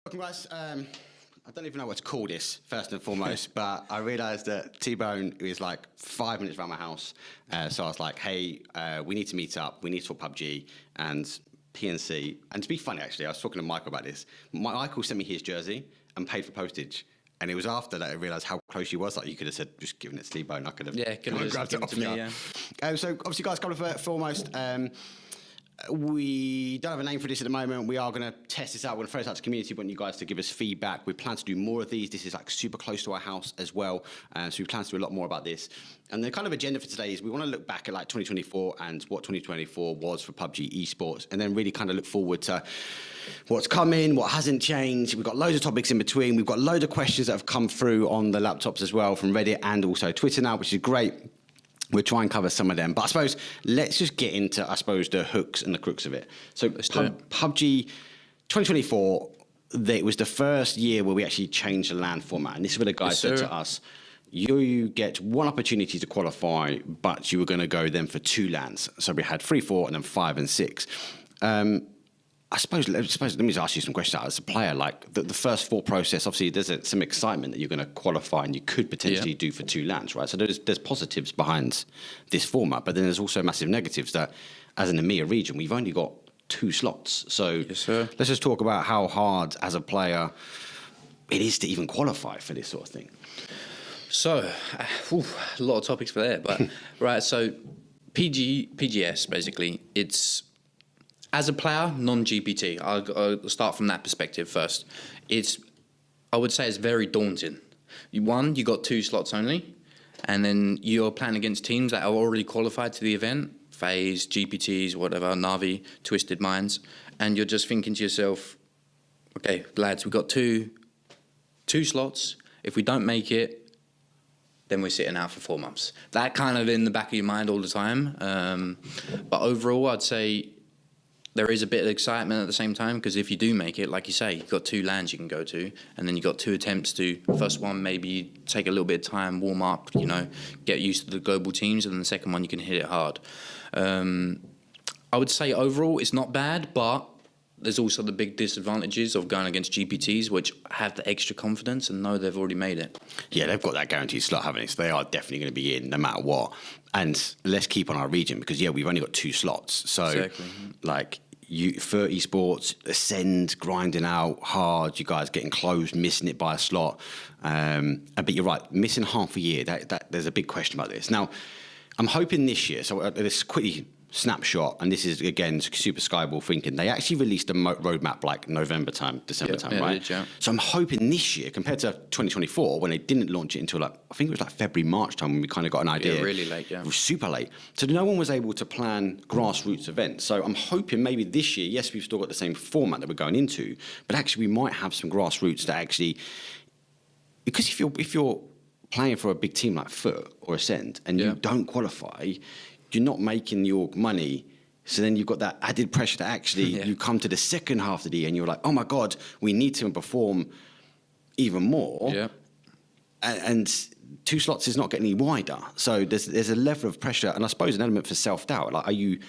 Welcome, guys. I don't even know what to call this, first and foremost, but I realised that T-Bone is like 5 minutes around my house. So I was like, hey, we need to meet up. We need to talk PUBG and PNC. And to be funny, actually, I was talking to Michael about this. Michael sent me his jersey and paid for postage. And it was after that I realised how close she was. Like, you could have said, just given it to T-Bone. I could have grabbed it off me. Yeah. So, obviously, guys, couple of foremost, we don't have a name for this at the moment. We are going to test this out. We're going to throw this out to the community. We want you guys to give us feedback. We plan to do more of these. This is like super close to our house as well. So we plan to do a lot more about this. And the kind of agenda for today is we want to look back at like 2024 and what 2024 was for PUBG esports, and then really kind of look forward to what's coming, what hasn't changed. We've got loads of topics in between. We've got loads of questions that have come through on the laptops as well from Reddit and also Twitter now, which is great. We'll try and cover some of them. But I suppose let's just get into, the hooks and the crooks of it. So PUBG 2024, it was the first year where we actually changed the LAN format. And this is where the guys said to us, you get one opportunity to qualify, but you were going to go then for two LANs. So we had 3, 4, and then 5 and 6. I suppose, let me just ask you some questions as a player. Like the first 4 process, obviously there's some excitement that you're going to qualify and you could potentially do for 2 LANs, right? So there's positives behind this format, but then there's also massive negatives that, as an EMEA region, we've only got 2 slots. So let's just talk about how hard, as a player, it is to even qualify for this sort of thing. So, a lot of topics for there, but right. So, PGS basically, it's, as a player, non-GPT. I'll start from that perspective first. I would say it's very daunting. You got 2 slots only, and then you're playing against teams that are already qualified to the event, FaZe, GPTs, whatever, Navi, Twisted Minds, and you're just thinking to yourself, okay, lads, we've got two slots. If we don't make it, then we're sitting out for 4 months. That kind of in the back of your mind all the time. But overall, I'd say there is a bit of excitement at the same time, because if you do make it, like you say, you've got 2 LANs you can go to, and then you've got 2 attempts to, first one, maybe take a little bit of time, warm up, get used to the global teams, and then the second one, you can hit it hard. I would say overall, it's not bad, but there's also the big disadvantages of going against GPTs, which have the extra confidence and know they've already made it. Yeah, they've got that guaranteed slot, haven't they? So they are definitely going to be in no matter what. And let's keep on our region, because, we've only got 2 slots. So, exactly. For esports, Ascend, grinding out hard, you guys getting close, missing it by a slot. But you're right, missing half a year, there's a big question about this. Now, I'm hoping this year, so let's quickly snapshot, and this is again super skyball thinking, they actually released a roadmap like November time, December time, right? Did, so I'm hoping this year, compared to 2024 when they didn't launch it until I think it was like February, March time, when we kind of got an idea. Yeah, really late, yeah. It was super late. So no one was able to plan grassroots events. So I'm hoping maybe this year, yes, we've still got the same format that we're going into, but actually we might have some grassroots that actually, because if you're playing for a big team like Foot or Ascend and you don't qualify, you're not making your money. So then you've got that added pressure that actually you come to the second half of the year and you're like, oh my God, we need to perform even more. Yeah. And 2 slots is not getting any wider. So there's a level of pressure, and I suppose an element for self-doubt. Like, are you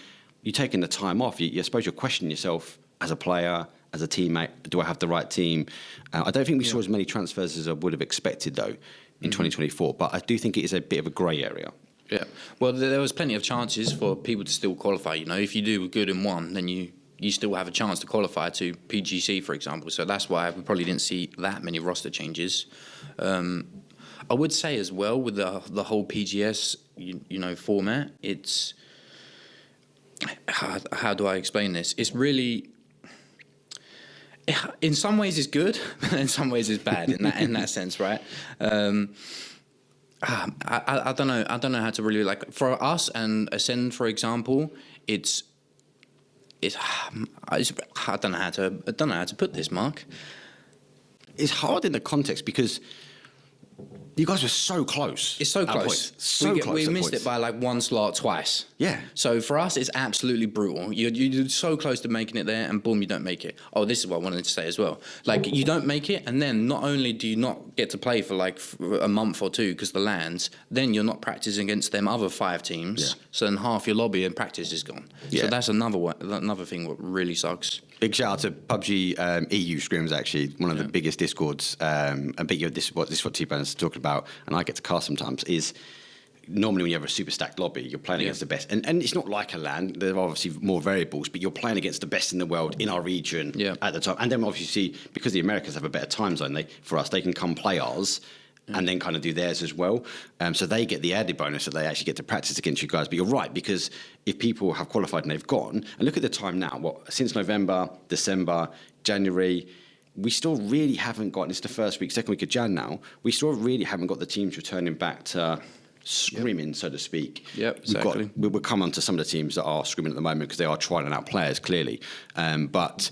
taking the time off? I suppose you're questioning yourself as a player, as a teammate. Do I have the right team? I don't think we saw as many transfers as I would have expected, though, in 2024. But I do think it is a bit of a grey area. Yeah, well, there was plenty of chances for people to still qualify. If you do good in one, then you still have a chance to qualify to PGC, for example. So that's why we probably didn't see that many roster changes. I would say as well, with the whole PGS, format, it's, how do I explain this? It's really, in some ways it's good, but in some ways it's bad in that sense, right? I don't know. I don't know how to really, like, for us and Ascend, for example, it's I don't know how to put this, Mark. It's hard in the context because you guys were so close. It's so close. We missed it by like 1 slot twice. Yeah. So for us, it's absolutely brutal. You're so close to making it there, and boom, you don't make it. Oh, this is what I wanted to say as well. Like, you don't make it, and then not only do you not get to play for like a month or 2 because the LANs, then you're not practicing against them other 5 teams. Yeah. So then half your lobby and practice is gone. Yeah. So that's another thing what really sucks. Big shout out to PUBG EU scrims, actually, one of the biggest discords. And this is what T-Bone's talking about, and I get to cast sometimes, is normally when you have a super stacked lobby, you're playing against the best. And it's not like a LAN, there are obviously more variables, but you're playing against the best in the world in our region at the time. And then obviously, because the Americans have a better time zone, they can come play ours and then kind of do theirs as well. So they get the added bonus that they actually get to practice against you guys. But you're right, because if people have qualified and they've gone, and look at the time now, since November, December, January, we still really haven't got, it's the first week, second week of Jan now, we still really haven't got the teams returning back to scrimming, so to speak. Yep, exactly. We'll come on to some of the teams that are scrimming at the moment because they are trialing out players, clearly. But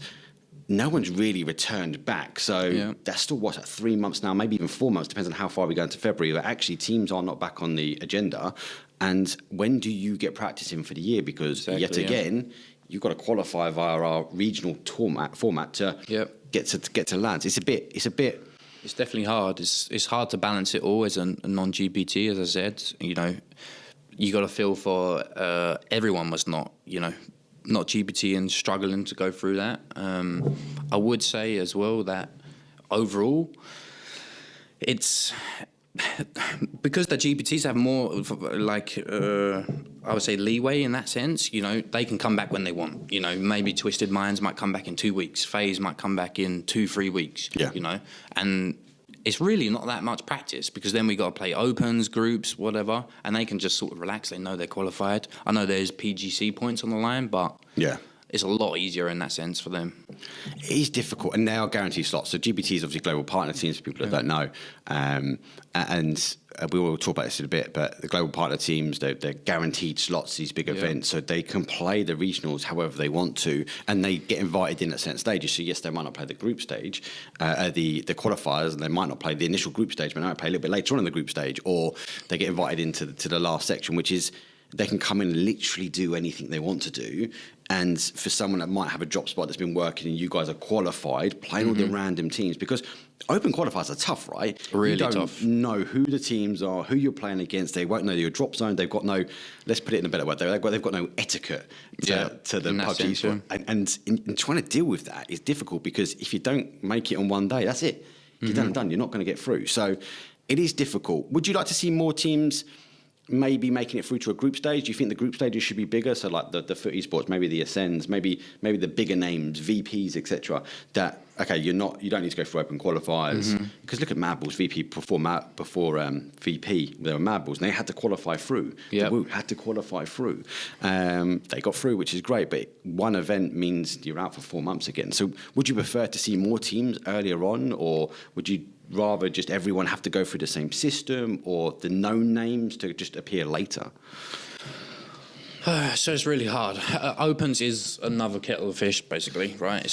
no one's really returned back. So that's still, 3 months now, maybe even 4 months, depends on how far we go into February. But actually, teams are not back on the agenda. And when do you get practice in for the year? Because yet again, you've got to qualify via our regional format to get to LANs. It's a bit. It's definitely hard. It's hard to balance it all as a non-GPT, as I said. You know, you got to feel for everyone was not GPT and struggling to go through that. I would say as well that overall, it's because the GPTs have more I would say leeway in that sense. You know, they can come back when they want. You know, maybe Twisted Minds might come back in 2 weeks. FaZe might come back in 2-3 weeks. Yeah. You know, and it's really not that much practice because then we got to play opens, groups, whatever, and they can just sort of relax. They know they're qualified. I know there's PGC points on the line, but it's a lot easier in that sense for them. It is difficult, and they are guaranteed slots. So GPT is obviously global partner teams for people that don't know, and we will talk about this in a bit. But the global partner teams, they're guaranteed slots, these big events, so they can play the regionals however they want to, and they get invited in at certain stages. So yes, they might not play the group stage, the qualifiers, and they might not play the initial group stage, but they might play a little bit later on in the group stage, or they get invited into the last section, which is they can come in and literally do anything they want to do. And for someone that might have a drop spot that's been working and you guys are qualified, playing all the random teams, because open qualifiers are tough, right? Really tough. You tough. don't know who the teams are, who you're playing against. They won't know your drop zone. They've got no, let's put it in a better word, they've got no etiquette to the PUBG sport. And in trying to deal with that is difficult because if you don't make it on one day, that's it. You're done and done. You're not going to get through. So it is difficult. Would you like to see more teams maybe making it through to a group stage? Do you think the group stages should be bigger? So like the foot esports, maybe the Ascends, maybe the bigger names, VPs, etc. That you don't need to go through open qualifiers because look at Mad Balls. VP before VP, they were Mad Balls and they had to qualify through. The Woo had to qualify through. They got through, which is great, but one event means you're out for 4 months again. So would you prefer to see more teams earlier on, or would you rather just everyone have to go through the same system, or the known names to just appear later? So it's really hard. Opens is another kettle of fish, basically, right?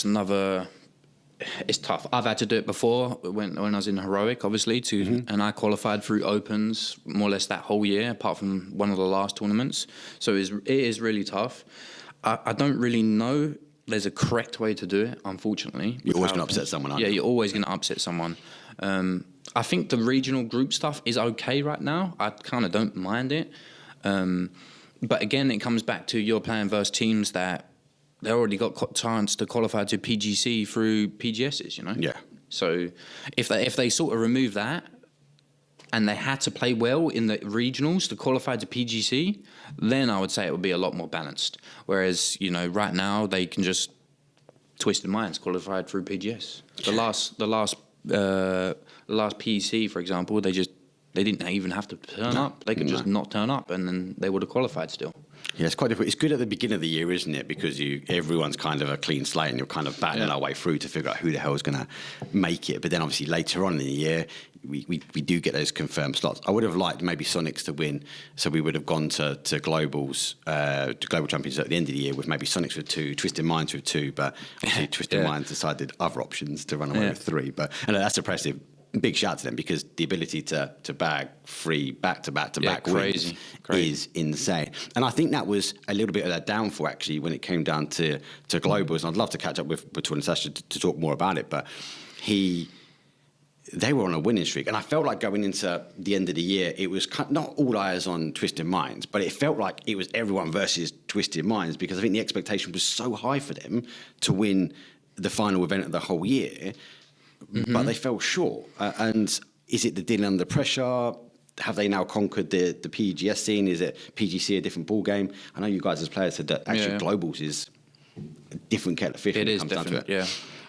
It's tough. I've had to do it before when I was in Heroic, obviously, and I qualified through Opens more or less that whole year, apart from one of the last tournaments. So it is really tough. I don't really know there's a correct way to do it, unfortunately. You're always going to upset someone, aren't you? Yeah, you're always going to upset someone. I think the regional group stuff is okay right now. I kind of don't mind it. But again, it comes back to you're playing versus teams that they already got chance to qualify to PGC through PGSs, you know? Yeah. So if they sort of remove that and they had to play well in the regionals to qualify to PGC, then I would say it would be a lot more balanced. Whereas, you know, right now they can just Twisted Minds qualified through PGS. The last PEC, for example, they didn't even have to turn up. They could just not turn up, and then they would have qualified still. Yeah, it's quite difficult. It's good at the beginning of the year, isn't it? Because everyone's kind of a clean slate, and you're kind of battling our way through to figure out who the hell is going to make it. But then, obviously, later on in the year, we do get those confirmed slots. I would have liked maybe Sonics to win, so we would have gone to globals, to global champions at the end of the year with maybe Sonics with 2, Twisted Minds with 2. But obviously, Twisted Minds decided other options to run away with 3. But that's impressive. Big shout to them, because the ability to bag 3 back-to-back wins is insane. And I think that was a little bit of their downfall, actually, when it came down to globals. And I'd love to catch up with Batul and Sasha to talk more about it. But they were on a winning streak. And I felt like going into the end of the year, it was not all eyes on Twisted Minds, but it felt like it was everyone versus Twisted Minds, because I think the expectation was so high for them to win the final event of the whole year, but they fell short. And is it the dealing under pressure? Have they now conquered the PGS scene? Is it PGC a different ball game? I know you guys as players said that actually globals is a different kettle of fish. It is different, yeah.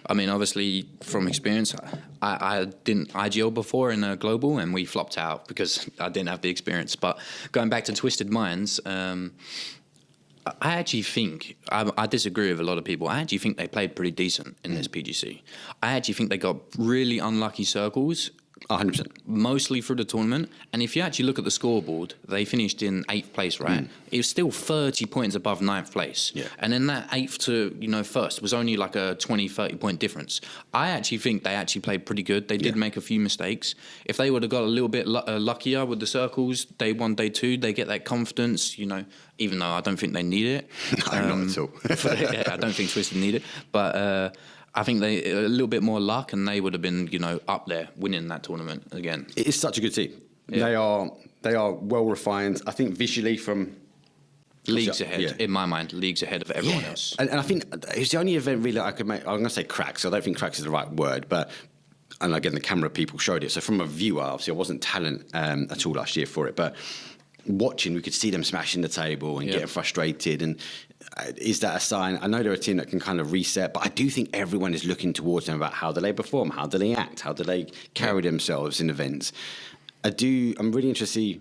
I mean, obviously, from experience, I didn't IGL before in a global, and we flopped out because I didn't have the experience. But going back to Twisted Minds, I actually think, I disagree with a lot of people. I actually think they played pretty decent in this PGC. I actually think they got really unlucky circles. 100%. Mostly through the tournament. And if you actually look at the scoreboard, they finished in 8th place, right? It was still 30 points above 9th place. Yeah. And then that 8th to, first was only like a 20, 30 point difference. I actually think they actually played pretty good. They did make a few mistakes. If they would have got a little bit luckier with the circles, day 1, day 2, they get that confidence, even though I don't think they need it. No, not at all. I don't think Twisted need it. But I think they a little bit more luck, and they would have been, up there winning that tournament again. It is such a good team. Yeah. They are well refined. I think visually from leagues ahead, in my mind, leagues ahead of everyone else. And I think it's the only event really I could make. I'm going to say cracks. I don't think cracks is the right word, but and again the camera people showed it. So from a viewer, obviously I wasn't talent at all last year for it, but watching, we could see them smashing the table and getting frustrated. And is that a sign? I know they're a team that can kind of reset, but I do think everyone is looking towards them about how do they perform, how do they act, how do they carry themselves in events. I'm really interested to see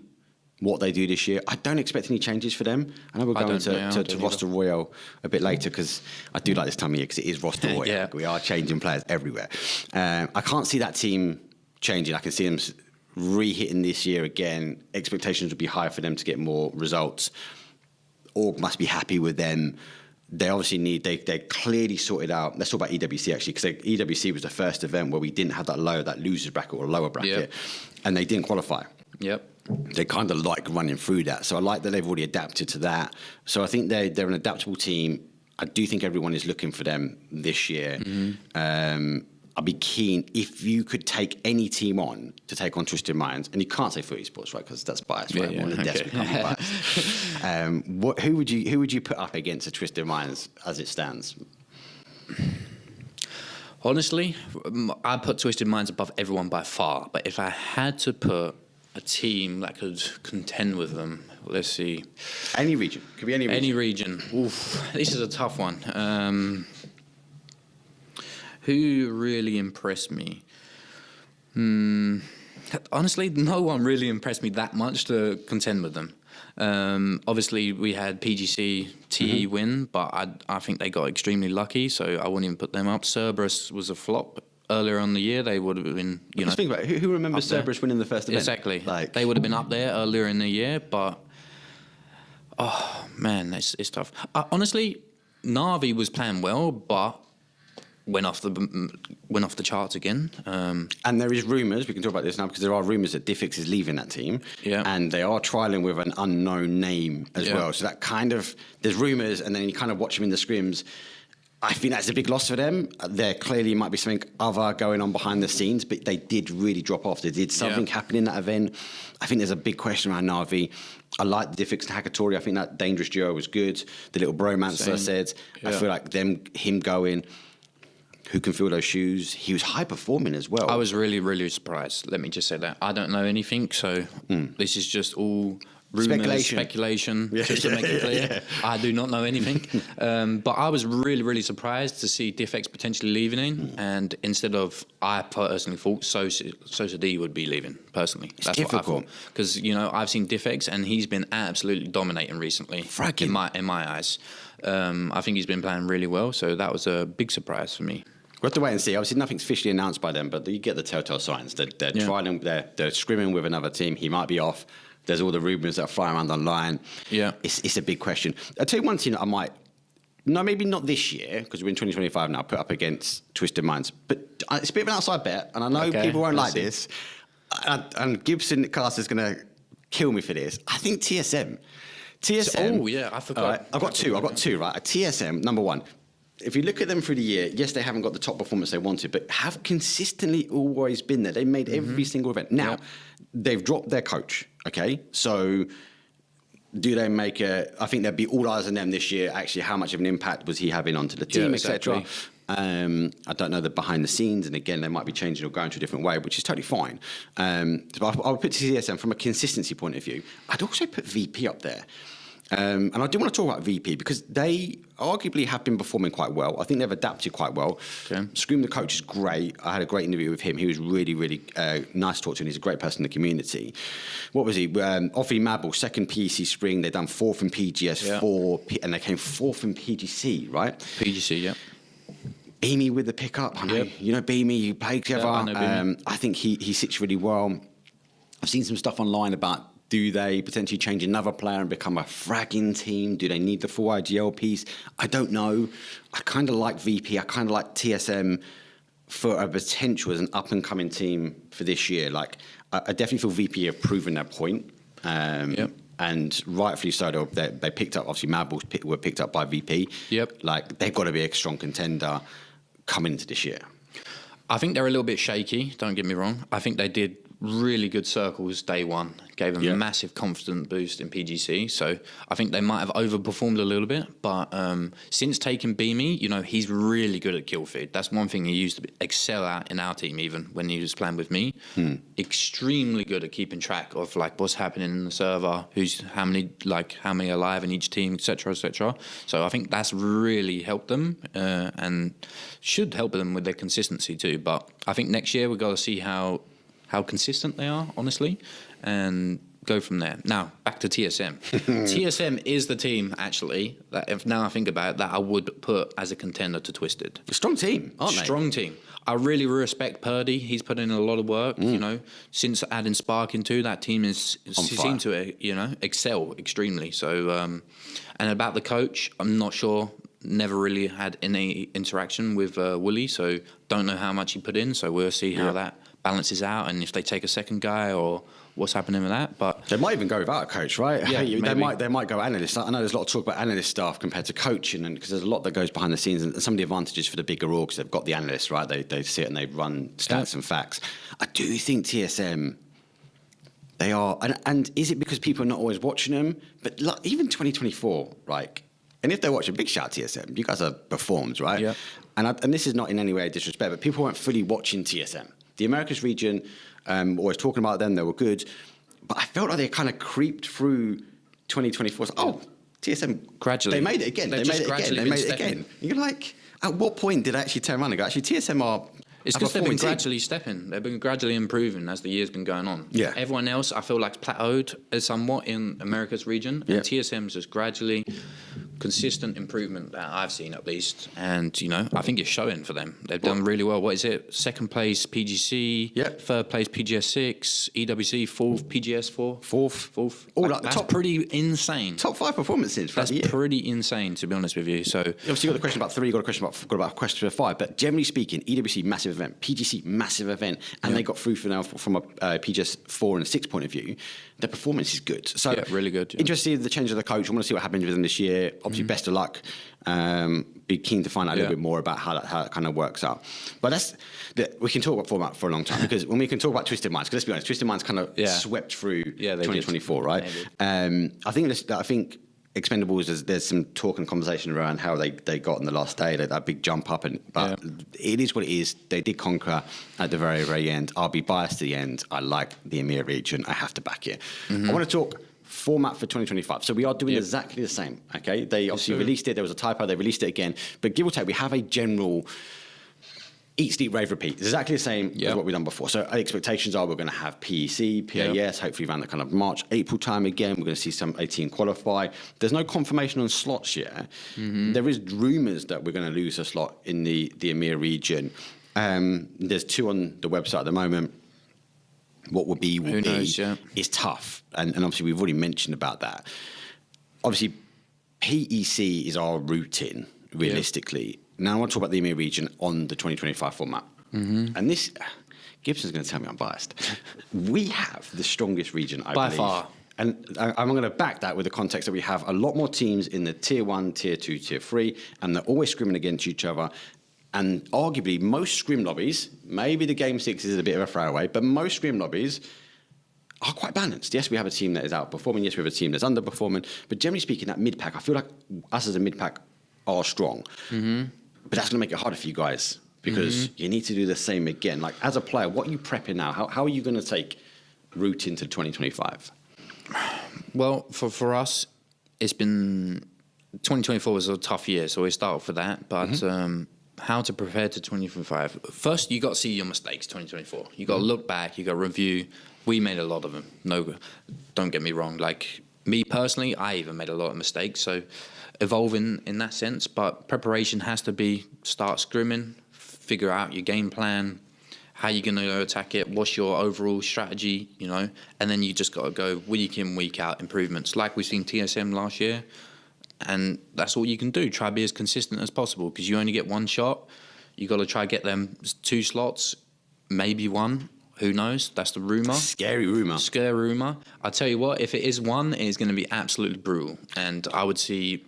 what they do this year. I don't expect any changes for them. I know we're going to Roster Royale a bit later, because I do like this time of year because it is Roster Royale. We are changing players everywhere. I can't see that team changing. I can see them re-hitting this year again. Expectations would be high for them to get more results. Org must be happy with them. They obviously they clearly sorted out. Let's talk about EWC actually, because EWC was the first event where we didn't have that losers bracket or lower bracket, and they didn't qualify. They kind of like running through that. So I like that they've already adapted to that. So I think they're an adaptable team. I do think everyone is looking for them this year. I'd be keen if you could take any team on to take on Twisted Minds, and you can't say Footy Sports, right? Because that's biased, right? One of the desks become biased. Who would you put up against a Twisted Minds as it stands? Honestly, I put Twisted Minds above everyone by far. But if I had to put a team that could contend with them, let's see. Any region, could be any region. Any region. Oof, this is a tough one. Who really impressed me? Honestly, no one really impressed me that much to contend with them. Obviously, we had PGC TE win, but I think they got extremely lucky, so I wouldn't even put them up. Cerberus was a flop. Earlier on the year, they would have been, Just think about it. Who remembers Cerberus winning the first event? Exactly. They would have been up there earlier in the year, but... Oh, man, it's tough. Honestly, Navi was playing well, but... went off the charts again. And there is rumours, we can talk about this now, because there are rumours that Diffix is leaving that team. And they are trialling with an unknown name as well. So that kind of, there's rumours, and then you kind of watch them in the scrims. I think that's a big loss for them. There clearly might be something other going on behind the scenes, but they did really drop off. They did something happen in that event. I think there's a big question around Navi. I like the Diffix and Hakatori. I think that dangerous duo was good. The little bromance I said. I feel like him going... Who can fill those shoes? He was high performing as well. I was really, really surprised. Let me just say that. I don't know anything, so this is just all rumours, speculation, just to make it clear. I do not know anything. But I was really, really surprised to see Diffx potentially leaving, and instead of, I personally thought Sosa D would be leaving, personally. That's difficult. What I thought. Because, I've seen Diffx, and he's been absolutely dominating recently. Fracking. In my eyes. I think he's been playing really well, so that was a big surprise for me. We'll have to wait and see. Obviously, nothing's officially announced by them, but you get the telltale signs. They're trying, they're scrimming with another team. He might be off. There's all the rumours that are flying around online. It's a big question. I'll tell you one team that I might, maybe not this year, because we're in 2025 now, put up against Twisted Minds. But it's a bit of an outside bet, and I know people won't like this. And Gibson Cast is going to kill me for this. I think TSM. I forgot. I've got two, right? TSM, number one. If you look at them through the year, yes, they haven't got the top performance they wanted, but have consistently always been there. They made every single event. Now, they've dropped their coach, okay? So do they make I think there'd be all eyes on them this year. Actually, how much of an impact was he having onto the team, etc. I don't know the behind the scenes, and again, they might be changing or going to a different way, which is totally fine. But I would put TSM from a consistency point of view. I'd also put VP up there. And I do want to talk about VP because they arguably have been performing quite well. I think they've adapted quite well. Okay. Scream, the coach, is great. I had a great interview with him. He was really, really nice to talk to, and he's a great person in the community. What was he? Offie Mabel, second PEC Spring. They've done fourth in PGS 4, and they came fourth in PGC, right? PGC, yeah. Beamy with the pickup. I know, you know Beamy, you play together. I think he sits really well. I've seen some stuff online about, do they potentially change another player and become a fragging team? Do they need the full IGL piece? I don't know. I kind of like VP. I kind of like TSM for a potential as an up-and-coming team for this year. Like, I definitely feel VP have proven their point. And rightfully so, they picked up, obviously, Mabels were picked up by VP. Like, they've got to be a strong contender coming into this year. I think they're a little bit shaky, don't get me wrong. I think they did really good circles day one, gave them a massive confidence boost in PGC. So I think they might have overperformed a little bit, but since taking Beamy, you know, he's really good at kill feed. That's one thing he used to excel at in our team, even when he was playing with me. Extremely good at keeping track of like what's happening in the server, who's how many alive in each team, etc., etc. So I think that's really helped them and should help them with their consistency too. But I think next year we've got to see how consistent they are, honestly, and go from there. Now, back to TSM. TSM is the team, actually, that if now I think about it, that I would put as a contender to Twisted. A strong team, aren't they? Strong team. I really respect Purdy. He's put in a lot of work, you know. Since adding Spark into that team seemed to, you know, excel extremely. So, and about the coach, I'm not sure. Never really had any interaction with Wooly, so don't know how much he put in. So we'll see how that balances out, and if they take a second guy or what's happening with that. But they might even go without a coach, right? Yeah, they might go analyst. I know there's a lot of talk about analyst staff compared to coaching, and because there's a lot that goes behind the scenes, and some of the advantages for the bigger orgs, they've got the analysts, right? They sit and they run stats and facts. I do think TSM, they are, and is it because people are not always watching them? But like, even 2024, right? And if they're watching, big shout out TSM. You guys are performed, right? Yeah. And this is not in any way a disrespect, but people weren't fully watching TSM. The Americas region, always talking about them, they were good. But I felt like they kind of creeped through 2024. So, TSM, gradually. They made it again. They made it again. You're like, at what point did I actually turn around and go, actually, TSM are... It's because they've been gradually stepping. They've been gradually improving as the year's been going on. Yeah. Everyone else, I feel like, plateaued somewhat in America's region. And TSM's just gradually consistent improvement that I've seen, at least. And, you know, I think it's showing for them. They've done really well. What is it? Second place PGC, third place PGS 6, EWC, fourth PGS 4. Fourth. That's pretty insane. Top 5 performances for the year. That's pretty insane, to be honest with you. So obviously, you got the question about 3, you got a question about 5. But generally speaking, EWC, massive event, PGC, massive event, and they got through for now from a PGS 4 and 6 point of view. The performance is good. So really good. Interested in the change of the coach. I want to see what happens with them this year. Obviously, best of luck. Be keen to find out a little bit more about how that kind of works out. But we can talk about format for a long time, because when we can talk about Twisted Minds, because let's be honest, Twisted Minds kind of swept through 2024, right? I think Expendables, there's some talk and conversation around how they got on the last day, that big jump up, but it is what it is. They did conquer at the very, very end. I'll be biased to the end. I like the EMEA region. I have to back it. I want to talk format for 2025. So we are doing exactly the same, okay? They obviously released it. There was a typo. They released it again. But give or take, we have a general eat, sleep, rave, repeat. It's exactly the same as what we've done before. So our expectations are we're going to have PEC, PAS, hopefully around the kind of March, April time again. We're going to see some 18 qualify. There's no confirmation on slots yet. There is rumours that we're going to lose a slot in the EMEA region. There's 2 on the website at the moment. What will be is tough. And obviously we've already mentioned about that. Obviously, PEC is our route in, realistically. Now I want to talk about the EMEA region on the 2025 format. And this, Gibson's going to tell me I'm biased. We have the strongest region, I believe. By far. And I'm going to back that with the context that we have a lot more teams in the Tier 1, Tier 2, Tier 3, and they're always scrimming against each other. And arguably, most scrim lobbies, maybe the Game 6 is a bit of a throwaway, but most scrim lobbies are quite balanced. Yes, we have a team that is outperforming. Yes, we have a team that's underperforming. But generally speaking, that mid-pack, I feel like us as a mid-pack are strong. Mm-hmm. But that's going to make it harder for you guys because you need to do the same again. Like, as a player, what are you prepping now? How are you going to take route into 2025? Well, for us, it's been 2024 was a tough year, so we start off with that. But how to prepare to 2025? First, you got to see your mistakes. 2024, you got to look back. You got to review. We made a lot of them. No, don't get me wrong. Like me personally, I even made a lot of mistakes. So evolving in that sense, but preparation has to be start scrimming, figure out your game plan. How you're going to attack it, what's your overall strategy, you know, and then you just got to go week in, week out improvements like we've seen TSM last year, and that's all you can do. Try to be as consistent as possible because you only get one shot. You got to try to get them 2 slots, maybe 1. Who knows? That's the rumour. Scary rumour. I tell you what, if it is 1, it is going to be absolutely brutal, and I would see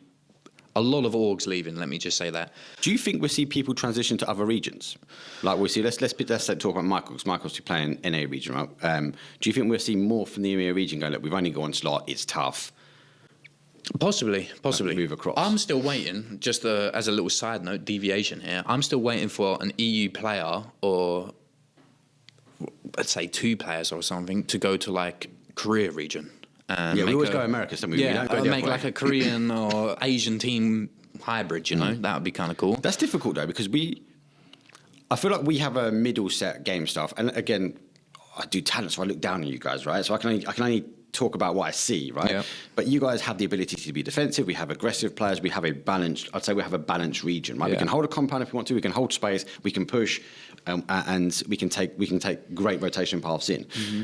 a lot of orgs leaving. Let me just say that. Do you think we'll see people transition to other regions? Like we'll see. Let's talk about Michael because Michael's playing NA region, right? Do you think we'll see more from the EMEA region going? Look, we've only got 1 slot. It's tough. Possibly. Move across. I'm still waiting. Just as a little side note, deviation here. I'm still waiting for an EU player or let's say 2 players or something to go to like Korea region. We always go America, so we don't go make like a Korean or Asian team hybrid, you know? That would be kind of cool. That's difficult, though, because I feel like we have a middle set game stuff. And again, I do talent, so I look down on you guys, right? So I can only talk about what I see, right? Yep. But you guys have the ability to be defensive. We have aggressive players. We have a balanced, I'd say we have a balanced region, right? Yeah. We can hold a compound if we want to. We can hold space. We can push, and we can take great rotation paths in. Mm-hmm.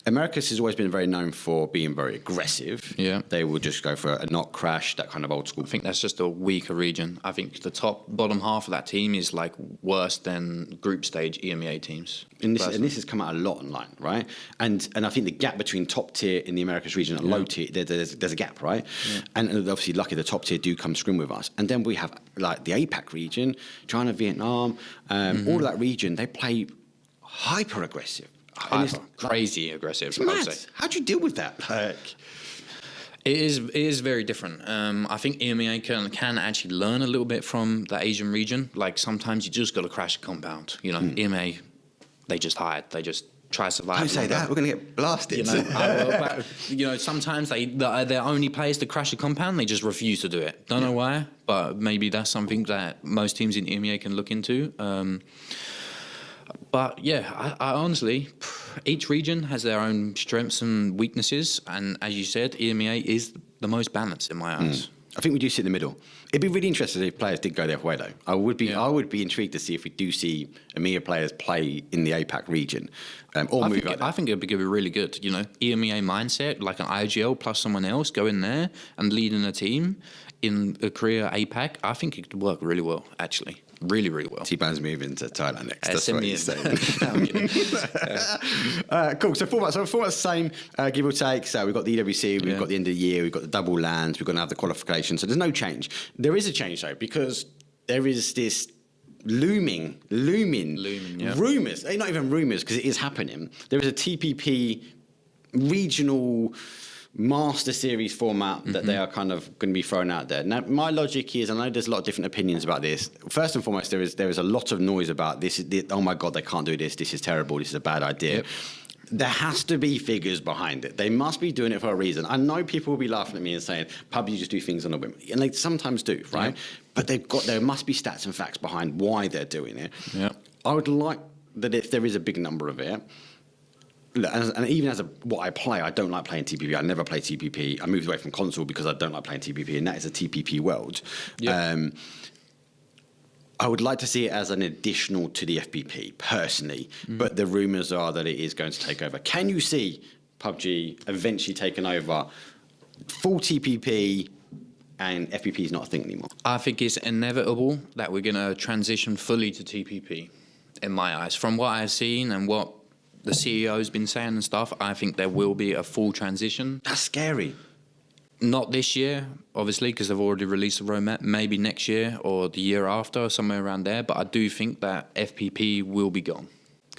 Americas has always been very known for being very aggressive. Yeah. They will just go for a knock crash, that kind of old school. I think that's just a weaker region. I think the bottom half of that team is like worse than group stage EMEA teams. And this has come out a lot online, right? And I think the gap between top tier in the Americas region and low tier, there's a gap, right? Yeah. And obviously, lucky the top tier do come scrim with us. And then we have like the APAC region, China, Vietnam, all of that region, they play hyper aggressive. Crazy aggressive. It's mad. How do you deal with that? It is very different. I think EMEA can actually learn a little bit from the Asian region. Like sometimes you just got to crash a compound. You know, EMEA, they just hide. They just try to survive. Don't say that. We're going to get blasted. You know, sometimes their only players to crash a compound, they just refuse to do it. Don't know why, but maybe that's something that most teams in EMEA can look into. But yeah, I honestly, each region has their own strengths and weaknesses, and as you said, EMEA is the most balanced in my eyes. I think we do sit in the middle. It'd be really interesting if players did go their way, though. I would be intrigued to see if we do see EMEA players play in the APAC region, I think it'd be really good. You know, EMEA mindset, like an IGL plus someone else, go in there and leading a team in Korea APAC. I think it could work really well, actually. Really, really well. T-Bane's moving to Thailand next. That's what he's saying. Cool. So format's the same, give or take. So we've got the EWC, we've got the end of the year, we've got the double lands, we're going to have the qualification. So there's no change. There is a change, though, because there is this looming rumours. Not even rumours, because it is happening. There is a TPP regional Master Series format that they are kind of going to be thrown out there. Now, my logic is, I know there's a lot of different opinions about this. First and foremost, there is a lot of noise about this. Oh my God, they can't do this. This is terrible. This is a bad idea. Yep. There has to be figures behind it. They must be doing it for a reason. I know people will be laughing at me and saying, PUBG just do things on a whim. And they sometimes do, right? Yep. But there must be stats and facts behind why they're doing it. Yep. I would like that if there is a big number of it, and even as what I play, I don't like playing TPP. I never play TPP. I moved away from console because I don't like playing TPP, and that is a TPP world. Yep. I would like to see it as an additional to the FPP, personally. But the rumours are that it is going to take over. Can you see PUBG eventually taking over full TPP and FPP is not a thing anymore? I think it's inevitable that we're going to transition fully to TPP, in my eyes. From what I've seen and what the CEO's been saying and stuff, I think there will be a full transition. That's scary. Not this year, obviously, because they've already released a roadmap. Maybe next year or the year after, or somewhere around there. But I do think that FPP will be gone.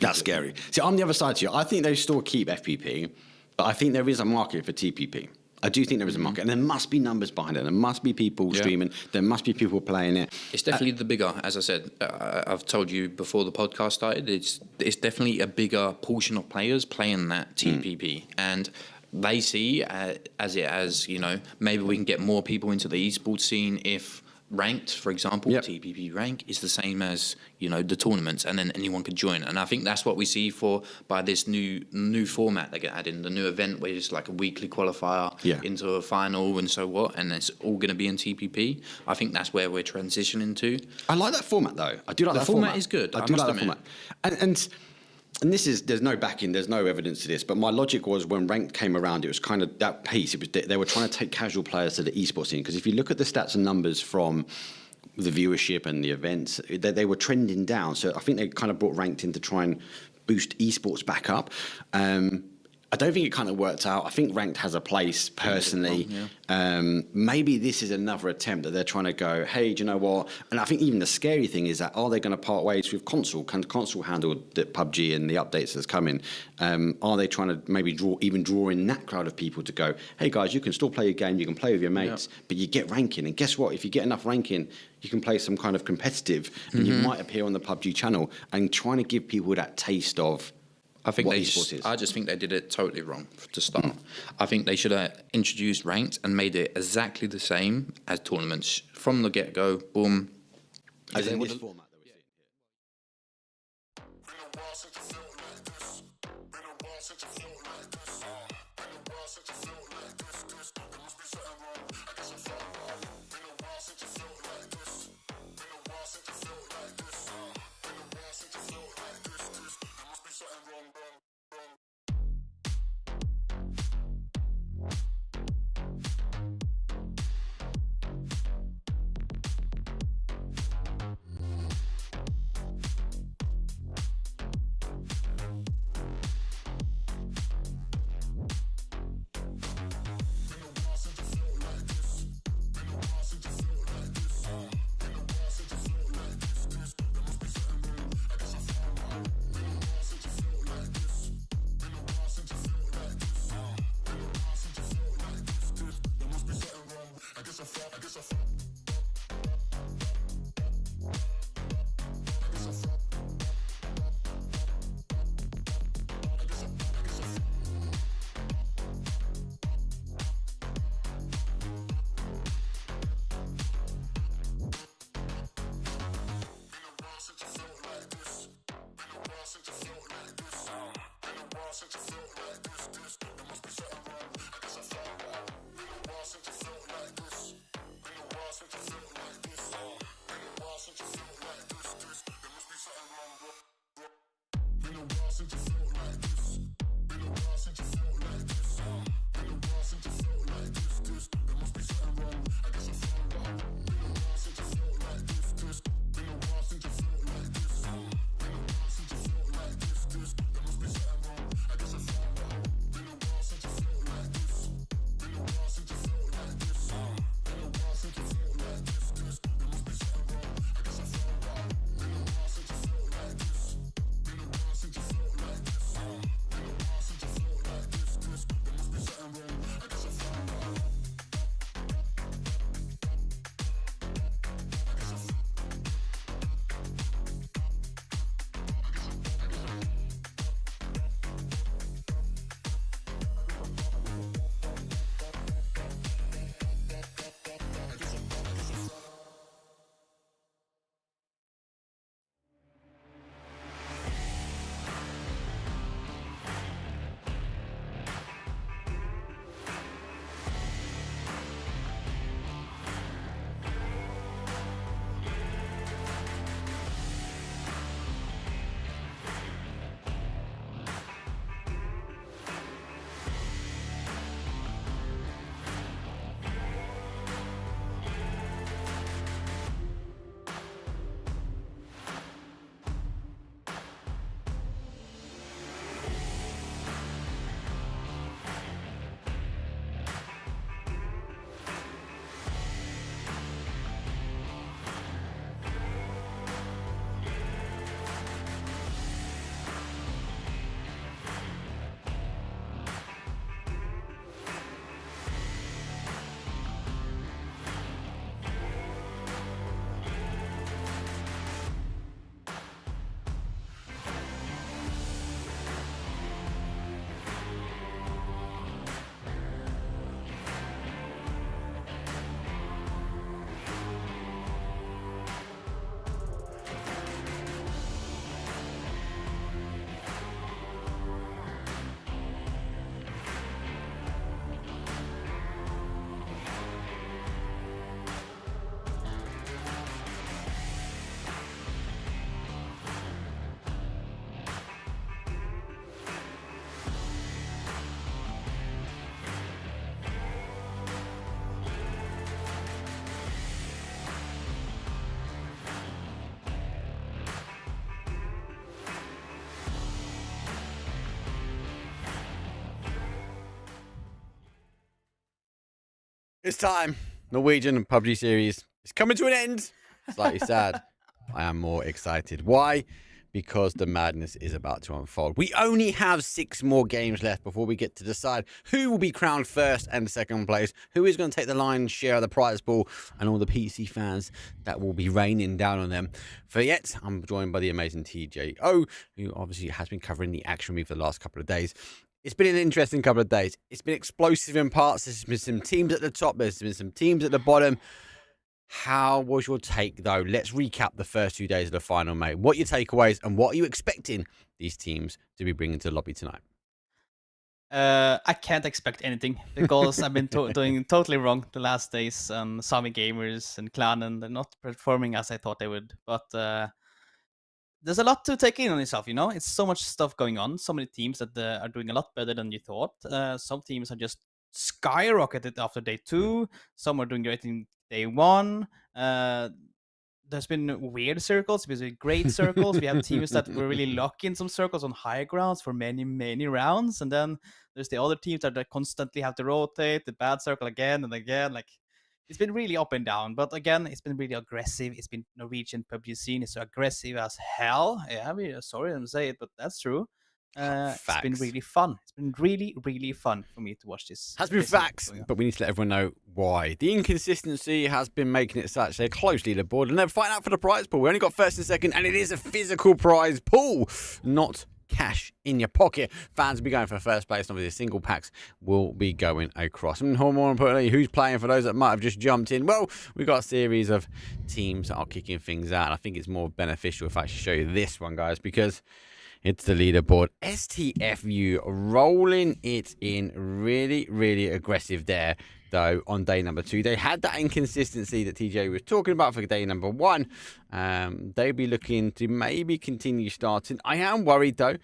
That's scary. See, I'm the other side to you. I think they still keep FPP, But I think there is a market for TPP. I do think there is a market, and there must be numbers behind it. There must be people streaming. There must be people playing it. It's definitely the bigger, as I said. I've told you before the podcast started. It's definitely a bigger portion of players playing that TPP, and they see as you know, maybe we can get more people into the esports scene if ranked, for example, TPP rank is the same as, you know, the tournaments, and then anyone could join. And I think that's what we see by this new format they get added in, the new event where it's like a weekly qualifier into a final and so what, and it's all going to be in TPP. I think that's where we're transitioning to. I like that format though. I do like that format. The format is good. I do like that format. And this is, there's no backing, there's no evidence to this, but my logic was when ranked came around, it was kind of that piece. It was they were trying to take casual players to the esports scene, because if you look at the stats and numbers from the viewership and the events, they were trending down. So I think they kind of brought ranked in to try and boost esports back up. I don't think it kind of worked out. I think ranked has a place personally. Maybe this is another attempt that they're trying to go, hey, do you know what? And I think even the scary thing is that, are they going to part ways with console? Can console handle the PUBG and the updates that's coming? Are they trying to maybe draw in that crowd of people to go, hey guys, you can still play your game, you can play with your mates, but you get ranking. And guess what? If you get enough ranking, you can play some kind of competitive, and you might appear on the PUBG channel, and trying to give people that taste of I just think they did it totally wrong to start. I think they should have introduced ranked and made it exactly the same as tournaments from the get-go. Boom. As in this format that we're seeing. It's time. Norwegian PUBG series is coming to an end. Slightly sad. I am more excited. Why? Because the madness is about to unfold. We only have 6 more games left before we get to decide who will be crowned first and second place, who is going to take the lion's share of the prize pool, and all the PC fans that will be raining down on them. For yet, I'm joined by the amazing TJO, who obviously has been covering the action me for the last couple of days. It's been an interesting couple of days. It's been explosive in parts. There's been some teams at the top. There's been some teams at the bottom. How was your take, though? Let's recap the first 2 days of the final, mate. What are your takeaways and what are you expecting these teams to be bringing to the lobby tonight? I can't expect anything because I've been doing totally wrong the last days. Sami Gamers and Clan, and they're not performing as I thought they would. But there's a lot to take in on yourself, you know? It's so much stuff going on. So many teams that are doing a lot better than you thought. Some teams are just skyrocketed after day 2. Some are doing great in day 1. There's been weird circles, there's been great circles. We have teams that were really lucky in some circles on high grounds for many, many rounds. And then there's the other teams that constantly have to rotate the bad circle again and again. Like, it's been really up and down, but again, it's been really aggressive. It's been Norwegian PUBG scene is aggressive as hell. Yeah, I mean, sorry to say it, but that's true. It's been really fun. It's been really, really fun for me to watch this. Has been facts, but we need to let everyone know why. The inconsistency has been making it such they're close leaderboard and they're fighting out for the prize pool. We only got first and second, and it is a physical prize pool, not cash in your pocket. Fans will be going for first place. Obviously, single packs will be going across. And more importantly, who's playing for those that might have just jumped in? Well, we've got a series of teams that are kicking things out. And I think it's more beneficial if I actually show you this one, guys, because it's the leaderboard. STFU rolling it in really, really aggressive there, though, on day number 2. They had that inconsistency that TJ was talking about for day number 1. They'll be looking to maybe continue starting. I am worried, though.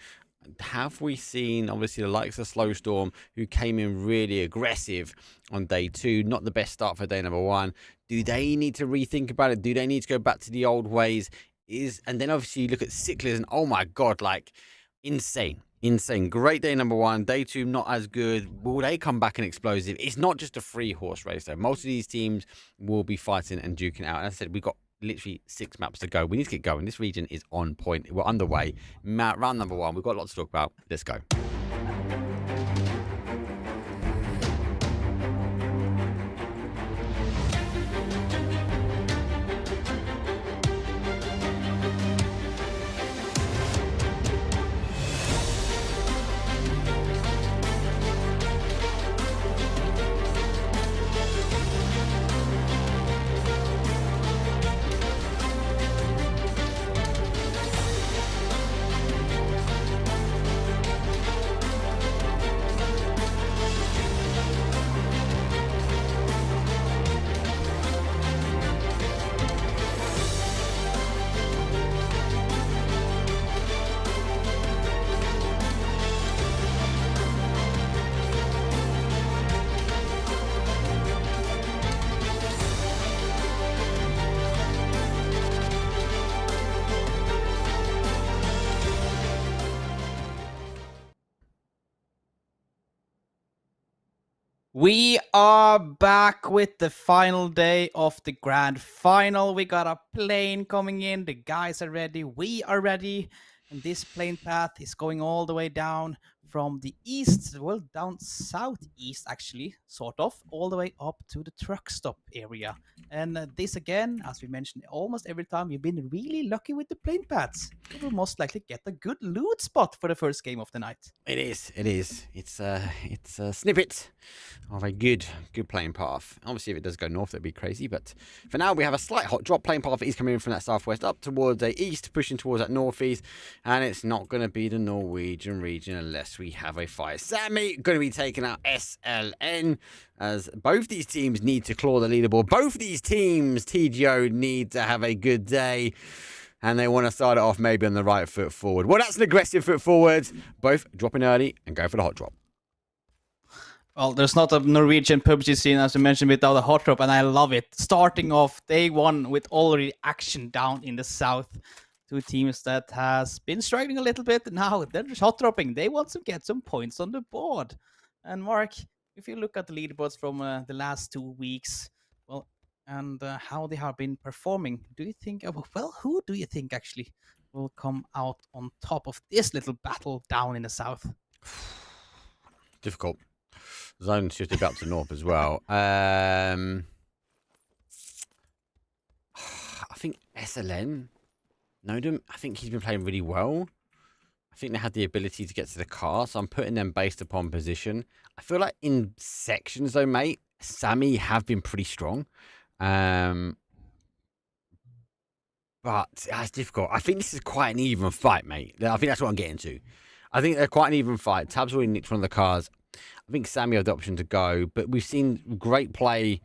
Have we seen, obviously, the likes of Slowstorm, who came in really aggressive on day 2? Not the best start for day number 1. Do they need to rethink about it? Do they need to go back to the old ways? And then obviously you look at Sicklers and oh my god, like insane. Great day number 1, day 2 not as good. Will they come back and explosive? It's not just a 3-horse race though. Most of these teams will be fighting and duking out. As I said, we've got literally 6 maps to go. We need to get going. This region is on point. We're underway. Round number 1. We've got lots to talk about. Let's go. We are back with the final day of the grand final. We got a plane coming in. The guys are ready. We are ready. And this plane path is going all the way down from the east, well, down southeast, actually, sort of, all the way up to the truck stop area. And this, again, as we mentioned almost every time, you've been really lucky with the plane paths. You will most likely get a good loot spot for the first game of the night. It is. It's a snippet of a good plane path. Obviously, if it does go north, that'd be crazy. But for now, we have a slight hot drop. Plane path is coming in from that southwest up towards the east, pushing towards that northeast. And it's not going to be the Norwegian region unless we have a fight. Sammy going to be taking out SLN, as both these teams need to claw the leaderboard. Both these teams, TGO, need to have a good day. And they want to start it off maybe on the right foot forward. Well, that's an aggressive foot forward. Both dropping early and go for the hot drop. Well, there's not a Norwegian PUBG scene, as you mentioned, without a hot drop, and I love it. Starting off day 1 with already action down in the south. 2 teams that has been struggling a little bit. Now they're just hot dropping. They want to get some points on the board. And Mark, if you look at the leaderboards from the last 2 weeks, well, and how they have been performing, do you think? Well, who do you think actually will come out on top of this little battle down in the south? Difficult. Zone shifted up to north as well. I think SLN, Nodum, I think he's been playing really well. I think they had the ability to get to the car, so I'm putting them based upon position. I feel like in sections, though, mate, Sammy have been pretty strong. But that's difficult. I think this is quite an even fight, mate. I think that's what I'm getting to. I think they're quite an even fight. Tab's already nicked one of the cars. I think Sammy had the option to go, but we've seen great play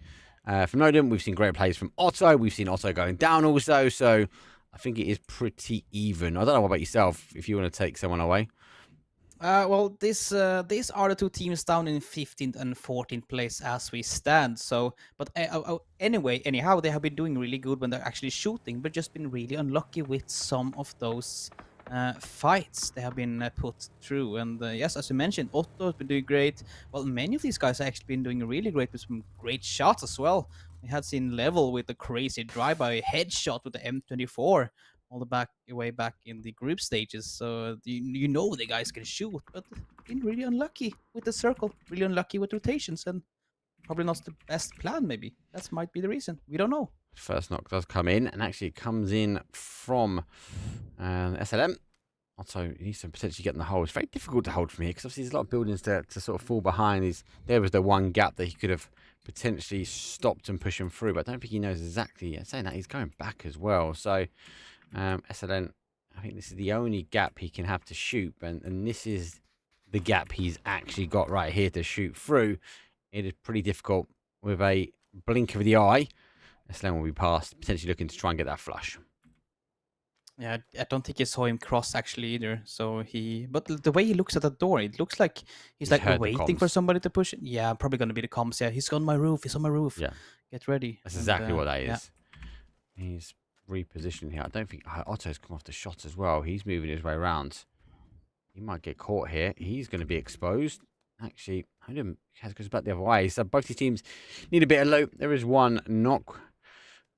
from Nodum. We've seen great plays from Otto. We've seen Otto going down also, so I think it is pretty even. I don't know what about yourself, if you want to take someone away. Well, these are the two teams down in 15th and 14th place as we stand. So, but anyhow, they have been doing really good when they're actually shooting, but just been really unlucky with some of those fights they have been put through. And yes, as you mentioned, Otto has been doing great. Well, many of these guys have actually been doing really great with some great shots as well. We had seen Level with a crazy drive-by headshot with the M24 all the way back in the group stages. So you know the guys can shoot, but been really unlucky with the circle, really unlucky with rotations, and probably not the best plan. Maybe that might be the reason. We don't know. First knock does come in, and actually it comes in from SLM. Also, he needs to potentially get in the hole. It's very difficult to hold from here because obviously there's a lot of buildings to sort of fall behind. There was the one gap that he could have potentially stopped and pushed him through, but I don't think he knows exactly. Saying that, he's going back as well. So SLN, I think this is the only gap he can have to shoot, and this is the gap he's actually got right here to shoot through. It is pretty difficult with a blink of the eye. SLN will be past, potentially looking to try and get that flush. Yeah, I don't think he saw him cross actually either. So but the way he looks at the door, it looks like he's like waiting for somebody to push it. Yeah, probably going to be the comms. Yeah, he's on my roof. He's on my roof. Yeah, get ready. That's exactly what that is. Yeah. He's repositioning here. I don't think Otto's come off the shot as well. He's moving his way around. He might get caught here. He's going to be exposed. Actually, goes back the other way. So both these teams need a bit of loot. There is one knock.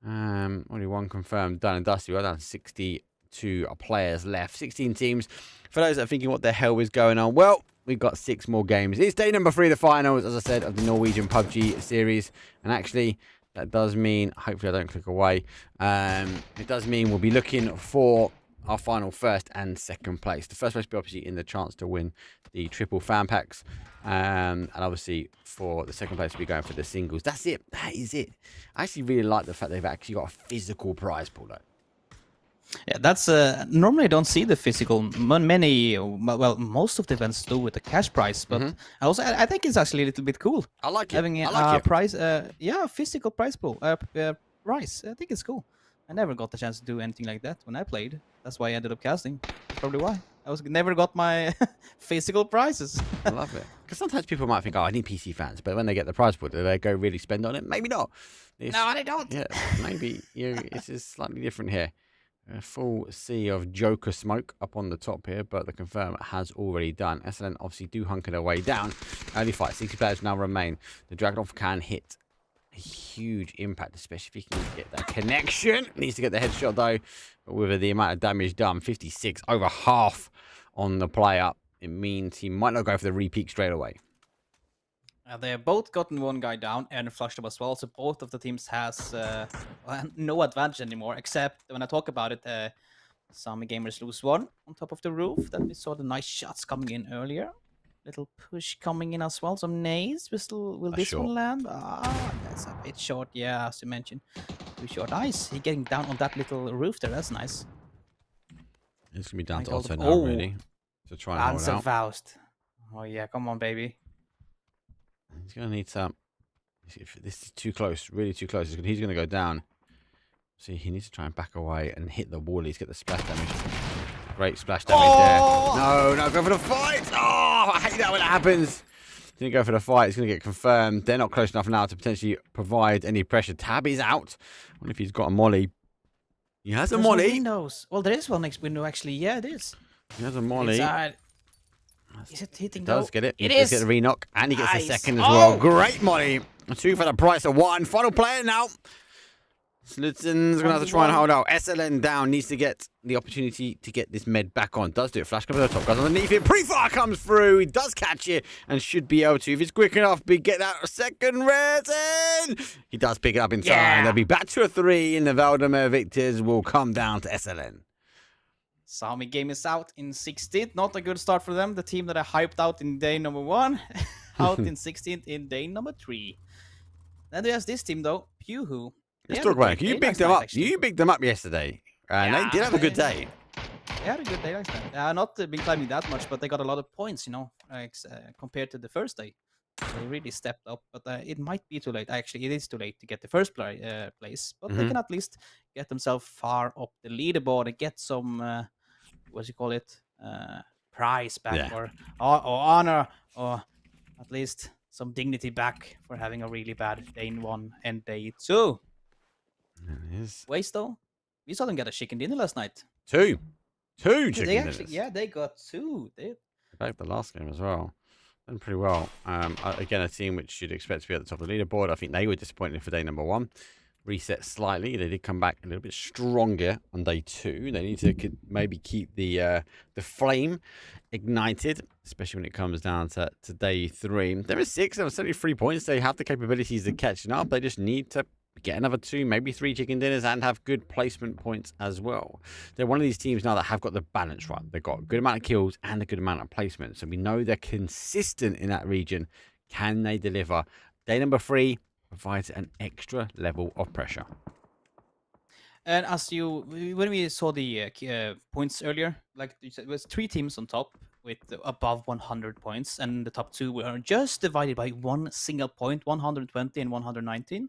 Only one confirmed, done and dusty. We're down to 62 players left, 16 teams. For those that are thinking what the hell is going on, well, we've got 6 more games. It's day number 3 of the finals, as I said, of the Norwegian PUBG series. And actually, that does mean, hopefully I don't click away, it does mean we'll be looking for our final first and second place. The first place will be obviously in the chance to win the triple fan packs. And obviously for the second place, we'll be going for the singles. That's it. That is it. I actually really like the fact they've actually got a physical prize pool, though. Yeah, that's normally I don't see the physical. Most of the events do with the cash prize, but I think it's actually a little bit cool. I like it. Having a prize, physical prize pool, prize. I think it's cool. I never got the chance to do anything like that when I played. That's why I ended up casting. That's probably why. Never got my physical prizes. I love it. Because sometimes people might think, oh, I need PC fans. But when they get the prize pool, do they go really spend on it? Maybe not. No, they don't. Yeah, maybe it's just slightly different here. A full sea of Joker smoke up on the top here, but the confirm has already done. SLN obviously do hunker their way down. Early fight, 60 players now remain. The Dragunov can hit a huge impact, especially if he can get that connection. Needs to get the headshot though, but with the amount of damage done, 56, over half on the player, it means he might not go for the repeat straight away. They have both gotten one guy down and flushed up as well, so both of the teams has no advantage anymore, except when I talk about it, some gamers lose one on top of the roof. Then we saw the nice shots coming in earlier. Little push coming in as well. Some nades. Will this one land? That's a bit short. Yeah, as you mentioned. Too short. Nice. He getting down on that little roof there. That's nice. It's going to be down to Otto now, really. To try and hold out. Faust. Oh, yeah. Come on, baby. He's going to need some. This is too close. Really too close. He's going to go down. See, he needs to try and back away and hit the wall. He's get the splash damage. Great splash damage there. No, go for the fight. Oh, I hate that when it happens. Didn't go for the fight. It's going to get confirmed. They're not close enough now to potentially provide any pressure. Tab is out. I wonder if he's got a molly. He has a molly. Windows. Well, there is one next window, actually. Yeah, it is. He has a molly. Is it hitting? Does though? get it. It He does is. get the re-knock, and he gets the Nice. second as well. Oh! Great money. 2 for the price of 1. Final player now. Slutzen's going to have to try and hold out. SLN down. Needs to get the opportunity to get this med back on. Does do it. Flash comes over the top. Goes underneath it. Pre-fire comes through. He does catch it and should be able to. If it's quick enough, get that second resin. He does pick it up in time. Yeah. They'll be back to a 3, and the Valdemar victors will come down to SLN. Sami game is out in 16th. Not a good start for them. The team that I hyped out in day number 1. Out in 16th in day number 3. Then there's this team, though. Pewhoo. Let's talk about it. You picked them up. You picked them up yesterday. And they did have a good day. They had a good day last time. Not been climbing that much, but they got a lot of points, compared to the first day. They really stepped up, but it might be too late. Actually, it is too late to get the first place, but they can at least get themselves far up the leaderboard and get some, prize back or honor, or at least some dignity back for having a really bad day 1 and day 2. Waste though, we saw them get a chicken dinner last night. 2 chicken They dinners. they got 2. Back the last game as well. Done pretty well. Again, a team which you'd expect to be at the top of the leaderboard. I think they were disappointed for day number 1. Reset slightly. They did come back a little bit stronger on day 2. They need to maybe keep the flame ignited, especially when it comes down to day 3. There is 6. There were 73 points. They have the capabilities of catching up. They just need to get another 2, maybe 3 chicken dinners and have good placement points as well. They're one of these teams now that have got the balance right. They've got a good amount of kills and a good amount of placement. So we know they're consistent in that region. Can they deliver? Day number 3 provides an extra level of pressure. And when we saw the points earlier, like you said, it was 3 teams on top with above 100 points, and the top 2 were just divided by 1 single point, 120 and 119.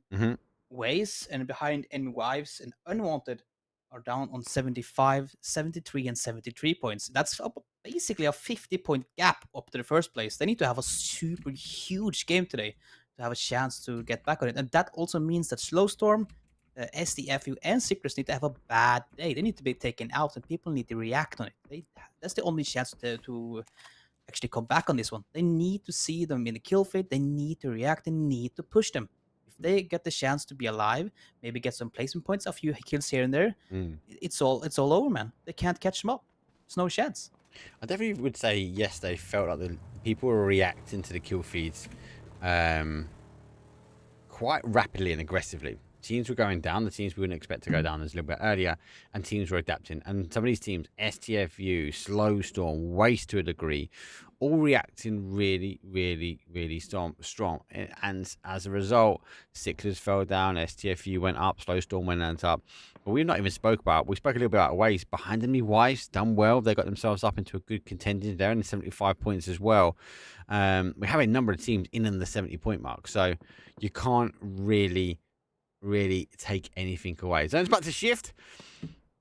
Ways, and behind Enemy Wives and Unwanted are down on 75, 73, and 73 points. That's basically a 50-point gap up to the first place. They need to have a super huge game today to have a chance to get back on it. And that also means that Slowstorm, SDFU, and Citrus need to have a bad day. They need to be taken out, and people need to react on it. That's the only chance to actually come back on this one. They need to see them in the kill feed. They need to react. They need to push them. They get the chance to be alive, maybe get some placement points, a few kills here and there. It's all over, man. They can't catch them up. There's no chance. I definitely would say yes. They felt like the people were reacting to the kill feeds quite rapidly and aggressively. Teams were going down. The teams we wouldn't expect to go down is a little bit earlier, and teams were adapting. And some of these teams, STFU, Slowstorm, Waste to a degree, all reacting really, really, really strong. And as a result, Sicklers fell down, STFU went up, Slowstorm went up. But we've not even spoke about. We spoke a little bit about Waste. Behind Enemy Wives, done well. They got themselves up into a good contention there, and 75 points as well. We have a number of teams in the 70-point mark, so you can't really take anything away. So it's back to Shift.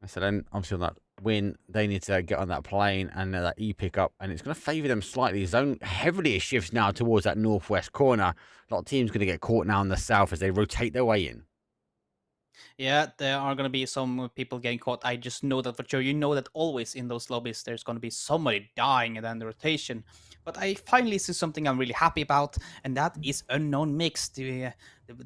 So then obviously on that win, they need to get on that plane and that E pickup, and it's going to favour them slightly. Zone heavily shifts now towards that northwest corner. A lot of teams going to get caught now in the south as they rotate their way in. Yeah, there are going to be some people getting caught. I just know that for sure. You know that always in those lobbies there's going to be somebody dying and then the rotation. But I finally see something I'm really happy about, and that is Unknown Mix, the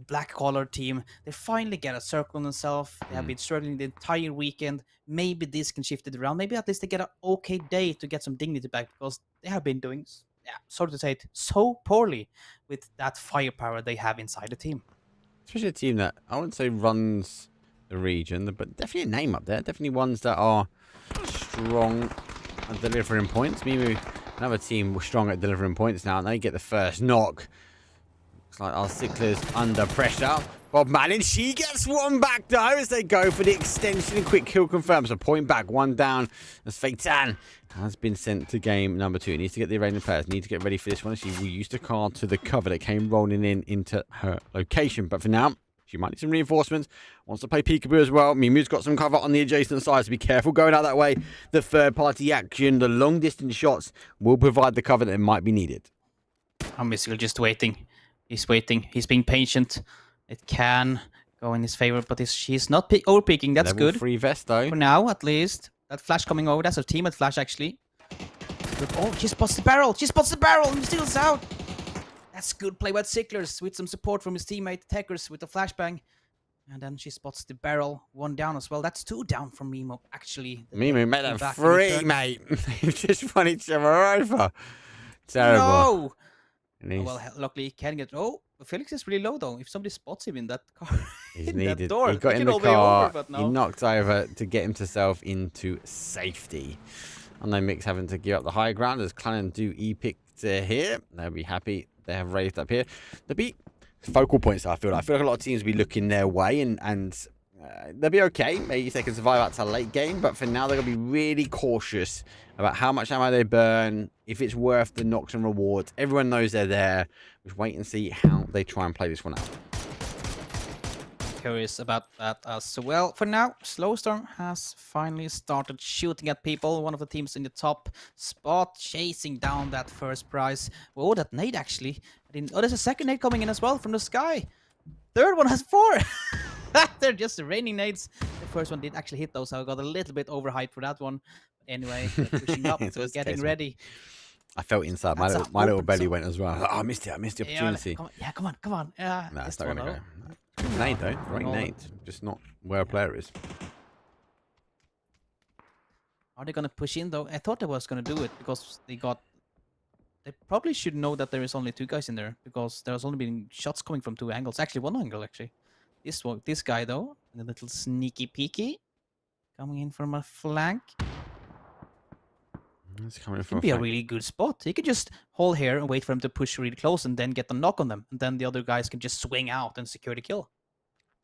black collar team. They finally get a circle on themselves. They have been struggling the entire weekend. Maybe this can shift it around. Maybe at least they get an okay day to get some dignity back, because they have been doing, sort of say it, so poorly with that firepower they have inside the team. Especially a team that I wouldn't say runs the region, but definitely a name up there. Definitely ones that are strong at delivering points. Maybe another team was strong at delivering points now, and they get the first knock. Looks like our Sicklers under pressure. Bob Manning, she gets one back though as they go for the extension and quick kill confirmed. So point back, one down as Feitan has been sent to game number 2. Needs to get the Iranian players, need to get ready for this one. She used a card to the cover that came rolling into her location. But for now, she might need some reinforcements. Wants to play peekaboo as well. Mimu's got some cover on the adjacent side, so be careful going out that way. The third-party action, the long-distance shots will provide the cover that might be needed. I'm basically just waiting. He's waiting. He's being patient. It can go in his favor, but she's not overpeaking. That's Level good. 3 vest, though. For now, at least. That flash coming over. That's a teammate flash, actually. But, oh, she spots the barrel. She spots the barrel and steals out. That's good play by Sicklers with some support from his teammate Techers with the flashbang. And then she spots the barrel. 1 down as well. That's 2 down from Mimo, actually. Mimo made that 3, mate. They've just run each other over. Terrible. No! And well, luckily he can get... Oh, Felix is really low, though. If somebody spots him in that car, he's that door, he got in the car, he knocked over to get himself into safety. I know Mick's having to give up the high ground as Clannan do epic here. They'll be happy they have raised up here. There'll be focal points, I feel like. A lot of teams will be looking their way and they'll be okay. Maybe if they can survive out to late game, but for now they're going to be really cautious about how much ammo they burn, if it's worth the knocks and rewards. Everyone knows they're there. Just wait and see how they try and play this one out. Curious about that as well. For now, Slowstorm has finally started shooting at people. One of the teams in the top spot, chasing down that first prize. Oh, that nade actually. Oh, there's a second nade coming in as well from the sky. Third one has 4. They're just raining nades. The first one did actually hit though, so I got a little bit overhyped for that one. Anyway, pushing up, getting ready. I felt inside. My little belly went as well. Oh, I missed it. I missed the opportunity. Yeah, come on. Yeah, no, it's not going to go. Nade though, right nade. Just not where a player is. Are they going to push in though? I thought they was going to do it because they probably should know that there is only 2 guys in there because there's only been shots coming from 2 angles. Actually, 1 angle actually. This guy though, a little sneaky peeky, coming in from a flank. It's coming from Could be a really good spot. He could just hold here and wait for him to push really close and then get the knock on them. And then the other guys can just swing out and secure the kill.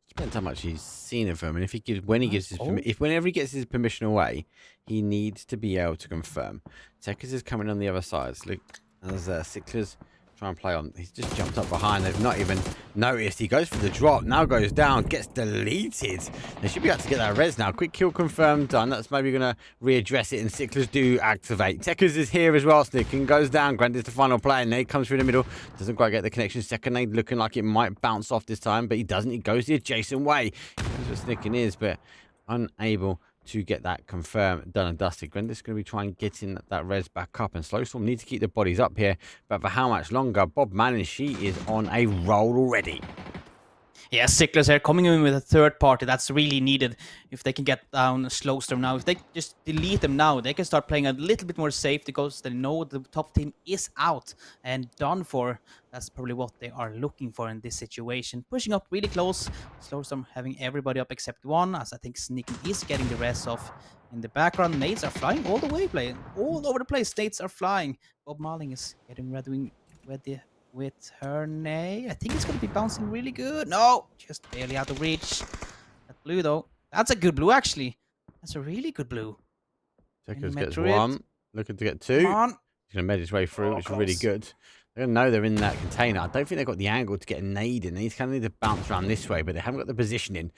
Depends how much he's seen of him, and if he gives, whenever he gets his permission away, he needs to be able to confirm. Tekers is coming on the other side. So look, as Sicklers try and play on, he's just jumped up behind. They've not even noticed. He goes for the drop, now goes down, gets deleted. They should be able to get that res now. Quick kill confirmed, done. That's maybe going to readdress it, and Sicklers do activate. Tekers is here as well. Snicking goes down. Grant is the final player. Nade comes through the middle. Doesn't quite get the connection. Second nade looking like it might bounce off this time, but he doesn't. He goes the adjacent way. That's what Snicking is, but unable to get that confirmed, done and dusted. Grenda's going to be trying getting that res back up, and Slowstorm need to keep the bodies up here, but for how much longer? Bob Manning, she is on a roll already. Yeah, Sicklers here coming in with a third party. That's really needed if they can get down Slowstorm now. If they just delete them now, they can start playing a little bit more safe because they know the top team is out and done for. That's probably what they are looking for in this situation. Pushing up really close. Slowstorm having everybody up except 1, as I think Sneaky is getting the rest off. In the background, nades are flying all the way, all over the place. Nades are flying. Bob Marling is getting ready with her nade. I think it's going to be bouncing really good. No, just barely out of reach. That blue, though. That's a good blue, actually. That's a really good blue. Tekers gets 1. Looking to get 2. Come on. He's going to med his way through, which is really good. They're going to know they're in that container. I don't think they've got the angle to get a nade in. He's kind of need to bounce around this way, but they haven't got the positioning.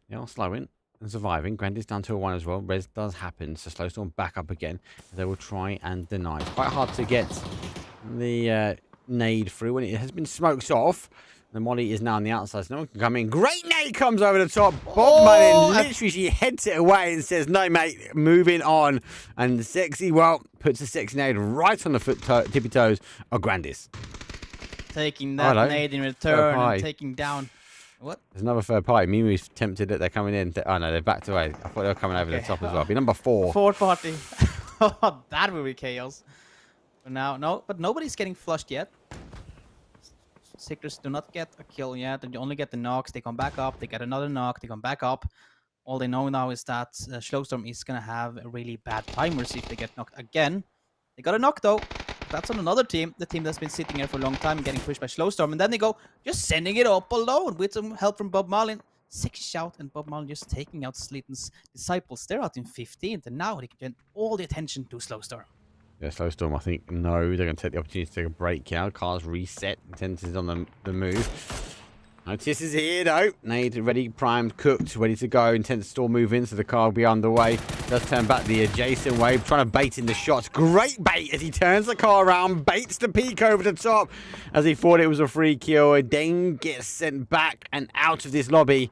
They are slowing and surviving. Grandy's down to a 1 as well. Res does happen, so Slowstorm back up again. They will try and deny. Quite hard to get the nade through when it has been smoked off. The Molly is now on the outside, so no one can come in. Great nade comes over the top. Bob Manning literally, she heads it away and says, no, mate, moving on. And Sexy, well, puts a sexy nade right on the tippy toes of Grandis. Taking that nade in return and taking down. What? There's another third party. Mimi's tempted that they're coming in. Oh, no, they're backed away. I thought they were coming over the top as well. Be number 4. Fourth party. That will be chaos. For now, no, but nobody's getting flushed yet. Sicklers do not get a kill yet. They only get the knocks. They come back up. They get another knock. They come back up. All they know now is that Slowstorm is going to have really bad timers if they get knocked again. They got a knock, though. That's on another team. The team that's been sitting here for a long time getting pushed by Slowstorm. And then they go just sending it up alone with some help from Bob Marlin. 6 shout, and Bob Marlin just taking out Sleaton's disciples. They're out in 15th, and now they can get all the attention to Slowstorm. Yeah, Slowstorm, I think, no. They're going to take the opportunity to take a break. Yeah, cars reset. Intensity's on the move. Notice is here though. Nade ready, primed, cooked, ready to go. Intense storm move in, so the car will be underway. Does turn back the adjacent way, trying to bait in the shots. Great bait as he turns the car around, baits the peak over the top as he thought it was a free kill. And then gets sent back and out of this lobby.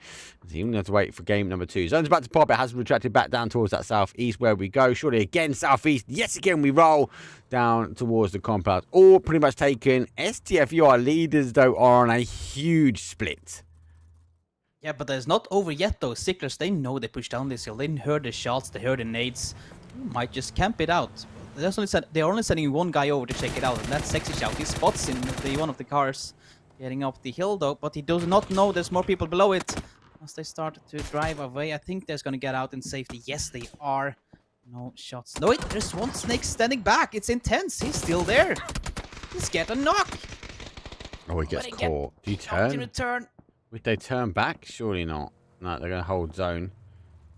He even have to wait for game number 2. Zone's about to pop. It has retracted back down towards that southeast where we go. Surely again southeast. Yes, again we roll down towards the compound. All pretty much taken. STFU, our leaders, though, are on a huge split. Yeah, but it's not over yet, though. Sicklers, they know they pushed down this hill. They heard the shots, they heard the nades. Might just camp it out. They're only sending one guy over to check it out, and that's Sexy Shout. He spots in one of the cars getting up the hill, though, but he does not know there's more people below it. As they start to drive away, I think they're going to get out in safety. Yes, they are. No shots. No, wait, there's one snake standing back. It's intense. He's still there. He's getting a knock. Oh, he gets caught. Do you turn? Return. Would they turn back? Surely not. No, they're going to hold zone.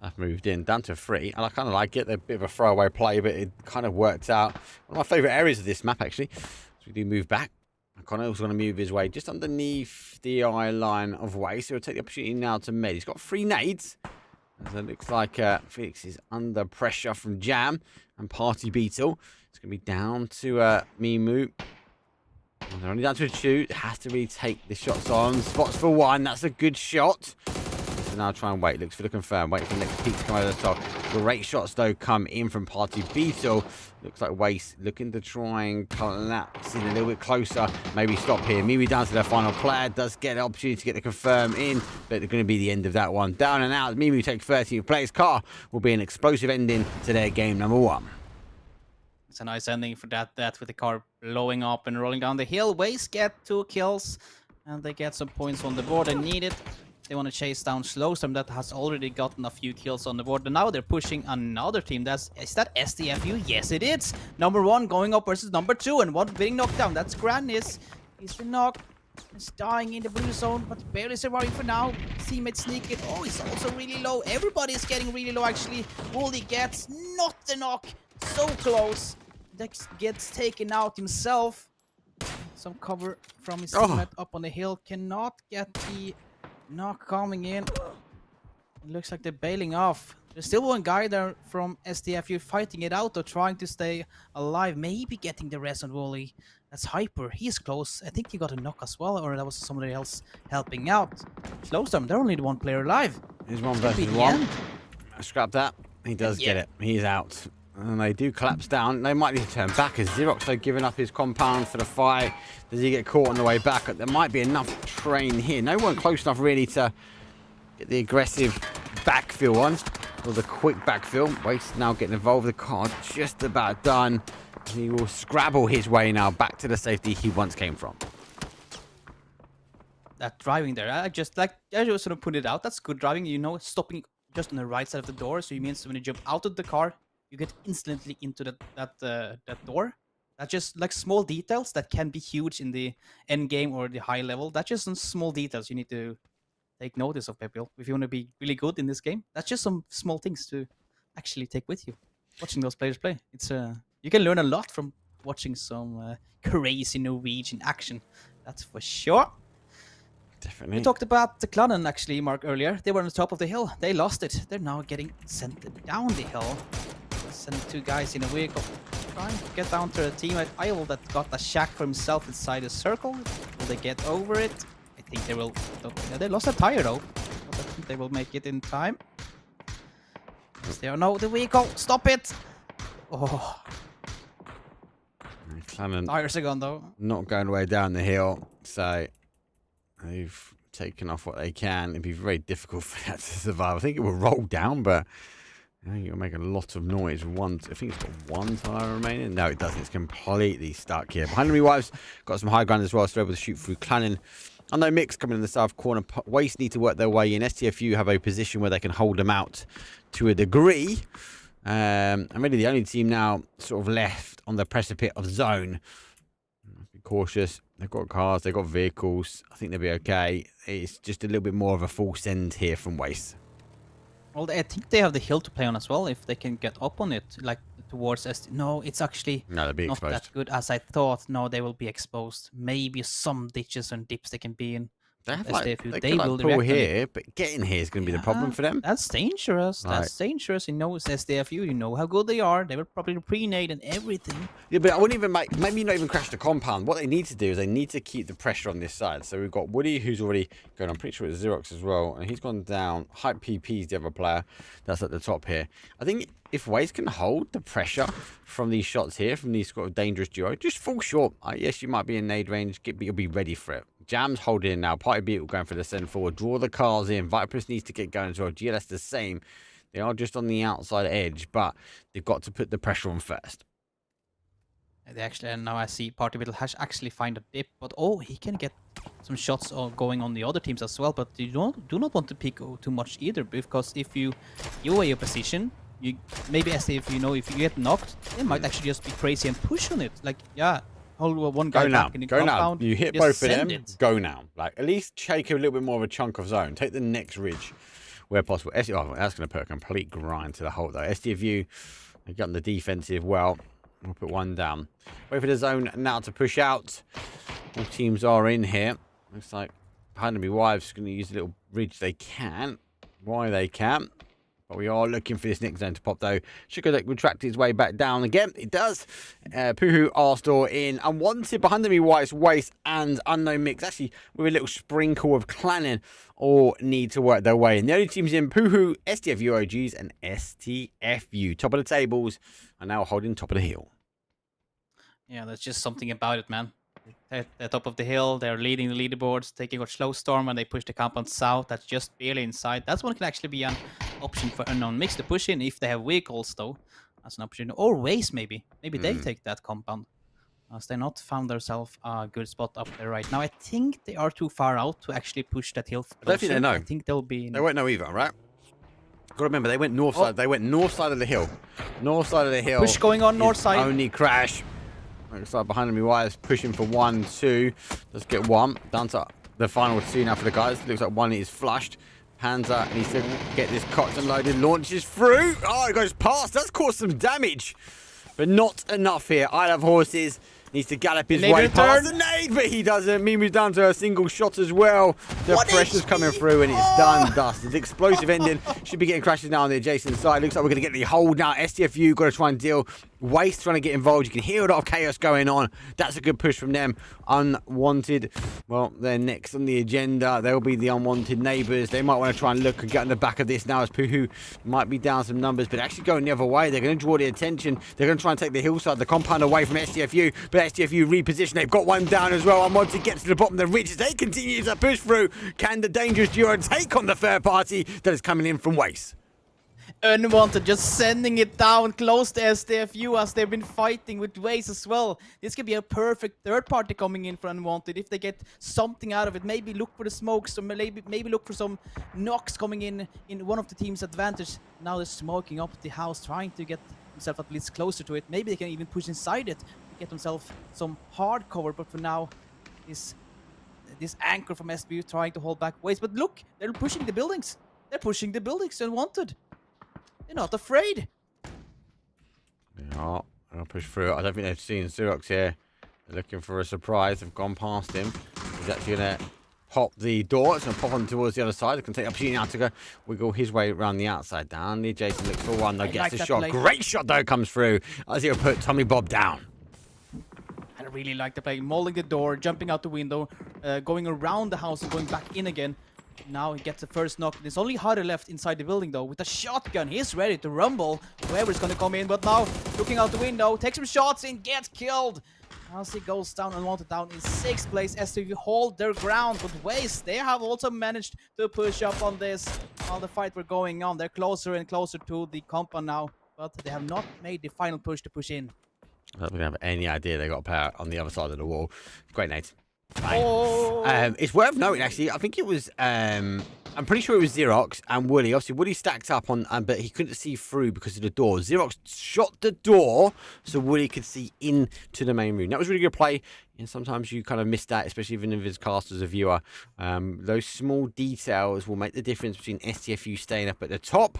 I've moved in down to 3, and I kind of like it. They're a bit of a throwaway play, but it kind of worked out. One of my favourite areas of this map, actually. So we do move back. Connor's going to move his way just underneath the eye line of way, so he'll take the opportunity now to med. He's got 3 nades. As it looks like Felix is under pressure from Jam and Party Beetle. It's going to be down to Mimu. And they're only down to a 2. It has to really take the shots on. Spots for 1. That's a good shot. So now try and wait. Looks for the confirm. Wait for the next peak to come over the top. Great shots, though, come in from Party Beetle. Looks like Waste looking to try and collapse in a little bit closer. Maybe stop here. Mimu down to their final player. Does get an opportunity to get the confirm in, but they're going to be the end of that one. Down and out. Mimu takes 13th place. Car will be an explosive ending to their game number 1. It's a nice ending for that with the car blowing up and rolling down the hill. Waste get 2 kills, and they get some points on the board. They need it. They want to chase down Slowstorm that has already gotten a few kills on the board. And now they're pushing another team. Is that SDFU? Yes, it is. Number 1 going up versus number 2, and one being knocked down. That's Granis. He's been knocked. He's dying in the blue zone, but barely surviving for now. Teammates sneak it. Oh, he's also really low. Everybody's getting really low, actually. Wooly gets not the knock. So close. Dex gets taken out himself. Some cover from his teammate up on the hill. Cannot get the knock coming in. It looks like they're bailing off. There's still one guy there from SDFU fighting it out or trying to stay alive. Maybe getting the rest on Wooly. That's Hyper. He's close. I think he got a knock as well, or that was somebody else helping out. Slowstorm, they're only the 1 player alive. There's 1 versus 1. Scrap that. He does get it. He's out. And they do collapse down. They might need to turn back as Xerox, though, giving up his compound for the fight. Does he get caught on the way back? There might be enough train here. No one close enough, really, to get the aggressive backfill on. Or the quick backfill. Waste now getting involved. The car just about done. He will scrabble his way now back to the safety he once came from. That driving there, I just sort of put it out. That's good driving, stopping just on the right side of the door. So it means when you jump out of the car, you get instantly into that door. That's just like small details that can be huge in the end game or the high level. That's just some small details you need to take notice of, people. If you want to be really good in this game, that's just some small things to actually take with you. Watching those players play, it's you can learn a lot from watching some crazy Norwegian action. That's for sure. Definitely. We talked about the Clannen, actually, Mark, earlier. They were on the top of the hill. They lost it. They're now getting sent down the hill. Send 2 guys in a vehicle. Trying to get down to a teammate. Isle that got a shack for himself inside the circle. Will they get over it? I think they will. They lost a tire, though. But I think they will make it in time. Yes, they are. No, the vehicle. Stop it. Oh. Tires are gone, though. Not going away down the hill. So they've taken off what they can. It'd be very difficult for that to survive. I think it will roll down, but I think it'll make a lot of noise. I think it's got 1 tire remaining. No, it doesn't. It's completely stuck here. Behind me, Wives got some high ground as well, so they're able to shoot through Clannen. I know Mix coming in the south corner. Waste need to work their way in. STFU have a position where they can hold them out to a degree. And really the only team now sort of left on the precipice of zone. Be cautious. They've got cars, they've got vehicles. I think they'll be okay. It's just a little bit more of a full send here from Waste. Well, I think they have the hill to play on as well, if they can get up on it, like towards ST. No, it's actually they'll be not exposed. that good as I thought. No, they will be exposed. Maybe some ditches and dips they can be in. They have SDFU, they they could will pull react on it. here, but getting here is going to be the problem for them. That's dangerous. Right. That's dangerous. You know, it's SDFU. You know how good they are. They were probably pre-nade and everything. Yeah, but I wouldn't even maybe not even crash the compound. What they need to do is they need to keep the pressure on this side. So we've got Woody, who's already going. I'm pretty sure it's Xerox as well, and he's gone down. Hype PP's the other player that's at the top here. I think if Waze can hold the pressure from these shots here, from these sort of dangerous duo, just fall short. Yes, you might be in nade range, but you'll be ready for it. Jam's holding in now. Party Beat will going for the send forward. Draw the cars in. Viperus needs to get going as well. GLS the same. They are just on the outside edge, but they've got to put the pressure on first. They actually, and now I see Party Beetle has actually find a dip, but he can get some shots going on the other teams as well. But you do not want to pick too much either, because if you give away your position, you maybe as if you get knocked, they might actually just be crazy and push on it. Like hold one guy back in the compound. You hit both of them. Go now. Like at least take a little bit more of a chunk of zone. Take the next ridge where possible. That's going to put a complete grind to the whole though. SDFU, they got on the defensive well. We'll put one down. Wait for the zone now to push out. All teams are in here. Looks like Behind Me Wives going to use a little ridge they can. Why they can't. But we are looking for this next zone to pop though. Sugar retract his way back down again. It does. Puhu R-Store in. Unwanted Behind Me Wives, Waste and Unknown Mix. Actually, with a little sprinkle of Clannon all need to work their way. And the only teams in Puhu, STFU OGs and STFU. Top of the tables are now holding top of the hill. Yeah, there's just something about it, man. They're top of the hill. They're leading the leaderboards, taking out Slow Storm, and they push the compound south. That's just barely inside. That's one can actually be an option for Unknown Mix to push in if they have vehicles, though. That's an option. Or Waze, maybe. Maybe they take that compound. As they not found themselves a good spot up there right now. I think they are too far out to actually push that hill. I don't think they know. I think they'll be. They won't know either, right? Got to remember, they went north side. They went north side of the hill. North side of the hill. Push going on north side. Only crash. Looks like Behind Me Wires pushing for 1, 2. Let's get one. Down to the final 2 now for the guys. Looks like one is flushed. Panzer needs to get this cocked and loaded. Launches through. Oh, it goes past. That's caused some damage. But not enough here. I Love Horses needs to gallop his way past the nade, but he doesn't. Mimu's down to a single shot as well. The pressure's coming through, and it's done dust. It's explosive ending. Should be getting crashes now on the adjacent side. Looks like we're going to get the hold now. STFU got to try and deal. Waste trying to get involved. You can hear a lot of chaos going on. That's a good push from them. Unwanted. Well, they're next on the agenda. They'll be the unwanted neighbours. They might want to try and look and get on the back of this now as Puhu might be down some numbers, but actually going the other way. They're going to draw the attention. They're going to try and take the hillside, the compound away from STFU, but STFU reposition. They've got one down as well. Unwanted gets to the bottom of the ridge as they continue to push through. Can the dangerous duo take on the third party that is coming in from Waste? Unwanted just sending it down close to STFU as they've been fighting with Waze as well. This could be a perfect third party coming in for Unwanted if they get something out of it. Maybe look for the smokes or maybe look for some knocks coming in one of the team's advantage. Now they're smoking up the house, trying to get themselves at least closer to it. Maybe they can even push inside it, get themselves some hard cover. But for now, this anchor from SBU trying to hold back Waze. But look, they're pushing the buildings. They're pushing the buildings. Unwanted. They're not afraid. Yeah, I'll push through. I don't think they've seen Xerox here. They're looking for a surprise. They've gone past him. He's actually going to pop the door. It's going to pop on towards the other side. They can take the opportunity now to go wiggle his way around the outside. Down the adjacent looks for one. Though gets the shot. Great shot though comes through. As he'll put Tommy Bob down. I really like the play. Mauling the door, jumping out the window, going around the house and going back in again. Now he gets the first knock. There's only Harder left inside the building though. With a shotgun, he's ready to rumble whoever's gonna come in. But now, looking out the window, takes some shots and gets killed. As he goes down, Unwanted down in 6th place as they hold their ground. But Waze, they have also managed to push up on this while the fight were going on. They're closer and closer to the compound now. But they have not made the final push to push in. I don't have any idea they got a player on the other side of the wall. Great, Nate. Oh. It's worth noting, actually. I think it was. I'm pretty sure it was Xerox and Woody. Obviously, Woody stacked up on, but he couldn't see through because of the door. Xerox shot the door so Woody could see into the main room. That was really good play. And sometimes you kind of miss that, especially even if it's cast as a viewer. Those small details will make the difference between STFU staying up at the top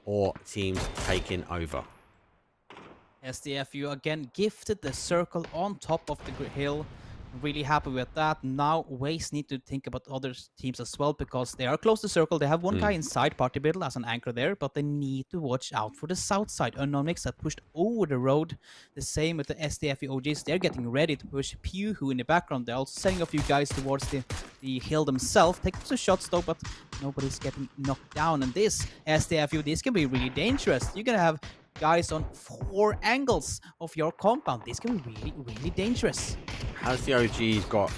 or teams taking over. STFU again gifted the circle on top of the hill. Really happy with that. Now, Waze need to think about other teams as well because they are close to circle. They have one guy inside Party Biddle as an anchor there, but they need to watch out for the south side. Unknown Mix have pushed over the road. The same with the SDF OGs. They're getting ready to push Pew, who in the background. They're also sending a few guys towards the hill themselves. Taking some shots though, but nobody's getting knocked down. And this SDFU, this can be really dangerous. You're gonna have guys on 4 angles of your compound. This can be really, really dangerous. Has the OGs got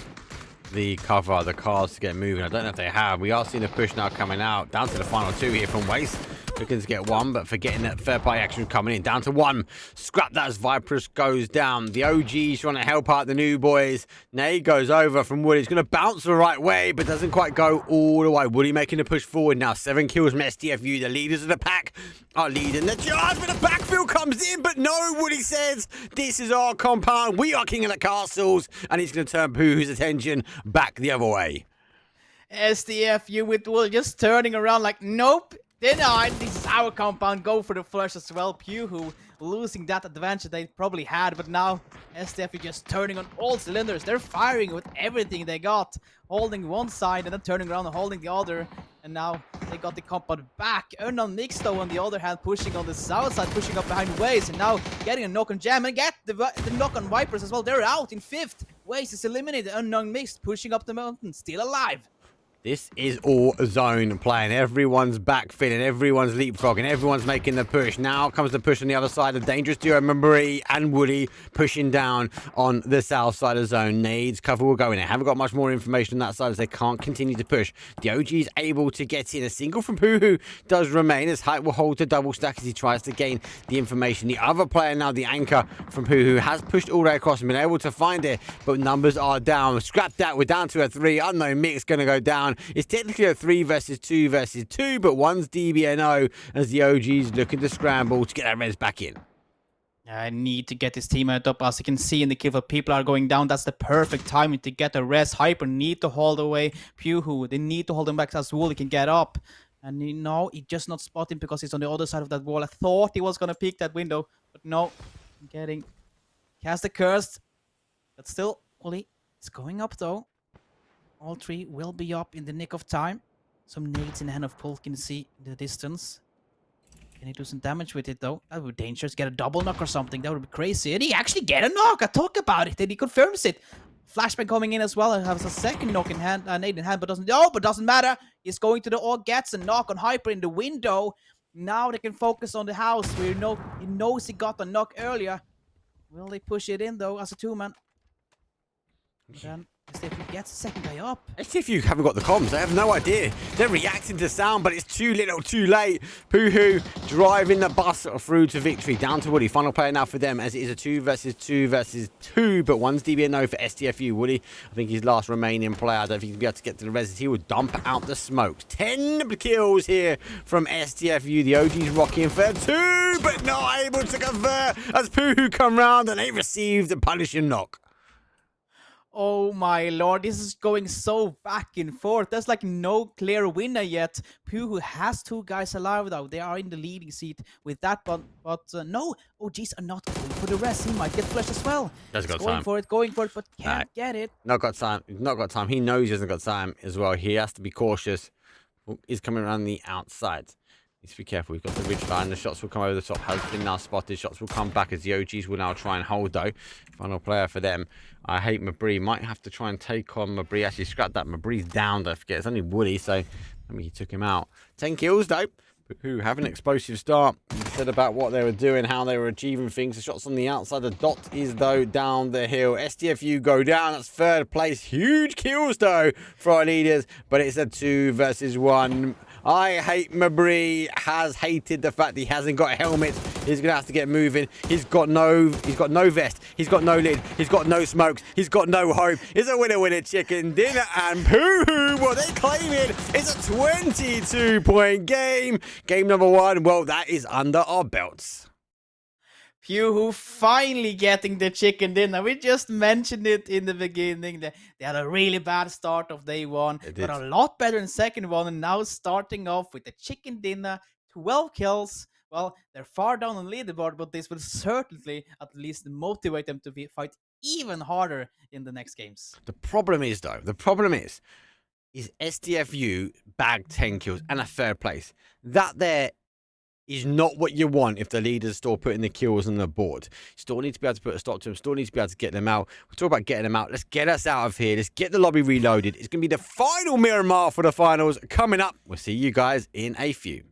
the cover, the cars to get moving? I don't know if they have. We are seeing a push now coming out. Down to the final 2 here from Waste. Looking to get 1, but forgetting that third party action coming in. Down to 1. Scrap that as Viperus goes down. The OGs trying to help out the new boys. Nade goes over from Woody. He's going to bounce the right way, but doesn't quite go all the way. Woody making a push forward now. 7 kills from STFU. The leaders of the pack are leading the charge, but the backfield comes in. But no, Woody says, this is our compound. We are king of the castles. And he's going to turn Pooh's attention back the other way. STFU with Wool just turning around like, nope. Denied. This is our compound. Go for the flush as well. Pew, who losing that advantage they probably had, but now STF just turning on all cylinders. They're firing with everything they got, holding one side and then turning around and holding the other. And now they got the compound back. Unknown Mix though on the other hand pushing on the south side, pushing up behind Waze, and now getting a knock on Jam and get the knock on Vipers as well. They're out in 5th. Waze is eliminated. Unknown Mix pushing up the mountain, still alive. This is all zone playing. Everyone's backfilling, everyone's leapfrogging, everyone's making the push. Now comes the push on the other side. The dangerous duo, Marie and Woody, pushing down on the south side of zone. Nades cover will go in. They haven't got much more information on that side as they can't continue to push. The OG is able to get in. A single from Poohoo does remain as Height will hold the double stack as he tries to gain the information. The other player now, the anchor from Poohoo, has pushed all the way across and been able to find it, but numbers are down. Scrap that. We're down to a 3. Unknown Mix going to go down. It's technically a 3 versus 2 versus 2, but one's DBNO as the OG's looking to scramble to get their res back in. I need to get this teammate up. As you can see in the kill, people are going down. That's the perfect timing to get a res. Hyper need to hold away Pewhoo. They need to hold him back as Wooly can get up. And you know, he just not spotting because he's on the other side of that wall. I thought he was going to peek that window, but no. Getting cast the curse. But still, Wooly is going up though. All 3 will be up in the nick of time. Some nades in the hand of Pulk can see the distance. Can he do some damage with it though? That would be dangerous. Get a double knock or something. That would be crazy. And he actually get a knock. I talk about it. And he confirms it. Flashback coming in as well. And has a second knock in hand. Nade in hand, but doesn't matter. He's going to the all gets a knock on Hyper in the window. Now they can focus on the house. Where he knows he got a knock earlier. Will they push it in though as a 2-man? Then STFU gets the second guy up. STFU haven't got the comms. They have no idea. They're reacting to sound, but it's too little, too late. Poohoo driving the bus through to victory. Down to Woody. Final player now for them as it is a 2 versus 2 versus 2, but one's DBNO for STFU. Woody, I think his last remaining player. I don't think he'll be able to get to the res. He will dump out the smokes. 10 kills here from STFU. The OG's rocking for 2, but not able to convert as Poohoo come round and they receive the punishing knock. Oh my lord, this is going so back and forth. There's like no clear winner yet. Poohoo has 2 guys alive though. They are in the leading seat with that, but no, OGs are not going for the rest. He might get flushed as well. He's got going time. for it, but can't get it. Not got time. He's not got time. He knows he hasn't got time as well. He has to be cautious. He's coming around the outside. Needs to be careful. We've got the ridge line. The shots will come over the top. Has been now spotted. Shots will come back as the OGs will now try and hold though. Final player for them. I hate Mabry. Might have to try and take on Mabry. Actually, scrap that. Mabry's down. Don't forget. It's only Woody, so I mean, he took him out. 10 kills though. Who have an explosive start. He said about what they were doing, how they were achieving things. The shots on the outside. The dot is though down the hill. STFU go down. That's 3rd place. Huge kills though for our leaders, but it's a 2 versus 1. I hate Mabry. Has hated the fact he hasn't got a helmet. He's gonna have to get moving. He's got no vest. He's got no lid. He's got no smokes. He's got no hope. It's a winner chicken dinner, and Poohoo, what they claim it is a 22-point game. Game number 1. Well, that is under our belts. Pewhoo finally getting the chicken dinner. We just mentioned it in the beginning. They had a really bad start of day 1, but a lot better in second 1, and now starting off with the chicken dinner, 12 kills. Well, they're far down on the leaderboard, but this will certainly at least motivate them to fight even harder in the next games. The problem is, though, is SDFU bagged 10 kills and a third place. That there is not what you want if the leaders still putting the kills on the board. Still need to be able to put a stop to them. Still need to be able to get them out. We'll talk about getting them out. Let's get us out of here. Let's get the lobby reloaded. It's going to be the final Miramar for the finals coming up. We'll see you guys in a few.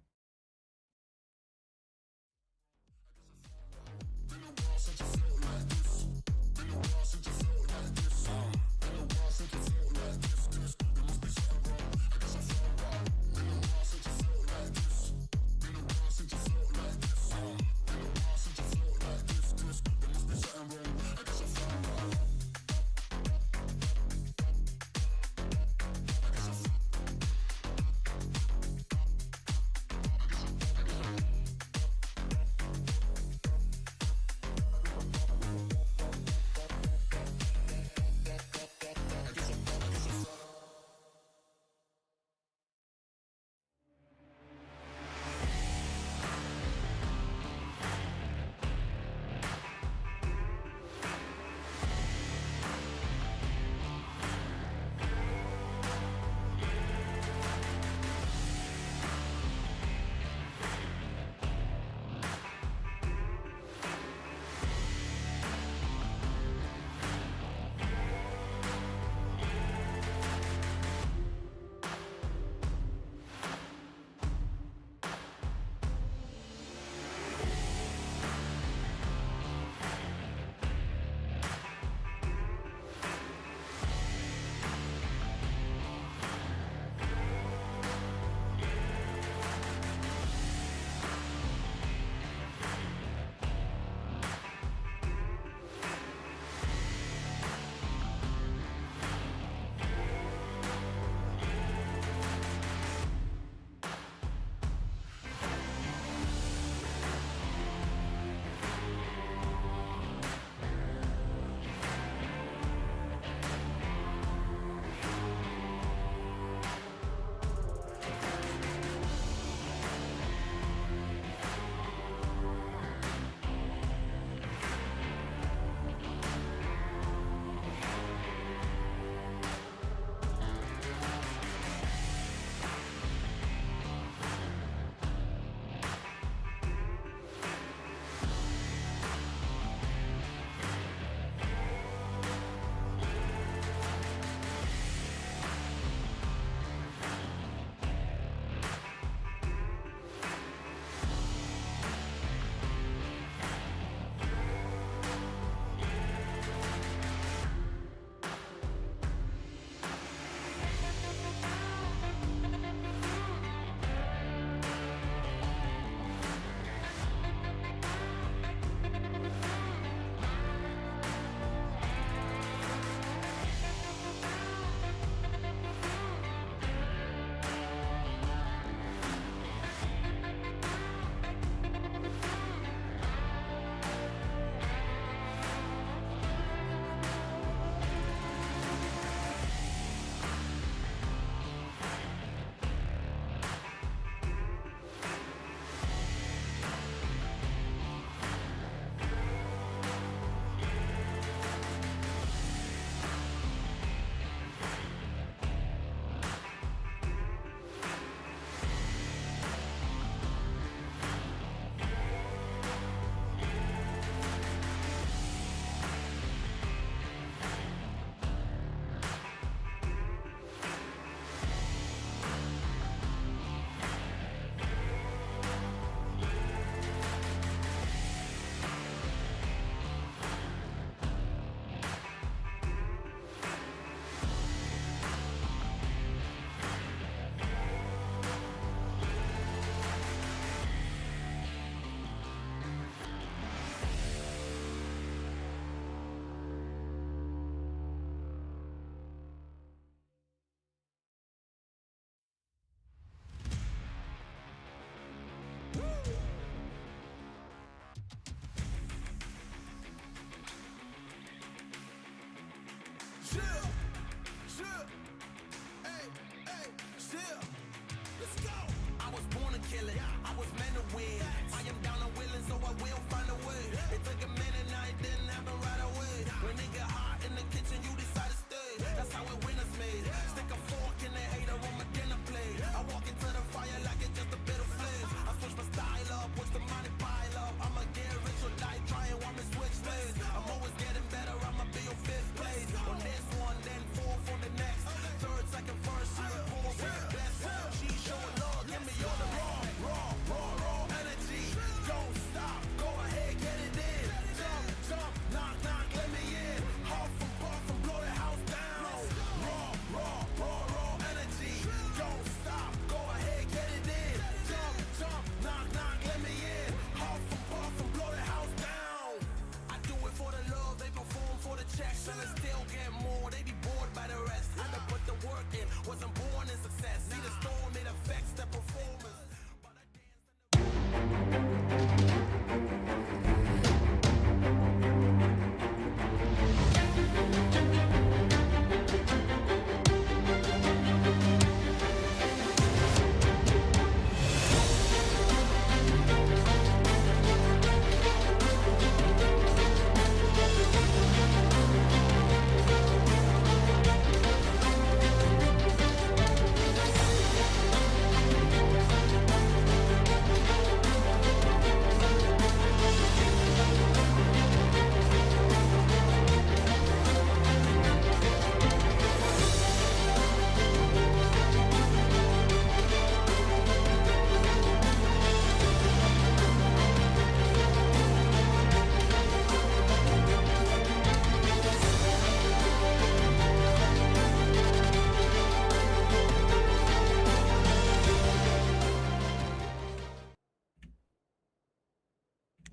When it get hot in the kitchen, you decide to stay. That's how it winners made. Stick a fork in the hater on my dinner plate. I walk into the fire like it's just a bit of flames. I switch my style up, watch the money pile up. I'ma get rich or die trying, want me switch lanes. I'm always getting better, I'ma be on 5th place. On this one, then 4th on the next. 3rd, 2nd, 1st, she report for the best. She showing love, give me all the raw energy. Don't stop, go ahead, get it in. Jump, knock, let me in. Huff and puff and blow the house down. Raw energy. Don't stop, go ahead, get it in. Jump, knock, let me in. Huff and puff and blow the house down. I do it for the love, they perform for the checks, and they still get more. They be bored by the rest. I done put the work in, wasn't born in success. See the storm, it affects the performance.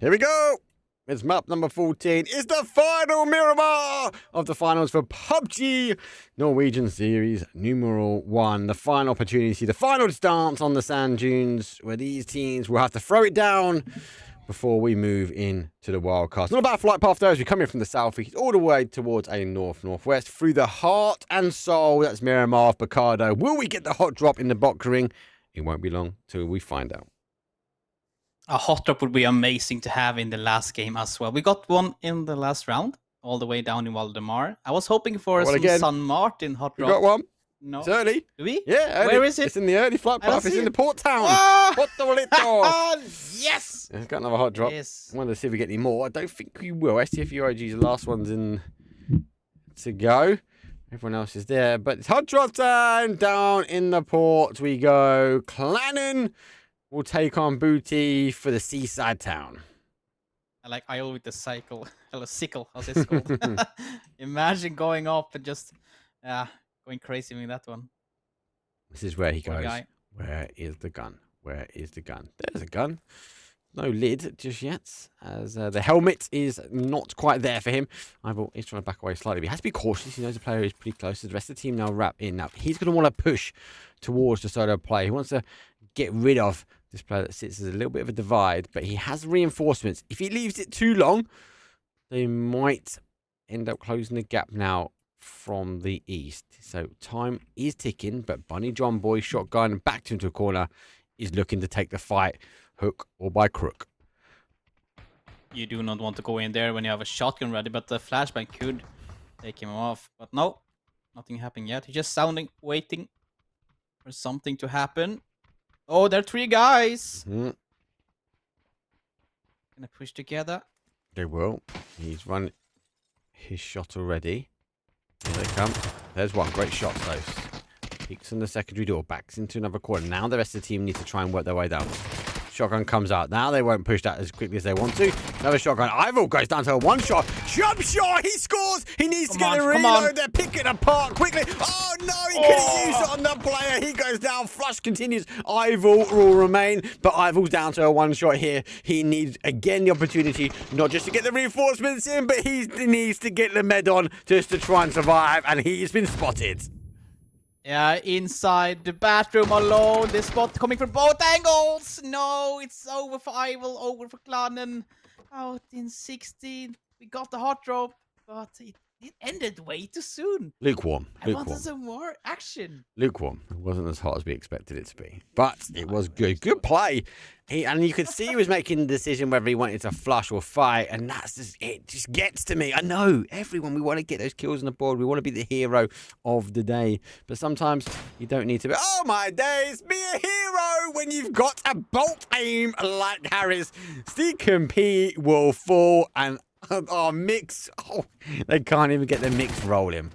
Here we go. It's map number 14. It's the final Miramar of the finals for PUBG Norwegian Series numeral 1. The final opportunity, the final dance on the sand dunes where these teams will have to throw it down before we move in to the wildcard. Not a bad flight path though, as we come in from the southeast all the way towards a northwest through the heart and soul. That's Miramar of Bacado. Will we get the hot drop in the box ring? It won't be long till we find out. A hot drop would be amazing to have in the last game as well. We got one in the last round, all the way down in Valdemar. I was hoping for some again. San Martin hot drop. We got one. No. It's early. Do we? Yeah, early. Where is it? It's in the early flight I don't path. It's see in it. the port town. Ah! Porto Yes! It's got another hot drop. Yes. I wonder to see if we get any more. I don't think we will. STFUIG's the last one's in to go. Everyone else is there. But it's hot drop time. Down in the port we go. Clannon will take on Booty for the seaside town. I like Isle with the cycle. Hello, sickle, how's it called? Imagine going up and just going crazy with that one. This is where he Poor goes. guy. Where is the gun? Where is the gun? There's a gun. No lid just yet, as the helmet is not quite there for him. Ivor is trying to back away slightly, but he has to be cautious. He knows the player is pretty close. The rest of the team now wrap in. Now, he's going to want to push towards the solo play. He wants to get rid of this player that sits as a little bit of a divide, but he has reinforcements. If he leaves it too long, they might end up closing the gap now from the east. So time is ticking, but Bunny John Boy shotgun backed into a corner is looking to take the fight, hook or by crook. You do not want to go in there when you have a shotgun ready, but the flashbang could take him off. But no, nothing happened yet. He's just sounding, waiting for something to happen. Oh, there are 3 guys. Mm-hmm. Gonna push together. They will. He's run his shot already. Here they come. There's one. Great shot, though. Peeks in the secondary door. Backs into another corner. Now the rest of the team need to try and work their way down. Shotgun comes out. Now they won't push that as quickly as they want to. Another shotgun. Ivor goes down to a one shot. Jump shot. He scores. He needs to get a reload. They're picking apart quickly. Oh, no. He couldn't use it on the player. He goes down. Flush continues. Ivor will remain. But Ivor's down to a one shot here. He needs, again, the opportunity not just to get the reinforcements in, but he needs to get the med on just to try and survive. And he's been spotted. Yeah, inside the bathroom alone. This spot coming from both angles. No, it's over for Ivel, over for Klanen. Out in 16. We got the hot drop, but it it ended way too soon. Lukewarm. I wanted some more action. Lukewarm. It wasn't as hot as we expected it to be, but it was good. Good play. And you could see he was making the decision whether he wanted to flush or fight, and that's just, it just gets to me. I know, everyone, we want to get those kills on the board. We want to be the hero of the day, but sometimes you don't need to be, oh my days, be a hero when you've got a bolt aim like Harris. Steak and P will fall, and our mix, they can't even get the mix rolling.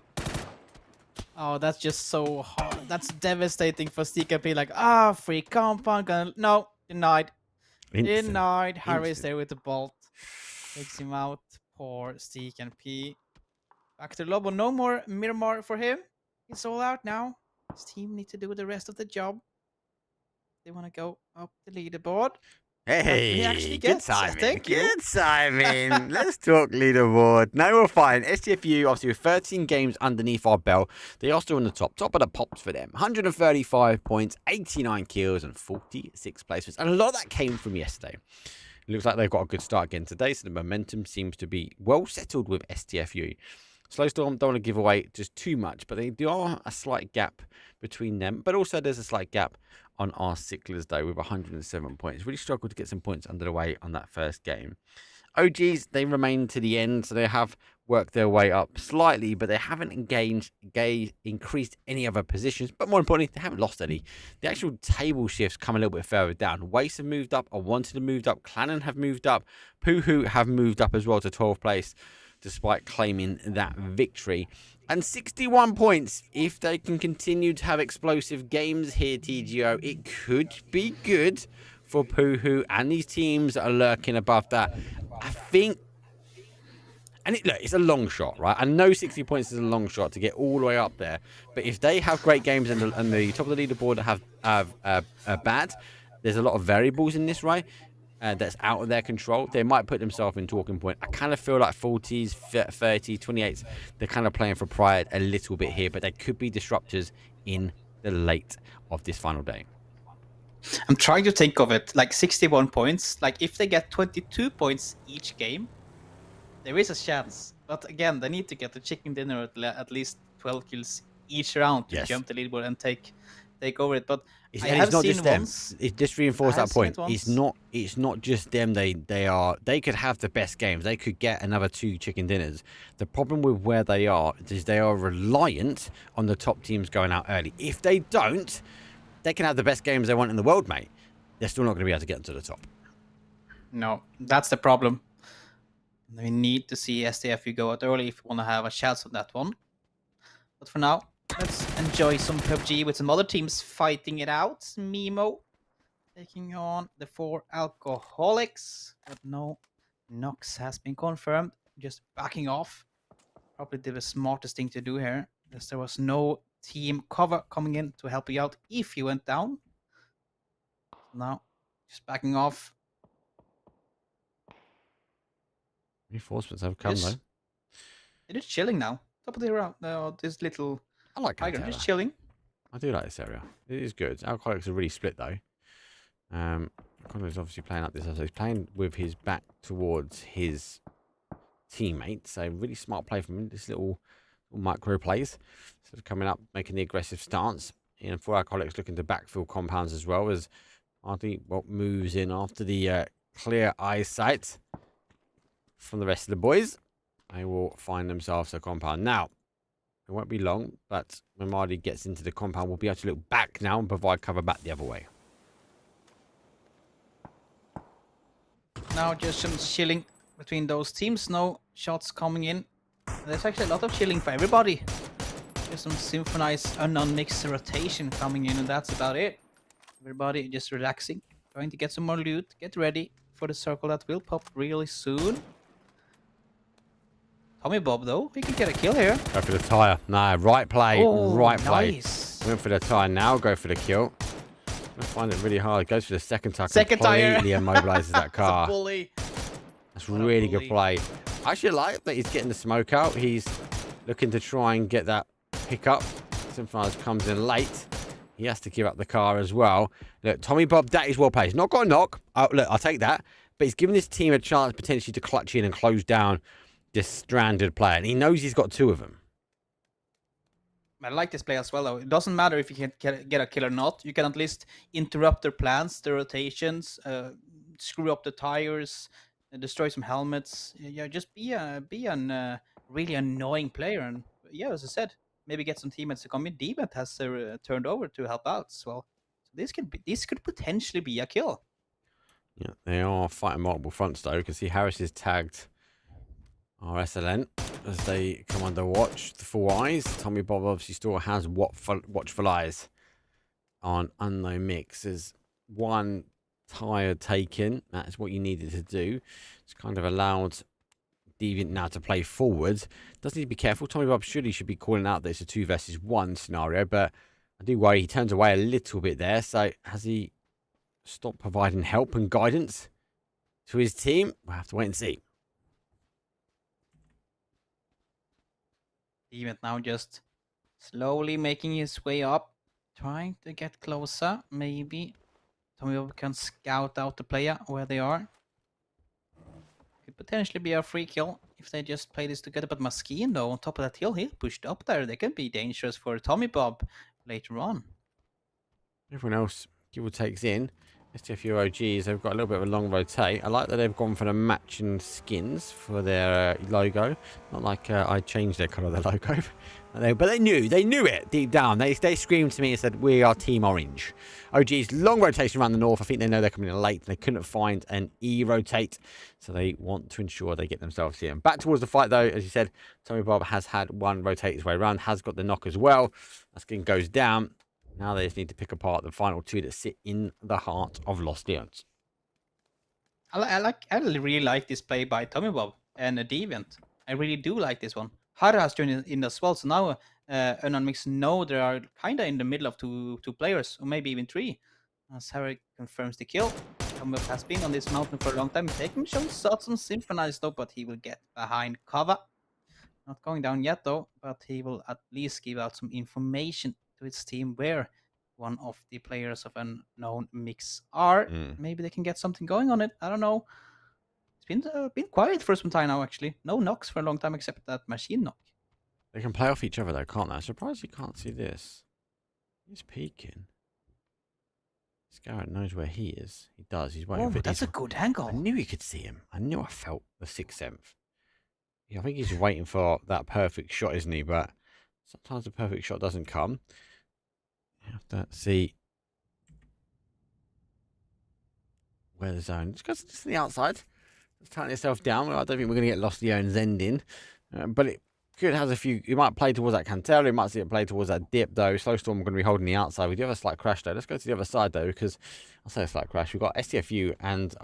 Oh, that's just so hard. That's devastating for CKP. Like, free compound. No, denied. Instant. Denied. Harry's there with the bolt. Takes him out. Poor Steak and P. Back to Lobo. No more Miramar for him. He's all out now. His team need to do the rest of the job. They want to go up the leaderboard. Hey, good timing. Good timing. Let's talk leaderboard. No, we're fine. STFU, obviously, with 13 games underneath our belt, they are still on the top. Top of the pops for them. 135 points, 89 kills, and 46 placements. And a lot of that came from yesterday. It looks like they've got a good start again today, so the momentum seems to be well settled with STFU. Slowstorm don't want to give away just too much, but they do are a slight gap between them. But also there's a slight gap on our Sicklers, though, with 107 points. Really struggled to get some points under the way on that first game. OGs, they remain to the end, so they have worked their way up slightly, but they haven't increased any other positions. But more importantly, they haven't lost any. The actual table shifts come a little bit further down. Waste have moved up, Wanted have moved up, Clannon have moved up, Poohoo have moved up as well to 12th place, despite claiming that victory. And 61 points, if they can continue to have explosive games here, TGO, it could be good for Poohoo and these teams that are lurking above that. I think, and look, it's a long shot, right? I know 60 points is a long shot to get all the way up there, but if they have great games and the top of the leaderboard have bad, there's a lot of variables in this, right? That's out of their control. They might put themselves in talking point. I kind of feel like 40s, 30s, 28s, they're kind of playing for pride a little bit here, but they could be disruptors in the late of this final day. I'm trying to think of it like 61 points. Like if they get 22 points each game, there is a chance. But again, they need to get the chicken dinner at least 12 kills each round to jump the leaderboard and take over it. But I have not seen just them. once. It just reinforced that point. It's not just them. They could have the best games. They could get another 2 chicken dinners. The problem with where they are is they are reliant on the top teams going out early. If they don't, they can have the best games they want in the world, mate. They're still not going to be able to get into the top. No, that's the problem. We need to see STFU go out early if we want to have a chance on that one. But for now, let's enjoy some PUBG with some other teams fighting it out. Mimo taking on the 4 alcoholics. But no, Nox has been confirmed. Just backing off. Probably did the smartest thing to do here, because there was no team cover coming in to help you out if you went down. Now, just backing off. Reinforcements have come, though. It is chilling now. Top of the round. This little I like tiger it. just chilling. I do like this area. It is good. Alcoholics are really split, though. Connor's obviously playing up this. So he's playing with his back towards his teammate. So really smart play from him. This little micro plays. So coming up, making the aggressive stance. And 4 alcoholics looking to backfill compounds as well as Artie moves in after the clear eyesight from the rest of the boys. They will find themselves a compound. Now, it won't be long, but when Marty gets into the compound, we'll be able to look back now and provide cover back the other way. Now just some chilling between those teams. No shots coming in. There's actually a lot of chilling for everybody. There's some synchronized unmixed rotation coming in, and that's about it. Everybody just relaxing, trying to get some more loot, get ready for the circle that will pop really soon. Tommy Bob, though, he can get a kill here. Go for the tire. Nah, right play. Oh, right play. Nice. Went for the tire. Now go for the kill. I find it really hard. Goes for the second tire. Second tire. Completely immobilizes that car. That's a bully. That's really good play. I actually like that he's getting the smoke out. He's looking to try and get that pick up. Sometimes comes in late. He has to give up the car as well. Look, Tommy Bob, that is well played. He's not got a knock. Oh, look, I'll take that. But he's giving his team a chance potentially to clutch in and close down this stranded player, and he knows he's got 2 of them. I like this play as well, though. It doesn't matter if you can get a kill or not. You can at least interrupt their plans, their rotations, screw up the tires, destroy some helmets. Yeah, just be an really annoying player. And yeah, as I said, maybe get some teammates to come in. Deviant has turned over to help out as well. So this could potentially be a kill. Yeah, they are fighting multiple fronts though. You can see Harris is tagged RSLN as they come under watch. The 4 eyes. Tommy Bob obviously still has watchful eyes on unknown mix. There's 1 tire taken. That's what you needed to do. It's kind of allowed Deviant now to play forward. Does need to be careful. Tommy Bob surely should be calling out that it's a 2 versus 1 scenario, but I do worry he turns away a little bit there. So has he stopped providing help and guidance to his team? We'll have to wait and see. Deviant now just slowly making his way up, trying to get closer. Maybe Tommy can scout out the player where they are. Could potentially be a free kill if they just play this together. But Maskeen, though, on top of that hill, he pushed up there. They can be dangerous for Tommy Bob later on. Everyone else give or takes in. STFU OGs, they've got a little bit of a long rotate. I like that they've gone for the matching skins for their logo. Not like I changed their colour of their logo. But they knew it deep down. They screamed to me and said, we are Team Orange. OGs, long rotation around the north. I think they know they're coming in late. They couldn't find an E-rotate. So they want to ensure they get themselves here. And back towards the fight, though, as you said, Tommy Bob has had 1 rotate his way around, has got the knock as well. That skin goes down. Now they just need to pick apart the final 2 that sit in the heart of Lost Leons. I really like this play by Tommy Bob and Deviant. I really do like this one. Hara has joined in as well, so now Unknown Mix know they are kind of in the middle of two players, or maybe even 3. As Harry confirms the kill. Tommy Bob has been on this mountain for a long time, taking shots on Synchronized though, but he will get behind cover. Not going down yet though, but he will at least give out some information to his team where one of the players of Unknown Mix are. Maybe they can get something going on it. I don't know. It's been quiet for some time now, actually. No knocks for a long time except that machine knock. They can play off each other though, can't they? I'm surprised you can't see this. He's peeking. Scarrett knows where he is. He does. He's waiting for. That's a good angle. I knew he could see him. I knew I felt the 6th sense. Yeah, I think he's waiting for that perfect shot, isn't he? But sometimes the perfect shot doesn't come. You have to see where the zone. Just to the outside. Just tighten yourself down. I don't think we're going to get Lost Leon's ending. But it could has a few. You might play towards that Cantera. You might see it play towards that dip, though. Slowstorm are going to be holding the outside. We do have a slight crash, though. Let's go to the other side, though, because I'll say a slight crash. We've got STFU and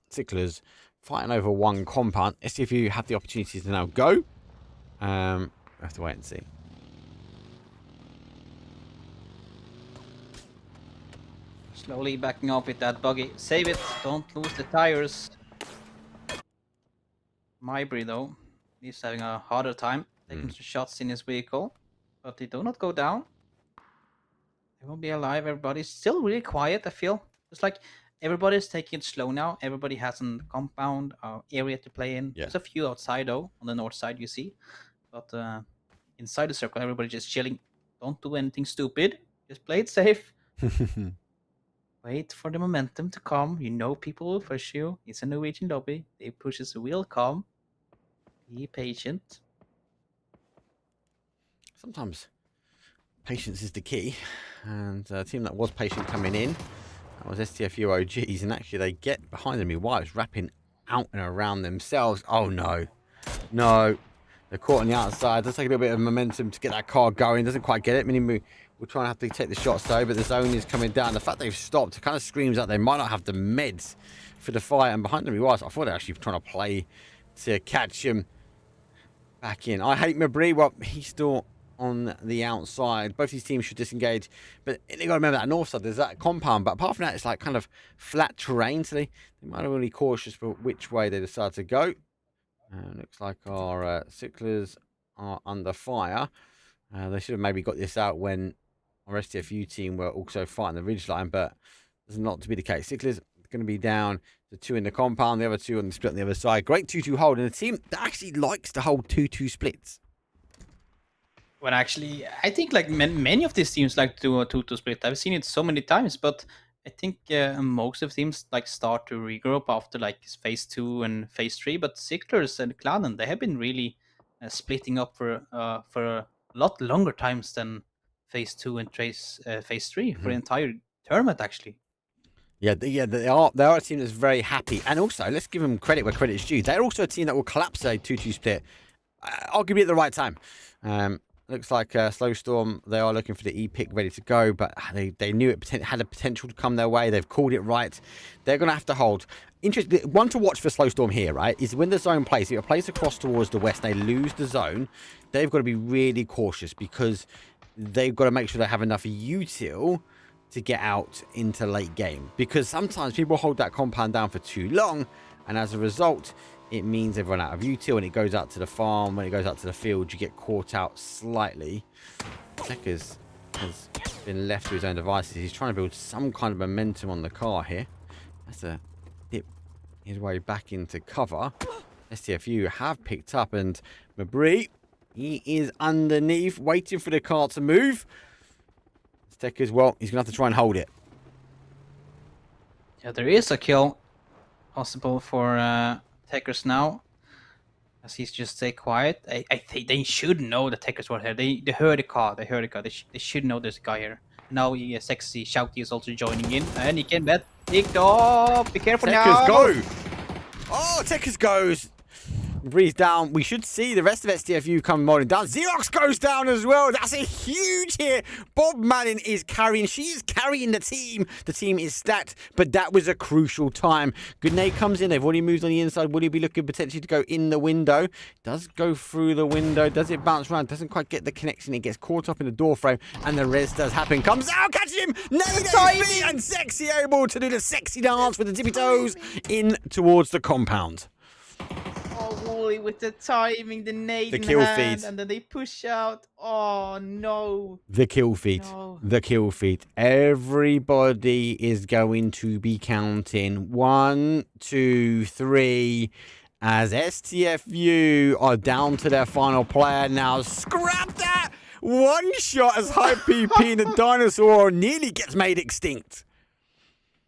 Sicklers fighting over 1 compound. STFU have the opportunity to now go. We have to wait and see. Slowly backing off with that buggy. Save it. Don't lose the tires. Mybri, though, he's having a harder time taking some shots in his vehicle. But they do not go down. They will be alive. Everybody's still really quiet, I feel. It's like everybody's taking it slow now. Everybody has a compound area to play in. Yeah. There's a few outside, though, on the north side, you see. But inside the circle, everybody's just chilling. Don't do anything stupid. Just play it safe. Wait for the momentum to come. You know people will push you. It's a Norwegian lobby. The pushes will come. Be patient. Sometimes patience is the key. And a team that was patient coming in, that was STFU OGs. And actually they get behind them. Wives wrapping out and around themselves. Oh no. No. They're caught on the outside. Does take a little bit of momentum to get that car going. Doesn't quite get it. We'll try and have to take the shots though, but the zone is coming down. The fact they've stopped kind of screams that they might not have the meds for the fight. And behind them he was. I thought they were actually trying to play to catch him back in. I hate Mabry. Well, he's still on the outside. Both these teams should disengage. But you got to remember that north side, there's that compound. But apart from that, it's like kind of flat terrain. So they might have been really cautious for which way they decide to go. Looks like our Sicklers are under fire. They should have maybe got this out when our STFU team were also fighting the ridgeline, but there's not to be the case. Sicklers going to be down to 2 in the compound, the other 2 on the split on the other side. Great 2-2 hold, and a team that actually likes to hold 2-2 splits. Well, actually, I think like many of these teams like to do a 2-2 split. I've seen it so many times, but I think most of teams like start to regroup after like phase 2 and phase 3. But Sicklers and Clannen, they have been really splitting up for a lot longer times than phase 2 and phase 3 for the entire tournament, actually. Yeah, they are a team that's very happy. And also, let's give them credit where credit is due. They're also a team that will collapse a 2-2 split, arguably at the right time. Looks like Slow Storm, they are looking for the E-pick ready to go, but they knew it had a potential to come their way. They've called it right. They're going to have to hold. One to watch for Slow Storm here, right, is when the zone plays. If it plays across towards the west, they lose the zone. They've got to be really cautious because they've got to make sure they have enough util to get out into late game. Because sometimes people hold that compound down for too long, and as a result, it means they've run out of util and it goes out to the farm. When it goes out to the field, you get caught out slightly. Checkers has been left to his own devices. He's trying to build some kind of momentum on the car here. That's a dip his way back into cover. STFU have picked up, and Mabry, he is underneath, waiting for the car to move. Checkers, well, he's going to have to try and hold it. Yeah, there is a kill possible for Techers now, as he's just stay quiet. I think they should know the Techers were here. They heard the car. They should know there's a guy here. Now Sexy Shouty is also joining in, and he can bet picked up. Be careful now. Techers go. Oh, Techers goes. Breeze down. We should see the rest of STFU come rolling down. Xerox goes down as well. That's a huge hit. Bob Madden is carrying. She is carrying the team. The team is stacked, but that was a crucial time. Grenade comes in. They've already moved on the inside. Will he be looking potentially to go in the window? Does go through the window. Does it bounce around? Doesn't quite get the connection. It gets caught up in the door frame, and the res does happen. Comes out, catches him. Nailed and Sexy able to do the sexy dance with the tippy toes in towards the compound. Wooly with the timing, the nade The in kill hand, feed. and then they push out. Oh no! The kill feed. No. The kill feed. Everybody is going to be counting 1, 2, 3. As STFU are down to their final player now. Scrap that! One shot as High PP and the dinosaur nearly gets made extinct.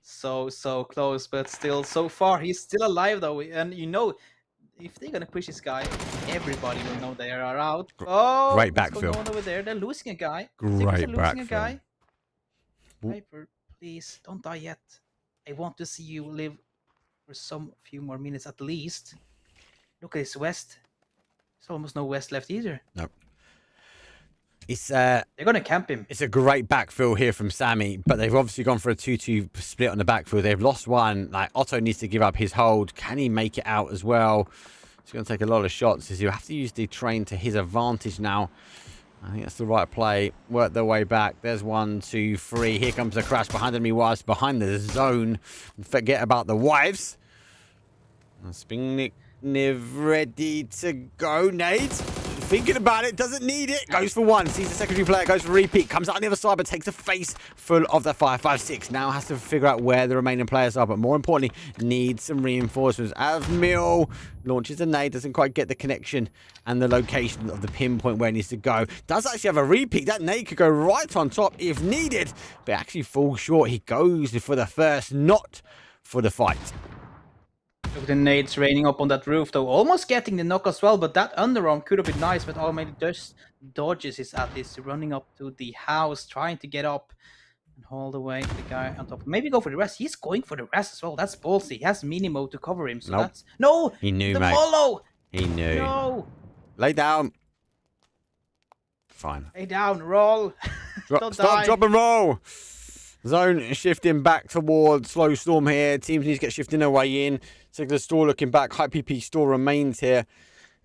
So close, but still, so far he's still alive though, and you know, if they're gonna push this guy, everybody will know they are out. Oh, great what's backfill. going on over there? They're losing a guy. Great Sixers are losing backfill. a guy. Hyper, please don't die yet. I want to see you live for some few more minutes at least. Look at this west. There's almost no west left either. No. It's They're gonna camp him. It's a great backfill here from Sammy, but they've obviously gone for a 2-2 split on the backfield. They've lost one. Like Otto needs to give up his hold. Can he make it out as well? He's going to take a lot of shots. As he'll have to use the train to his advantage now. I think that's the right play. Work their way back. There's 1, 2, 3. Here comes the crash behind enemy wives, behind the zone. Forget about the wives. Spingnick ready to go. Nate thinking about it, doesn't need it. Goes for 1, sees the secondary player, goes for repeat, comes out on the other side, but takes a face full of the 5.56. Now has to figure out where the remaining players are, but more importantly, needs some reinforcements. As Mill launches a nade, doesn't quite get the connection and the location of the pinpoint where it needs to go. Does actually have a repeat. That nade could go right on top if needed, but actually falls short. He goes for the first, not for the fight. Look, the nades raining up on that roof though, almost getting the knock as well, but that underarm could have been nice, but Almighty just dodges his at this, running up to the house, trying to get up and hold away the guy on top. Maybe go for the rest. He's going for the rest as well. That's ballsy. He has Minimo to cover him, so Nope. that's... No! He knew, the mate. Molo! He knew. No! Lay down. Fine. Lay down, roll. Don't Stop, die. drop and roll. Zone shifting back towards Slow Storm here. Teams need to get shifting their way in. Sigler Store looking back. High PP Store remains here.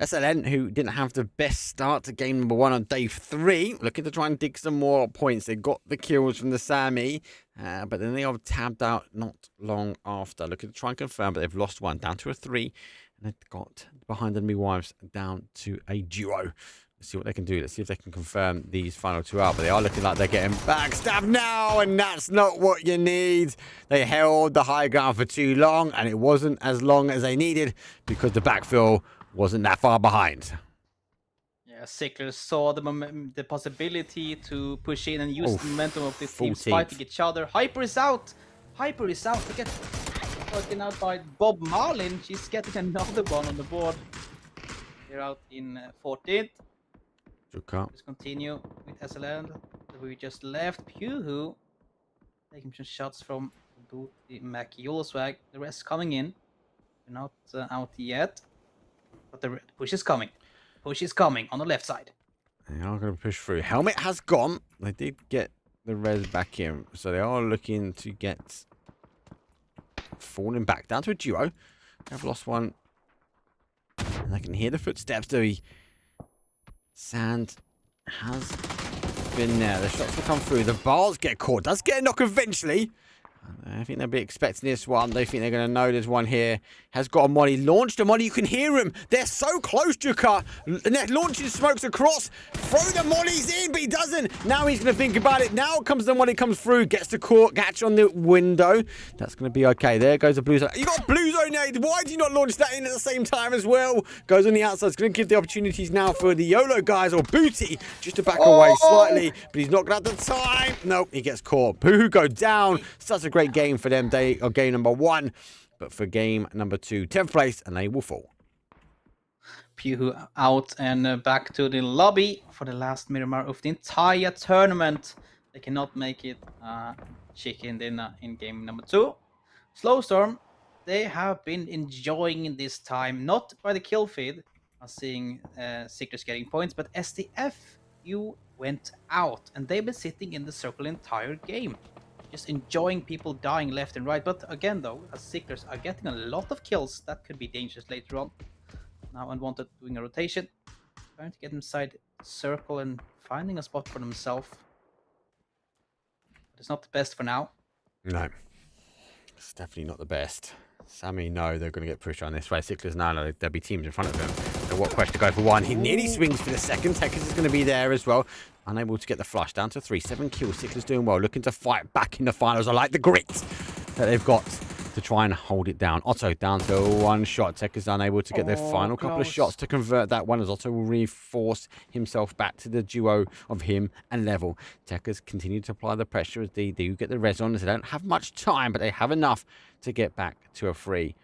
SLN, who didn't have the best start to game number 1 on day 3, looking to try and dig some more points. They got the kills from the Sammy, but then they are tabbed out not long after. Looking to try and confirm, but they've lost 1, down to a 3, and they've got behind enemy wives down to a duo. Let's see what they can do. Let's see if they can confirm these final two out. But they are looking like they're getting backstabbed now, and that's not what you need. They held the high ground for too long, and it wasn't as long as they needed because the backfill wasn't that far behind. Yeah, Sickler saw the possibility to push in and use the momentum of the teams 14th. fighting each other. Hyper is out. Hyper is out. They get taken out by Bob Marlin. She's getting another one on the board. They're out in 14th. Let's continue with SLN. We just left Puhu. Taking some shots from both the Mackie Swag. The rest coming in. They're not out yet. But the push is coming. Push is coming on the left side. They are going to push through. Helmet has gone. They did get the res back in. So they are looking to get falling back down to a duo. They've lost one. And they can hear the footsteps. The sand has been there. The shots will come through. The bars get caught. Does get a knock eventually. I think they'll be expecting this one. They think they're going to know there's one here. Has got a molly. Launched a molly. You can hear him. They're so close, Juka. And they're launching smokes across. Throw the mollies in, but he doesn't. Now he's going to think about it. Now comes the molly comes through. Gets the catch on the window. That's going to be okay. There goes the blue zone. You got blue zone aid. Why do you not launch that in at the same time as well? Goes on the outside. It's going to give the opportunities now for the YOLO guys or Booty just to back away slightly. But he's not going to have the time. Nope, he gets caught. Boo go down. Such a great game for them. They are game number 1. But for game number 2, 10th place, and they will fall. Puhu out and back to the lobby for the last Miramar of the entire tournament. They cannot make it chicken dinner in game number 2. Slowstorm, they have been enjoying this time, not by the kill feed, seeing Seekers getting points, but STF, you went out, and they've been sitting in the circle the entire game. Just enjoying people dying left and right. But again, though, as Seekers are getting a lot of kills, that could be dangerous later on. Now Unwanted doing a rotation, trying to get inside circle and finding a spot for themselves. But it's not the best for now. No, it's definitely not the best. Sammy, no, they're going to get pushed on this way. Sicklers, no, there'll be teams in front of them. So what quest to go for one? He nearly swings for the second. Tekers is going to be there as well. Unable to get the flush. Down to 3. 7 kills. Sicklers doing well. Looking to fight back in the finals. I like the grit that they've got to try and hold it down. Otto down to 1 shot. Tekers unable to get their final couple of shots to convert that one, as Otto will reinforce himself back to the duo of him and Level. Tekers continue to apply the pressure as they do get the res on. They don't have much time, but they have enough to get back to a 3.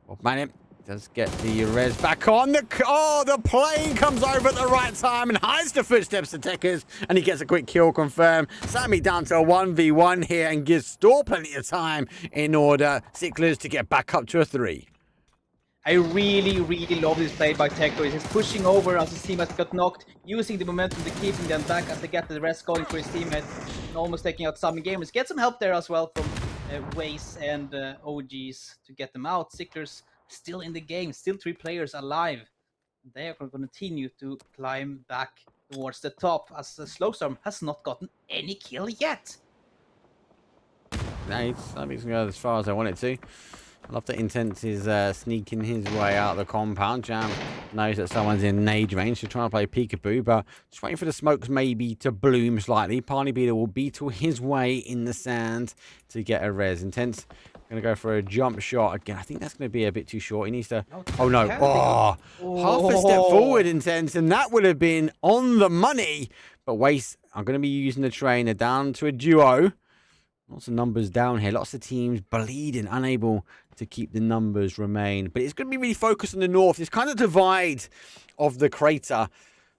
Well, man, does get the res back on. The plane comes over at the right time and hides the footsteps of Tekers, and he gets a quick kill confirmed. Sammy down to a 1v1 here and gives Store plenty of time in order Sicklers to get back up to a 3. I really love this play by Tekers. He's pushing over as his teammate got knocked, using the momentum to keeping them back as they get the rest going for his teammate, and almost taking out Sammy Gamers. Get some help there as well from Waze and OGs to get them out. Sicklers still in the game, still 3 players alive. They are going to continue to climb back towards the top as Slowstorm has not gotten any kill yet. Nice. That makes me go as far as I want it to. I love that Intense is sneaking his way out of the compound. Jam knows that someone's in nade range, so trying to play peekaboo, but just waiting for the smokes maybe to bloom slightly. Party Beater will beetle his way in the sand to get a res. Intense going to go for a jump shot again. I think that's going to be a bit too short. He needs to... Oh, no. Half a step forward, Intense, and that would have been on the money. But Waste, I'm going to be using the trainer down to a duo. Lots of numbers down here. Lots of teams bleeding, unable to keep the numbers remain. But it's going to be really focused on the north. It's kind of divide of the crater.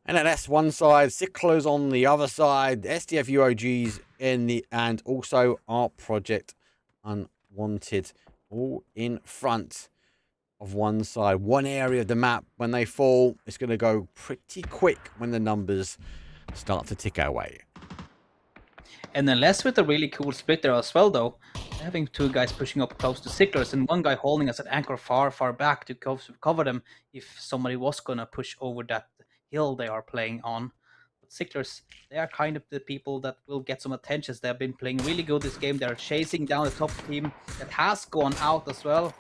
NLS one side, Sicklers on the other side, SDF UOGs in the... And also our Project Unwanted all in front of one side. One area of the map. When they fall, it's going to go pretty quick when the numbers start to tick our way. And then less with a really cool split there as well, though. Having 2 guys pushing up close to Sicklers and 1 guy holding us at anchor far back to cover them if somebody was going to push over that hill they are playing on. But Sicklers, they are kind of the people that will get some attention. They have been playing really good this game. They're chasing down the top team that has gone out as well.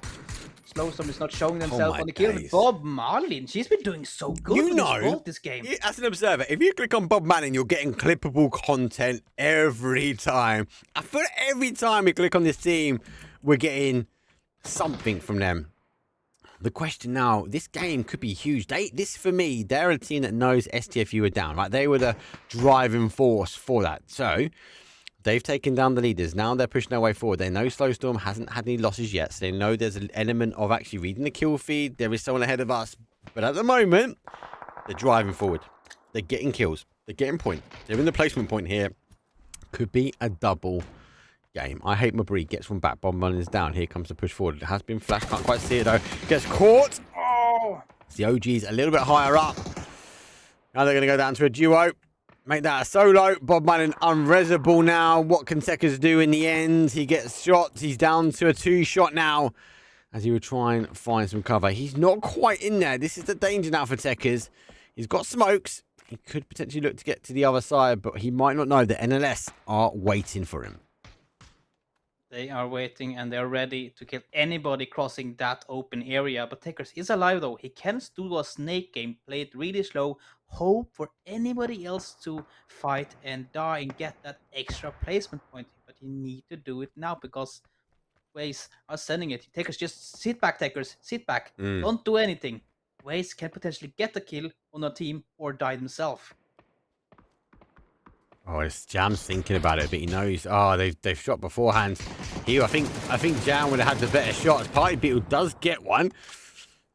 Slowstorm is not showing themselves my on the kill. days. Bob Marlin, she's been doing so good You with know, this vault this game. as an observer, if you click on Bob Manning, you're getting clippable content every time. I feel like every time we click on this team, we're getting something from them. The question now, this game could be huge. This, for me, they're a team that knows STFU are down, right? They were the driving force for that. So they've taken down the leaders. Now they're pushing their way forward. They know Slowstorm hasn't had any losses yet, so they know there's an element of actually reading the kill feed. There is someone ahead of us. But at the moment, they're driving forward. They're getting kills. They're getting points. They're in the placement point here. Could be a double game. I hate Mabry. Gets one back. Bomb is down. Here comes the push forward. It has been flashed. Can't quite see it though. Gets caught. Oh! The OG's a little bit higher up. Now they're going to go down to a duo. Make that a solo. Bob Manning unresable now. What can Tekkas do in the end? He gets shot. He's down to a 2-shot now as he would try and find some cover. He's not quite in there. This is the danger now for Tekkas. He's got smokes. He could potentially look to get to the other side, but he might not know that NLS are waiting for him. They are waiting and they're ready to kill anybody crossing that open area. But Tekkas is alive though. He can do a snake game, play it really slow, hope for anybody else to fight and die and get that extra placement point. But you need to do it now because Waze are sending it. Tekkas, just sit back, Tekkas. Sit back. Don't do anything. Waze can potentially get the kill on a team or die themselves. Oh, it's Jam's thinking about it, but he knows. Oh, they've shot beforehand. Here, I think Jam would have had the better shots. Party Beetle does get one.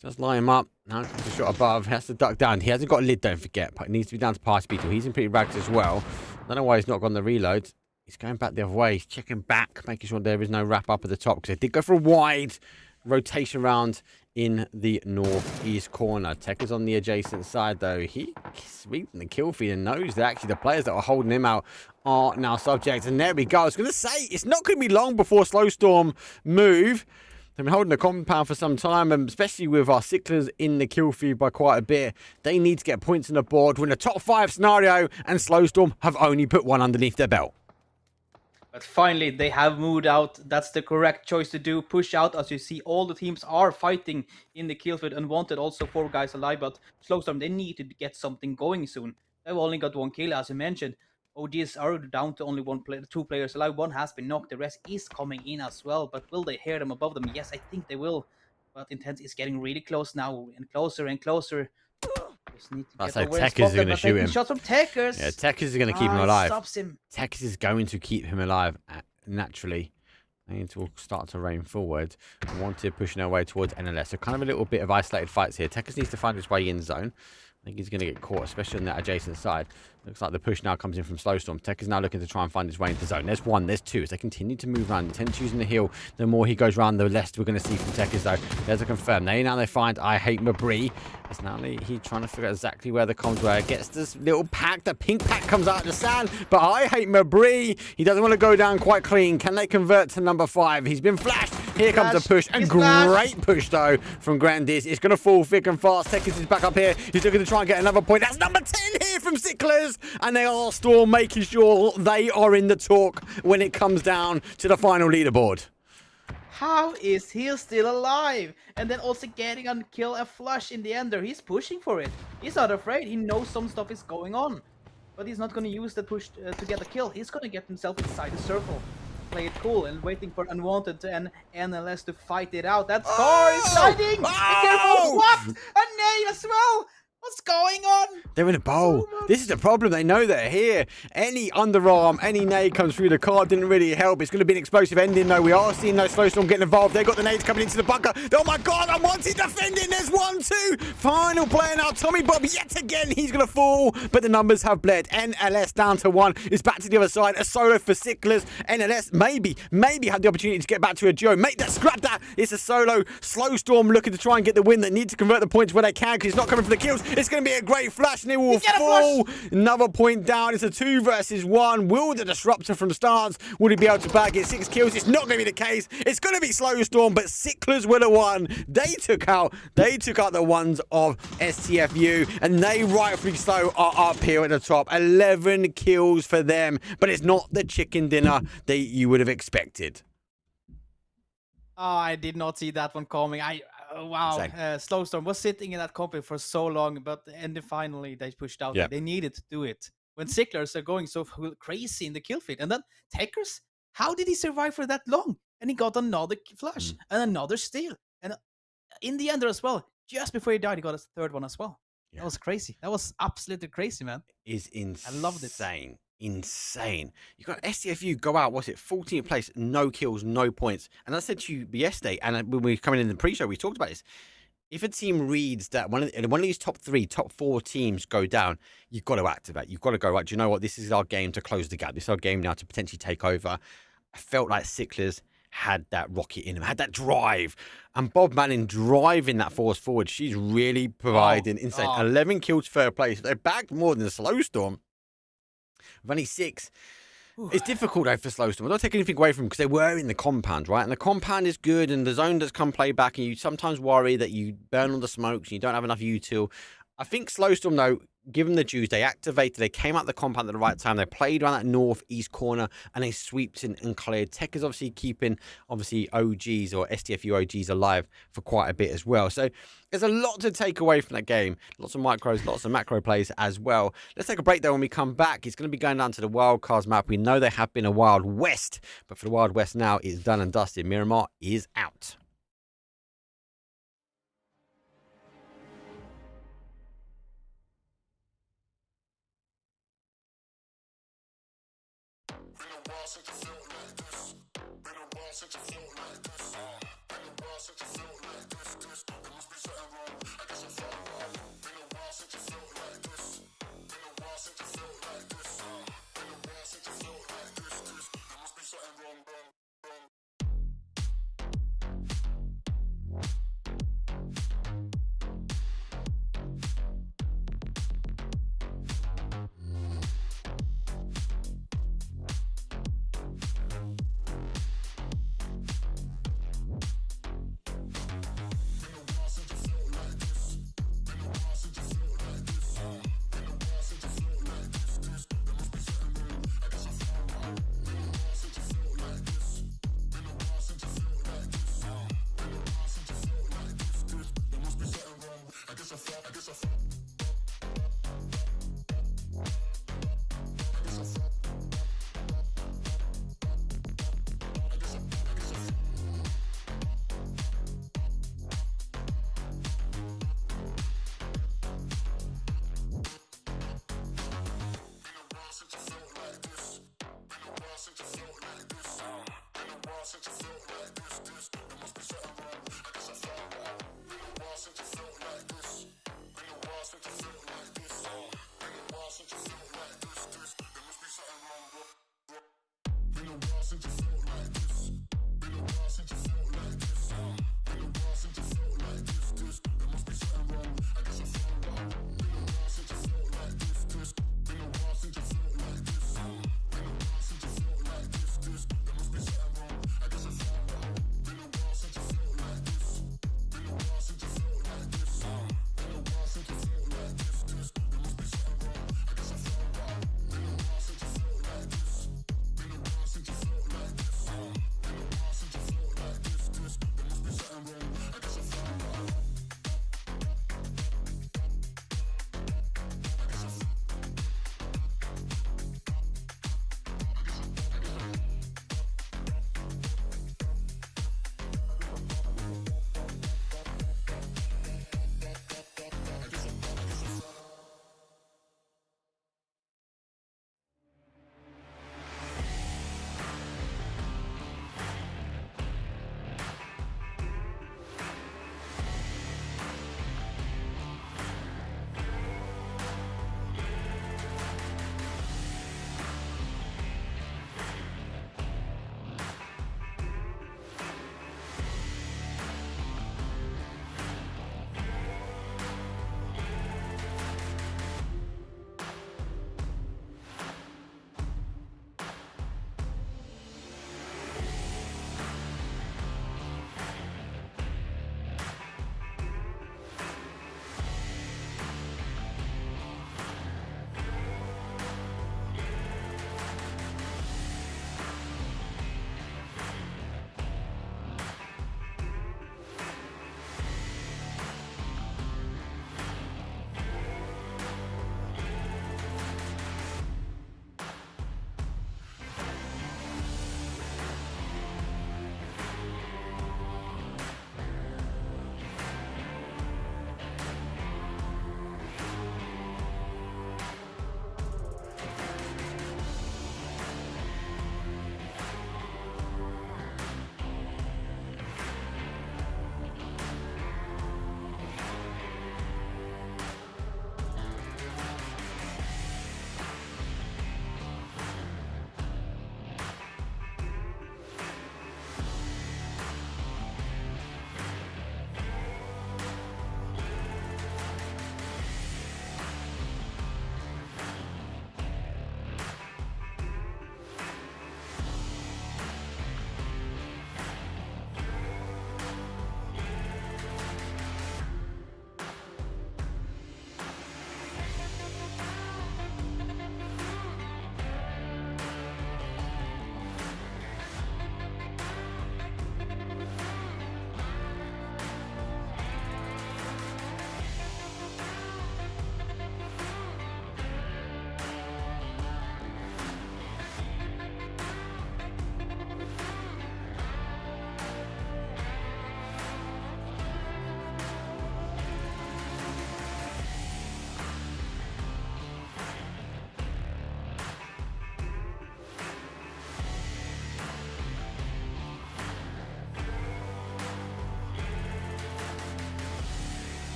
Just line him up. Now it's a shot above. He has to duck down. He hasn't got a lid, don't forget. It needs to be down to Party Beetle. He's in pretty rags as well. I don't know why he's not gone the reload. He's going back the other way. He's checking back, making sure there is no wrap up at the top. Because they did go for a wide rotation round in the northeast corner. Tekka's on the adjacent side, though. He's reading the kill feed and knows that actually the players that are holding him out are now subject. And there we go. I was going to say, it's not going to be long before Slowstorm move. They've been holding the compound for some time, and especially with our Sicklers in the kill feed by quite a bit. They need to get points on the board. We're in a top 5 scenario, and Slowstorm have only put one underneath their belt. But finally, they have moved out. That's the correct choice to do. Push out. As you see, all the teams are fighting in the kill feed. Unwanted, also 4 guys alive. But Slowstorm, they need to get something going soon. They've only got 1 kill, as you mentioned. OGs are down to only 2 players alive. 1 has been knocked. The rest is coming in as well. But will they hear them above them? Yes, I think they will. But Intense is getting really close now. And closer and closer. Just need to That's like Tekkas is going to shoot him. Shots from Tekkas. Yeah, Tekkas is going to keep him alive. Stops him. Tekkas is going to keep him alive naturally. They need to start to rain forward. Wanted pushing their way towards NLS. So kind of a little bit of isolated fights here. Tekkas needs to find his way in zone. I think he's going to get caught, especially on that adjacent side. Looks like the push now comes in from Slowstorm. Tekkas now looking to try and find his way into zone. There's 1, there's 2. As they continue to move around, Intense using the heal. The more he goes around, the less we're going to see from Tekkas, though. There's a confirm. Now they find I Hate Mabry. It's now he trying to figure out exactly where the comms were. Gets this little pack. The pink pack comes out of the sand. But I Hate Mabry. He doesn't want to go down quite clean. Can they convert to number 5? He's been flashed. Here comes the push. A great push, though, from Grandis. It's going to fall thick and fast. Tekkas is back up here. He's looking to try and get another point. That's number 10 here from Sicklers. And they are still making sure they are in the talk when it comes down to the final leaderboard. How is he still alive? And then also getting a kill and flush in the ender. He's pushing for it. He's not afraid. He knows some stuff is going on. But he's not going to use the push to get a kill. He's going to get himself inside the circle. Play it cool and waiting for Unwanted and NLS to fight it out. That scar is sliding! Be careful! What? A nade as well! What's going on? They're in a bowl. This is the problem. They know they're here. Any underarm, any nade comes through the card didn't really help. It's going to be an explosive ending, though. We are seeing those Slowstorm getting involved. They've got the nades coming into the bunker. Oh, my God. Unwanted defending. There's 1-2. Final player now. Tommy Bob yet again. He's going to fall. But the numbers have bled. NLS down to 1. It's back to the other side. A solo for Sicklers. NLS maybe had the opportunity to get back to a duo. Make that, scrap that. It's a solo. Slowstorm looking to try and get the win. They need to convert the points where they can because it's not coming for the kills. It's going to be a great flash and it will fall. Another point down. It's a 2 versus 1. Will the disruptor from Stars, will he be able to bag it? 6 kills. It's not going to be the case. It's going to be Slowstorm, but Sicklers would have won. They took out the ones of STFU, and they rightfully so are up here at the top. 11 kills for them, but it's not the chicken dinner that you would have expected. Oh, I did not see that one coming. Wow. Same. Slowstorm was sitting in that company for so long, but and then finally they pushed out. Yeah. They needed to do it when Sicklers are going so crazy in the kill feed, and then Techers. How did he survive for that long? And he got another flush and another steal, and in the end there as well. Just before he died, he got a third one as well. Yeah. That was crazy. That was absolutely crazy, man. Is insane. I loved it. Insane. You got STFU go out, what's it, 14th place, no kills, no points. And I said to you yesterday, and when we were coming in the pre-show, we talked about this. If a team reads that one of these top 3, top 4 teams go down, you've got to activate. You've got to go, right, do you know what? This is our game to close the gap. This is our game now to potentially take over. I felt like Sicklers had that rocket in him, had that drive. And Bob Manning driving that force forward, she's really providing insane. 11 kills, third place. They're backed more than Slowstorm. With only 6. It's difficult though for Slowstorm. I don't take anything away from them because they were in the compound, right? And the compound is good, and the zone does come play back, and you sometimes worry that you burn all the smokes and you don't have enough util. I think Slowstorm, though, give them the dues. They activated, they came out the compound at the right time. They played around that northeast corner and they sweeped and cleared. Tech is obviously keeping OGs or STFU OGs alive for quite a bit as well. So there's a lot to take away from that game. Lots of micros, lots of macro plays as well. Let's take a break though. When we come back, it's going to be going down to the wildcards map. We know they have been a Wild West, but for the Wild West now, it's done and dusted. Miramar is out.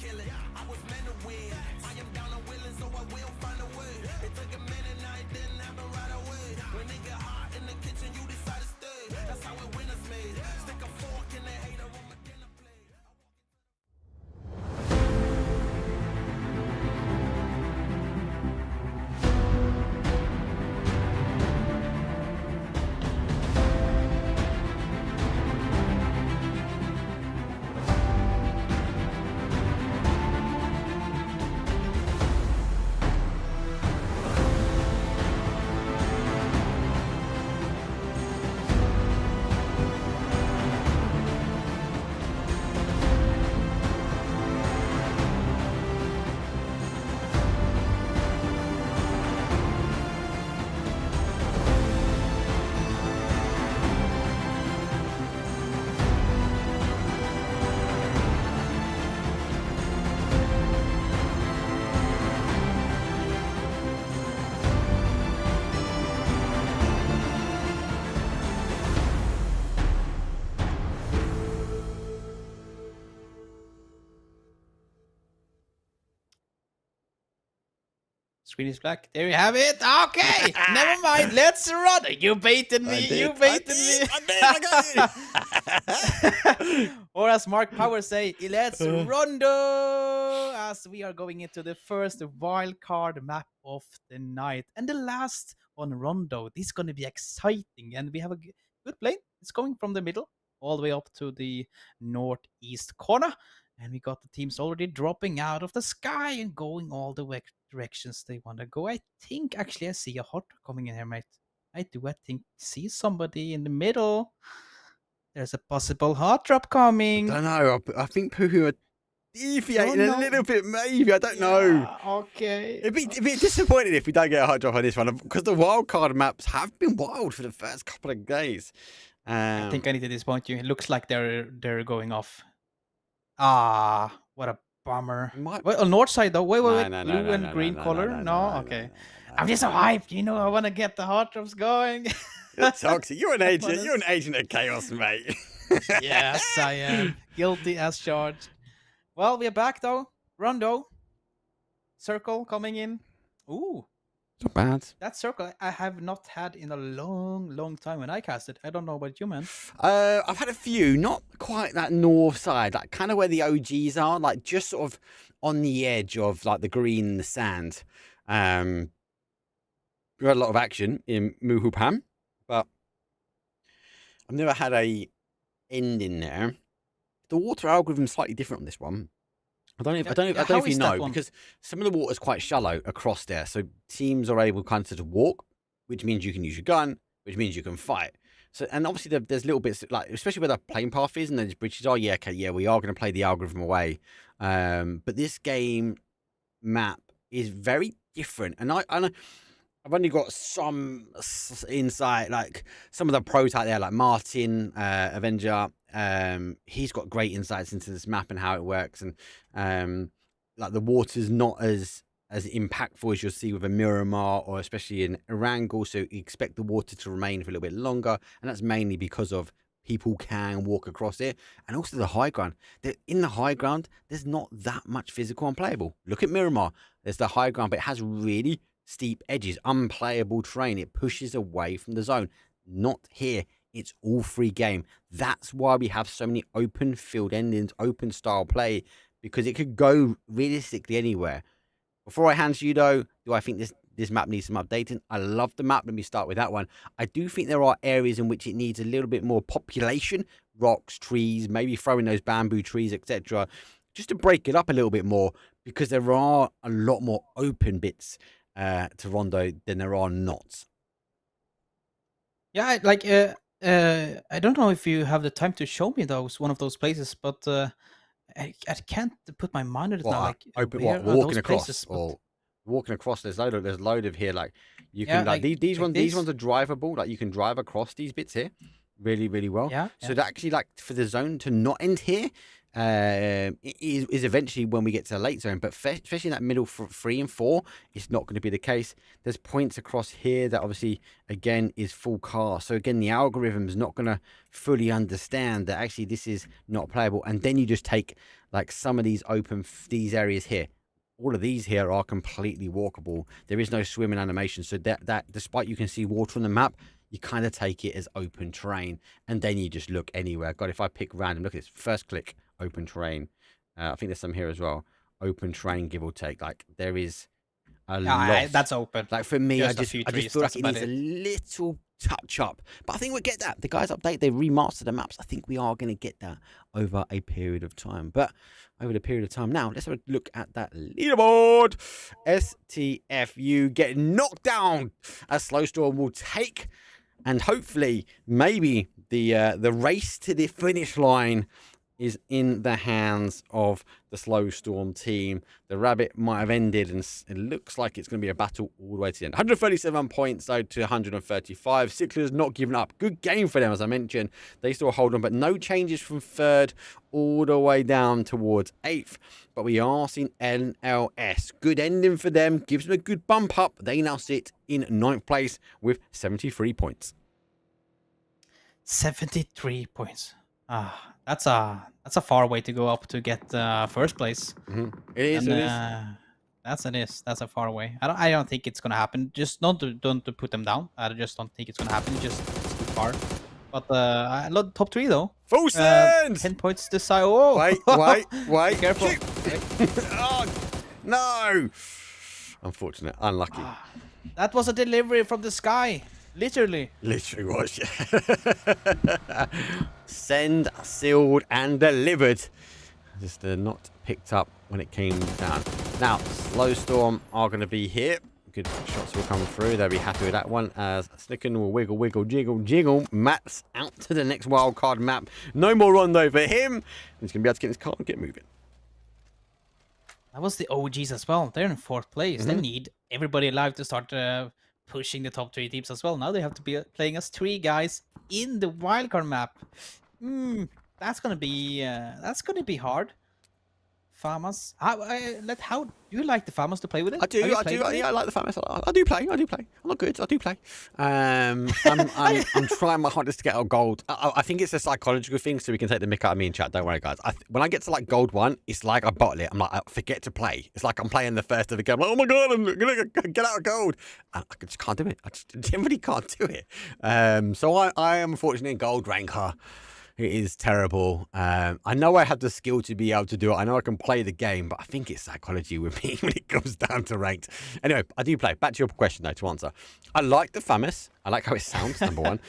kill it. I was meant to win. I am down and willing, so I will find a way. It took a minute, now it didn't happen right away. When it get hot in the kitchen, you decide to stay. That's how it winners made. Stick a fork in the hater on my dinner plate. Screen is black. There you have it. Okay, never mind. Let's run. You baited me. You baited me. Or as Mark Power say, let's rondo. As we are going into the first wild card map of the night and the last on rondo. This is going to be exciting, and we have a good plane. It's going from the middle all the way up to the northeast corner. And we got the teams already dropping out of the sky and going all the way directions they want to go. I think actually I see a hot dog coming in here, mate. I think see somebody in the middle. There's a possible hot drop coming. I don't know. I think Pooh are deviating a little bit, maybe. I don't know. Okay. It'd be disappointed if we don't get a hot drop on this one, because the wildcard maps have been wild for the first couple of days. I think I need to disappoint you. It looks like they're going off. Ah, what a bummer. Wait, on north side though. Wait. Blue and green color? No? Okay. I'm just so hyped. You know, I want to get the hot drops going. You're toxic. You're an agent. You're an agent of chaos, mate. Yes, I am. Guilty as charged. Well, we're back though. Rondo. Circle coming in. Ooh. Not bad. That circle I have not had in a long time when I cast it. I don't know about you, man. I've had a few, not quite that north side, like kind of where the OGs are, like just sort of on the edge of like the green and the sand. We had a lot of action in Muhupam, but I've never had a end in there. The water algorithm's slightly different on this one. I don't know if you know, because some of the water is quite shallow across there. So teams are able kind of to walk, which means you can use your gun, which means you can fight. So, and obviously there's little bits, like, especially where the plane path is and those bridges are, we are going to play the algorithm away. But this game map is very different. And I've only got some insight, like some of the pros out there, like Martin, Avenger. He's got great insights into this map and how it works, and like the water's not as impactful as you'll see with a Miramar or especially in Erangel, so you expect the water to remain for a little bit longer, and that's mainly because of people can walk across it, and also the high ground. In the high ground, there's not that much physical unplayable. Look at Miramar. There's the high ground, but it has really steep edges, unplayable terrain. It pushes away from the zone. Not here. It's all free game. That's why we have so many open field endings, open style play, because it could go realistically anywhere. Before I hand to you though, do I think this map needs some updating? I love the map. Let me start with that one. I do think there are areas in which it needs a little bit more population, rocks, trees, maybe throwing those bamboo trees, etc., just to break it up a little bit more, because there are a lot more open bits to Rondo than there are not. Yeah, like I don't know if you have the time to show me one of those places, but I can't put my mind on it now. Like Walking across, or walking across. There's load of here. Like you can these ones are drivable. Like you can drive across these bits here, really well. Yeah. So that actually, like, for the zone to not end here, is eventually when we get to the late zone. But especially in that middle 3 and 4, it's not going to be the case. There's points across here that obviously, again, is full car. So again, the algorithm's not going to fully understand that actually this is not playable. And then you just take like some of these these areas here. All of these here are completely walkable. There is no swimming animation. So that despite you can see water on the map, you kind of take it as open terrain. And then you just look anywhere. God, if I pick random, look at this. First click, open terrain. I think there's some here as well. Open terrain, give or take. Like, there is a lot. That's open. Like, for me, I just trees, feel like it needs a little touch up. But I think we'll get that. The guys update, they remaster the maps. I think we are going to get that over a period of time. But over the period of time now, let's have a look at that leaderboard. STFU get knocked down as Slowstorm will take, and hopefully maybe the race to the finish line is in the hands of the Slowstorm team. The rabbit might have ended, and it looks like it's going to be a battle all the way to the end. 137 points, though, to 135. Sickler's not giving up. Good game for them, as I mentioned. They still hold on, but no changes from 3rd all the way down towards 8th. But we are seeing NLS. Good ending for them. Gives them a good bump up. They now sit in 9th place with 73 points. 73 points. That's a far way to go up to get first place. It is. That's a far way. I don't think it's gonna happen. Just don't to put them down. I just don't think it's gonna happen. It's too far. But I love top 3 though. Full send! 10 points to side. Oh, Wait. Be careful. Oh, no. Unfortunate. Unlucky. That was a delivery from the sky. Literally was, yeah. Send, sealed, and delivered. Just not picked up when it came down. Now, Slowstorm are going to be here. Good shots will come through. They'll be happy with that one. As Slicken will wiggle, jiggle. Matt's out to the next wildcard map. No more rondo for him. He's going to be able to get his car and get moving. that was the OGs as well. They're in 4th place. They need everybody alive to start pushing the top 3 teams as well. Now they have to be playing as 3 guys in the wildcard map. That's gonna be hard. Farmers, how do you like the Farmers to play with it? I do. Yeah, I like the Farmers. I do play. I'm not good. I do play. I'm trying my hardest to get a gold. I think it's a psychological thing, so we can take the mick out of me in chat. Don't worry, guys. When I get to like gold 1, it's like I bottle it. I'm like, I forget to play. It's like I'm playing the first of the game. I'm like, oh my god, I'm gonna get out of gold. I just can't do it. I just generally can't do it. So I am unfortunately in gold ranker. It is terrible. I know I have the skill to be able to do it. I know I can play the game, but I think it's psychology with me when it comes down to ranked. Anyway, I do play. Back to your question, though, to answer. I like the FAMAS. I like how it sounds, number one.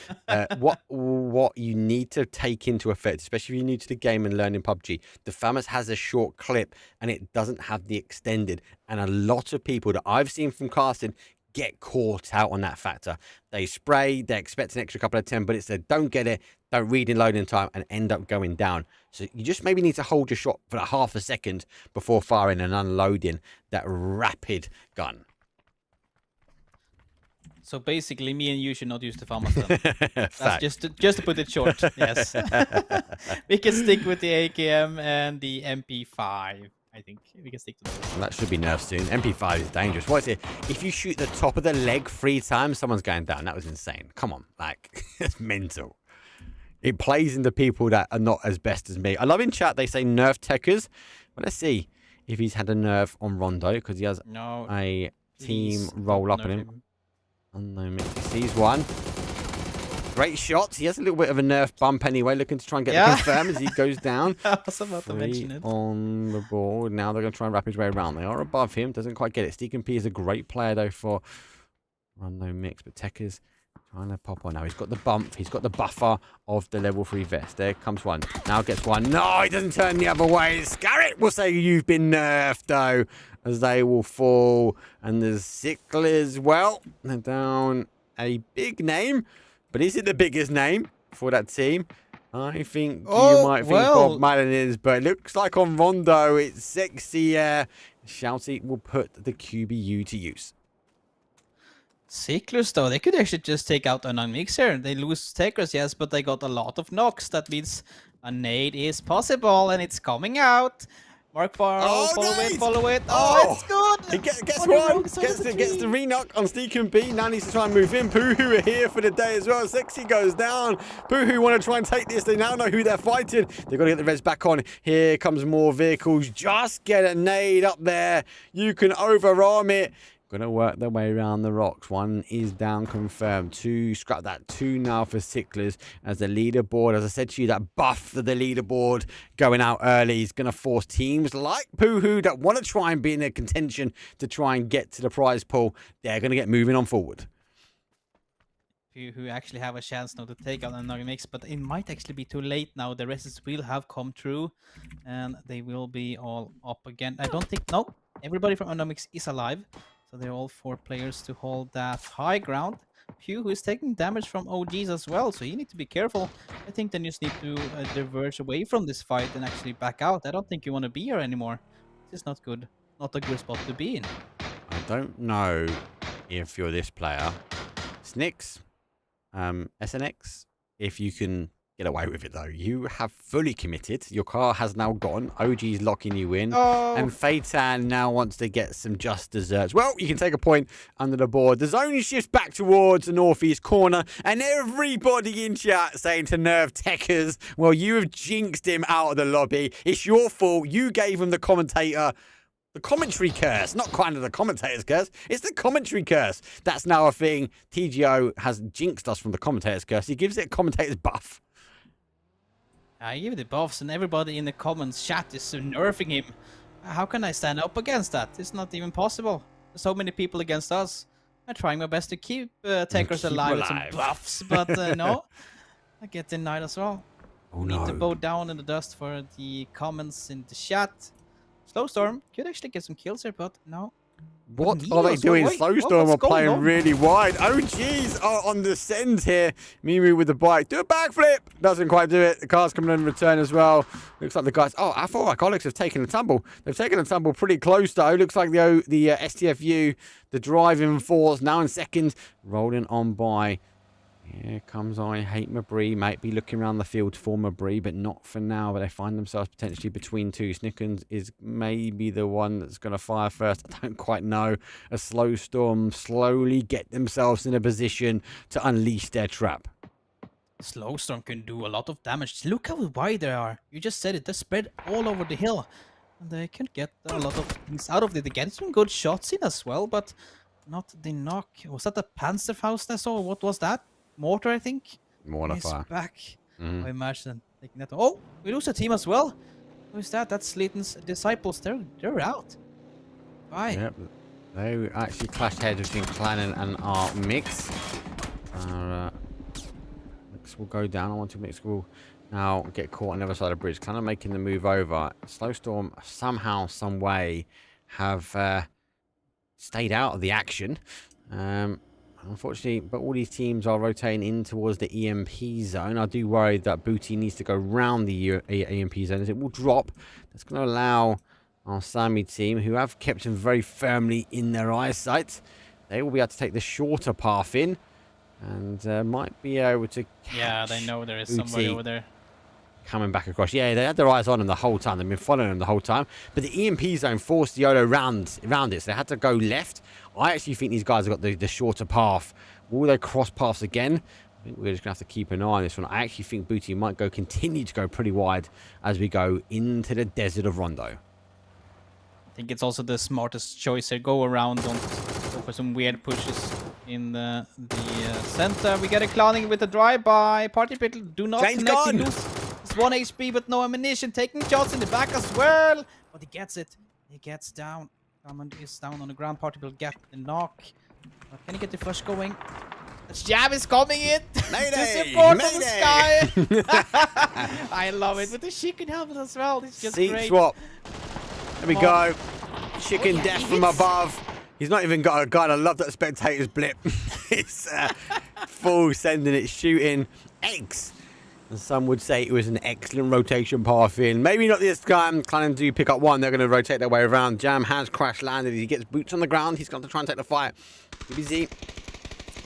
What you need to take into effect, especially if you're new to the game and learning PUBG, the FAMAS has a short clip and it doesn't have the extended. And a lot of people that I've seen from casting get caught out on that factor. They spray, they expect an extra couple of 10, but it's a don't get it, don't read in loading time, and end up going down. So you just maybe need to hold your shot for like half a second before firing and unloading that rapid gun. So basically, me and you should not use the Farmers then. That's just to put it short. Yes, we can stick with the AKM and the MP5. I think we can stick to those. That should be nerfed soon. MP5 is dangerous. What is it? If you shoot the top of the leg 3 times, someone's going down. That was insane. Come on, like it's mental. It plays into people that are not as best as me. I love in chat they say nerf techers. Well, let's see if he's had a nerf on Rondo because he has a team roll up on him. Unknown mix. He sees one. Great shots. He has a little bit of a nerf bump anyway, looking to try and get the confirm as he goes down. I was about to mention it. On the board. Now they're going to try and wrap his way around. They are above him. Doesn't quite get it. Steak P is a great player, though, for Unknown mix. But Tekker's trying to pop on now. He's got the bump. He's got the buffer of the level 3 vest. There comes one. Now gets one. No, he doesn't turn the other way. Scarrett will say you've been nerfed, though, as they will fall. And there's Sicklers. Well, they're down a big name. But is it the biggest name for that team? I think you might think Bob Madden is, but it looks like on Rondo, it's sexy. Shouty will put the QBU to use. Sicklers, though, they could actually just take out Unknown Mixer. They lose takers, yes, but they got a lot of knocks. That means A nade is possible, and it's coming out. Mark Farrell, Oh, follow nade! it, follow it. Oh! Oh, it's good! He gets On the one, wrong side gets of the the tree. re-knock on Steak and B. Now needs to try and move in. Poohoo are here for the day as well. Sexy goes down. Poohoo want to try and take this. They now know who they're fighting. They've got to get the reds back on. Here comes more vehicles. Just get a nade up there. You can overarm it. Gonna work their way around the rocks. One is down, confirmed. Two, scrap that. Two now for Sicklers as the leaderboard. As I said to you, that buff for the leaderboard going out early is gonna force teams like Poohoo that want to try and be in a contention to try and get to the prize pool. They're gonna get moving on forward. Who actually have a chance now to take out another mix, but it might actually be too late now. The rests will have come through, and they will be all up again. I don't think, no, everybody from Undermix is alive, so they're all 4 players to hold that high ground. Pew, who is taking damage from OGs as well, so you need to be careful. I think then you just need to diverge away from this fight and actually back out. I don't think you want to be here anymore. This is not good. Not a good spot to be in. I don't know if you're this player. Snicks, SNX, if you can get away with it though. You have fully committed. Your car has now gone. OG's locking you in. Oh. And Feitan now wants to get some just desserts. Well, you can take a point under the board. The zone shifts back towards the northeast corner. And everybody in chat saying to Nerve Techers, well, you have jinxed him out of the lobby. It's your fault. You gave him the commentary curse, not kind of the commentator's curse. It's the commentary curse. That's now a thing. TGO has jinxed us from the commentator's curse. He gives it a commentator's buff. I give the buffs, and everybody in the comments chat is nerfing him. How can I stand up against that? It's not even possible. There's so many people against us. I'm trying my best to keep Takers alive with some buffs, but no. I get denied as well. Oh Need to no. bow down in the dust for the comments in the chat. Slowstorm could actually get some kills here, but no. What He are they was- doing? wait, Slowstorm what's are going playing on? really wide. OGs are on the send here. Mimu with the bike. Do a backflip. Doesn't quite do it. The car's coming in return as well. Looks like the guys. Oh, I thought Alcoholics have taken a tumble. They've taken a tumble pretty close though. Looks like the STFU, the driving force, now in second, rolling on by. Here comes I Hate Mabry. Might be looking around the field for Mabry, but not for now. But they find themselves potentially between two. Snickens is maybe the one that's going to fire first. I don't quite know. A slow storm slowly get themselves in a position to unleash their trap. Slowstorm can do a lot of damage. Look how wide they are. You just said it. They're spread all over the hill. And they can get a lot of things out of it. They get some good shots in as well, but not the knock. Was that a Panzerfaust I saw? What was that? Mortar, I think? Mortar He's fire. back. Mhm. I imagine taking that. Oh, we lose a team as well. Who's that? That's Slayton's disciples. They're out. Bye. Yep. They actually clashed heads between Clannon and our Mix. Mix will go down. I want to Mix will now get caught on the other side of the bridge. Clannon making the move over. Slowstorm somehow, some way have stayed out of the action. Unfortunately, but all these teams are rotating in towards the EMP zone. I do worry that Booty needs to go round the EMP zone as it will drop. That's going to allow our Sami team, who have kept him very firmly in their eyesight, they will be able to take the shorter path in and might be able to catch Yeah, they know there is Booty somebody over there. coming back across. Yeah, they had their eyes on him the whole time. They've been following him the whole time. But the EMP zone forced YOLO around it, so they had to go left. I actually think these guys have got the shorter path. Will they cross paths again? I think we're just going to have to keep an eye on this one. I actually think Booty might continue to go pretty wide as we go into the desert of Rondo. I think it's also the smartest choice here. Go around, don't go for some weird pushes in the center. We get a clowning with a drive-by. Party people do not James connect. He gone. loses 1 HP but no ammunition. Taking shots in the back as well. But he gets it. He gets down. Diamond is down on the ground. Party will get the knock. But can he get the flush going? The jab is coming in. Mayday! To support from the Mayday! sky. I love it. With the chicken helmet as well. It's just Seat great. swap. There we go. Chicken yeah, death he from hits. above. He's not even got a gun. I love that spectator's blip. It's full sending it, shooting eggs. And some would say it was an excellent rotation path in. Maybe not this time. Clannon do pick up one. They're going to rotate their way around. Jam has crash landed. He gets boots on the ground. He's got to try and take the fight. DBZ